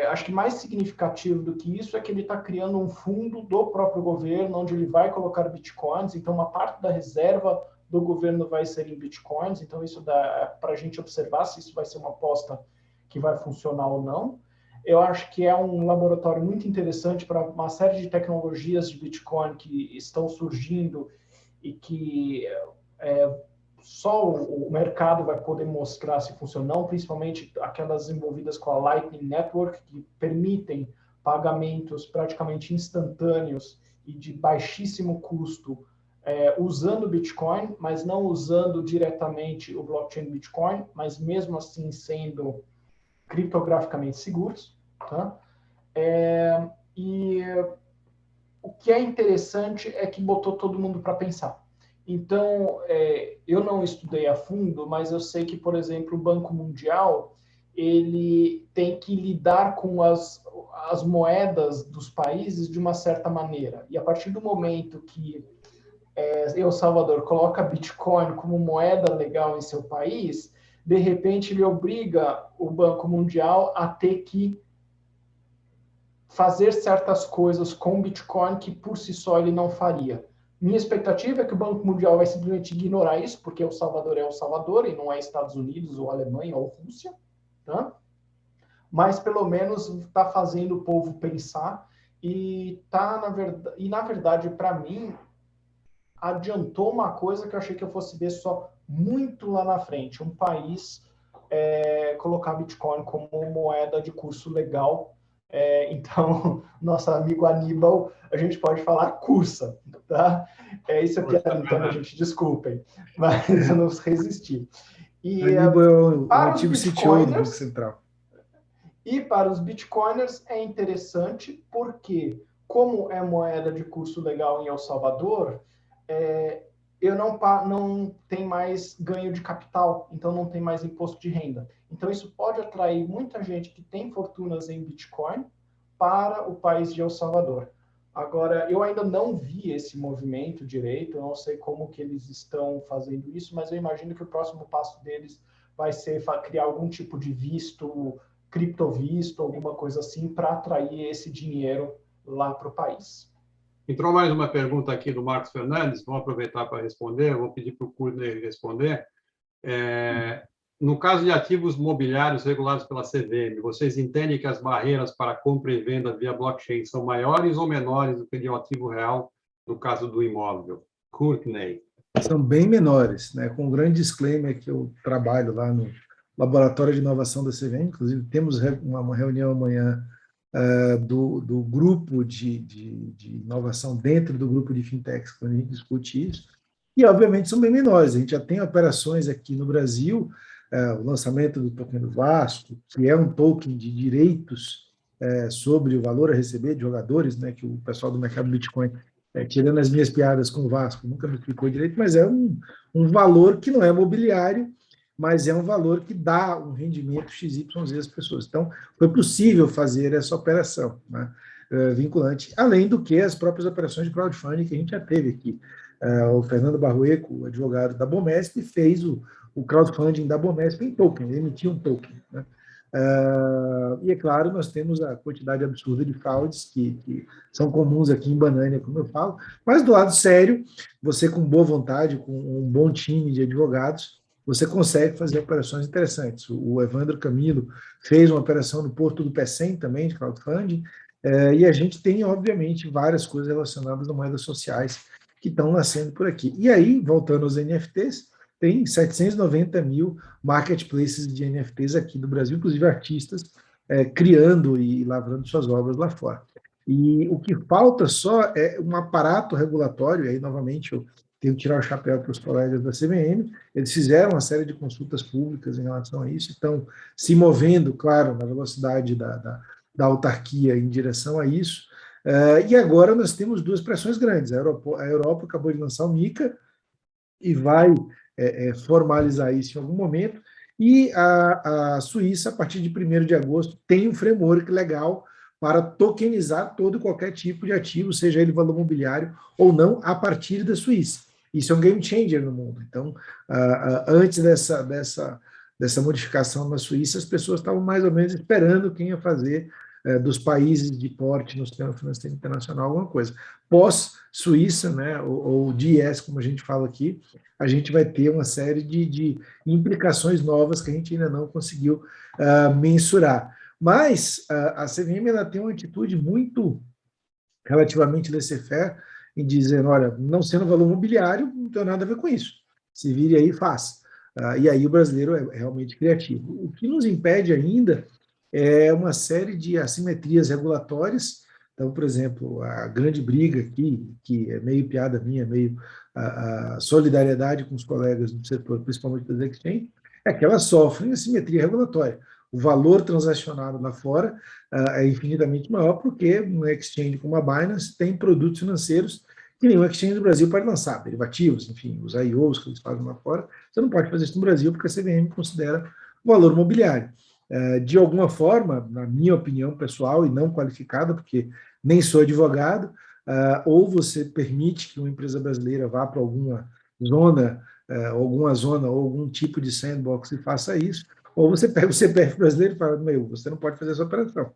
acho que mais significativo do que isso é que ele está criando um fundo do próprio governo, onde ele vai colocar Bitcoins. Então, uma parte da reserva do governo vai ser em Bitcoins. Então, isso dá para a gente observar se isso vai ser uma aposta que vai funcionar ou não. Eu acho que é um laboratório muito interessante para uma série de tecnologias de Bitcoin que estão surgindo e que só o mercado vai poder mostrar se funcionam, principalmente aquelas envolvidas com a Lightning Network, que permitem pagamentos praticamente instantâneos e de baixíssimo custo, usando Bitcoin, mas não usando diretamente o blockchain Bitcoin, mas mesmo assim sendo criptograficamente seguros, tá? E o que é interessante é que botou todo mundo para pensar. Então, eu não estudei a fundo, mas eu sei que, por exemplo, o Banco Mundial ele tem que lidar com as moedas dos países de uma certa maneira. E a partir do momento que El Salvador coloca Bitcoin como moeda legal em seu país, de repente ele obriga o Banco Mundial a ter que fazer certas coisas com Bitcoin que por si só ele não faria. Minha expectativa é que o Banco Mundial vai simplesmente ignorar isso, porque El Salvador é El Salvador e não é Estados Unidos ou Alemanha ou Rússia, tá? Mas pelo menos está fazendo o povo pensar e na verdade para mim adiantou uma coisa que eu achei que eu fosse ver só muito lá na frente, um país colocar Bitcoin como moeda de curso legal. Então, nosso amigo Aníbal, a gente pode falar cursa, tá? Isso aqui, então, a gente desculpem, mas eu não resisti. E Aníbal é o para os antigo CTO do Banco bitcoiners, Central. e para os bitcoiners é interessante porque, como é moeda de curso legal em El Salvador, eu não tem mais ganho de capital, então não tem mais imposto de renda. Então isso pode atrair muita gente que tem fortunas em Bitcoin para o país de El Salvador. Agora, eu ainda não vi esse movimento direito, eu não sei como que eles estão fazendo isso, mas eu imagino que o próximo passo deles vai ser criar algum tipo de visto, criptovisto, alguma coisa assim, para atrair esse dinheiro lá para o país. Entrou mais uma pergunta aqui do Marcos Fernandes, vamos aproveitar para responder, vou pedir para o Courtney responder. No caso de ativos mobiliários regulados pela CVM, vocês entendem que as barreiras para compra e venda via blockchain são maiores ou menores do que de um ativo real, no caso do imóvel? Courtney. São bem menores, né? Com um grande disclaimer que eu trabalho lá no Laboratório de Inovação da CVM, inclusive temos uma reunião amanhã do grupo de inovação dentro do grupo de fintechs, quando a gente discute isso, e obviamente são bem menores. A gente já tem operações aqui no Brasil, o lançamento do token do Vasco, que é um token de direitos sobre o valor a receber de jogadores, né, que o pessoal do mercado Bitcoin, tirando as minhas piadas com o Vasco, nunca me explicou direito, mas é um valor que não é mobiliário, mas é um valor que dá um rendimento XYZ às pessoas. Então, foi possível fazer essa operação, né, vinculante, além do que as próprias operações de crowdfunding que a gente já teve aqui. O Fernando Barrueco, o advogado da Bomesp, fez o crowdfunding da Bomesp em token, ele emitiu um token, né? E, é claro, nós temos a quantidade absurda de fraudes que são comuns aqui em Banânia, como eu falo, mas do lado sério, você com boa vontade, com um bom time de advogados, você consegue fazer operações interessantes. O Evandro Camilo fez uma operação no Porto do Pecém também, de crowdfunding, e a gente tem, obviamente, várias coisas relacionadas a moedas sociais que estão nascendo por aqui. E aí, voltando aos NFTs, tem 790 mil marketplaces de NFTs aqui do Brasil, inclusive artistas criando e lavrando suas obras lá fora. E o que falta só é um aparato regulatório, e aí, novamente, eu tenho que tirar o chapéu para os colegas da CVM, eles fizeram uma série de consultas públicas em relação a isso, estão se movendo, claro, na velocidade da autarquia em direção a isso, e agora nós temos duas pressões grandes. A Europa acabou de lançar o MiCA e vai formalizar isso em algum momento, e a Suíça, a partir de 1º de agosto, tem um framework legal para tokenizar todo e qualquer tipo de ativo, seja ele valor mobiliário ou não, a partir da Suíça. Isso é um game changer no mundo. Então, antes dessa modificação na Suíça, as pessoas estavam mais ou menos esperando quem ia fazer dos países de porte no sistema financeiro internacional alguma coisa. Pós-Suíça, né, ou DIES, como a gente fala aqui, a gente vai ter uma série de implicações novas que a gente ainda não conseguiu mensurar. Mas a CVM ela tem uma atitude muito relativamente laissez-faire em dizer, olha, não sendo valor mobiliário, não tem nada a ver com isso. Se vire aí e faça. E aí o brasileiro é realmente criativo. O que nos impede ainda é uma série de assimetrias regulatórias. Então, por exemplo, a grande briga aqui, que é meio piada minha, meio a solidariedade com os colegas do setor, principalmente das exchange, é que elas sofrem assimetria regulatória. O valor transacionado lá fora é infinitamente maior porque um exchange como a Binance tem produtos financeiros que nenhum exchange do Brasil pode lançar, derivativos, enfim, os IOs que eles fazem lá fora. Você não pode fazer isso no Brasil porque a CVM considera valor mobiliário. De alguma forma, na minha opinião pessoal e não qualificada, porque nem sou advogado, ou você permite que uma empresa brasileira vá para alguma zona ou algum tipo de sandbox e faça isso, ou você pega o CPF brasileiro e fala, você não pode fazer essa operação.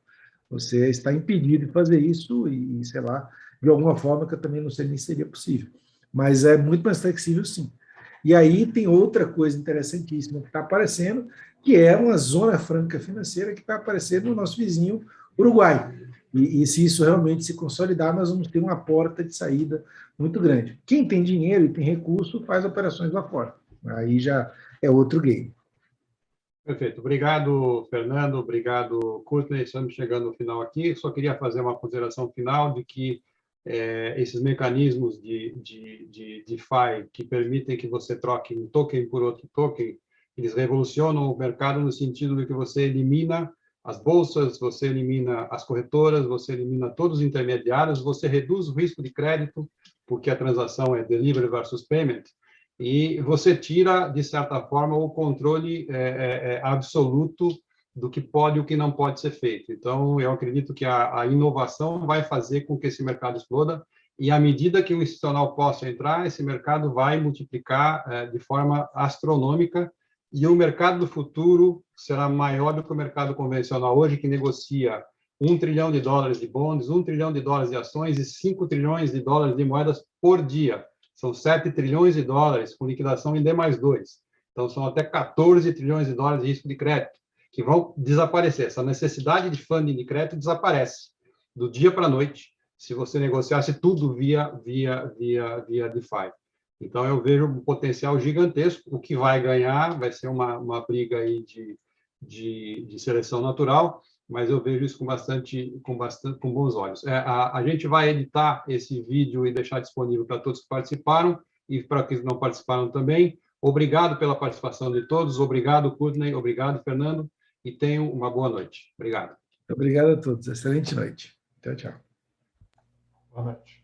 Você está impedido de fazer isso e, sei lá, de alguma forma que eu também não sei nem se seria possível. Mas é muito mais flexível, sim. E aí tem outra coisa interessantíssima que está aparecendo, que é uma zona franca financeira que está aparecendo no nosso vizinho Uruguai. E se isso realmente se consolidar, nós vamos ter uma porta de saída muito grande. Quem tem dinheiro e tem recurso faz operações lá fora. Aí já é outro game. Perfeito. Obrigado, Fernando. Obrigado, Courtney. Estamos chegando no final aqui. Só queria fazer uma consideração final de que esses mecanismos de DeFi que permitem que você troque um token por outro token, eles revolucionam o mercado no sentido de que você elimina as bolsas, você elimina as corretoras, você elimina todos os intermediários, você reduz o risco de crédito, porque a transação é delivery versus payment, e você tira, de certa forma, o controle absoluto do que pode e o que não pode ser feito. Então, eu acredito que a inovação vai fazer com que esse mercado exploda, e à medida que o institucional possa entrar, esse mercado vai multiplicar de forma astronômica, e o mercado do futuro será maior do que o mercado convencional hoje, que negocia $1 trilhão de bonds, $1 trilhão de ações e $5 trilhões de moedas por dia. São $7 trilhões com liquidação em D+2. Então, são até 14 trilhões de dólares de risco de crédito que vão desaparecer. Essa necessidade de funding de crédito desaparece do dia para a noite, se você negociasse tudo via DeFi. Então, eu vejo um potencial gigantesco. O que vai ganhar vai ser uma briga aí de seleção natural, mas eu vejo isso com bons olhos. A gente vai editar esse vídeo e deixar disponível para todos que participaram e para aqueles que não participaram também. Obrigado pela participação de todos. Obrigado, Courtney. Obrigado, Fernando. E tenham uma boa noite. Obrigado. Obrigado a todos. Excelente noite. Tchau, tchau. Boa noite.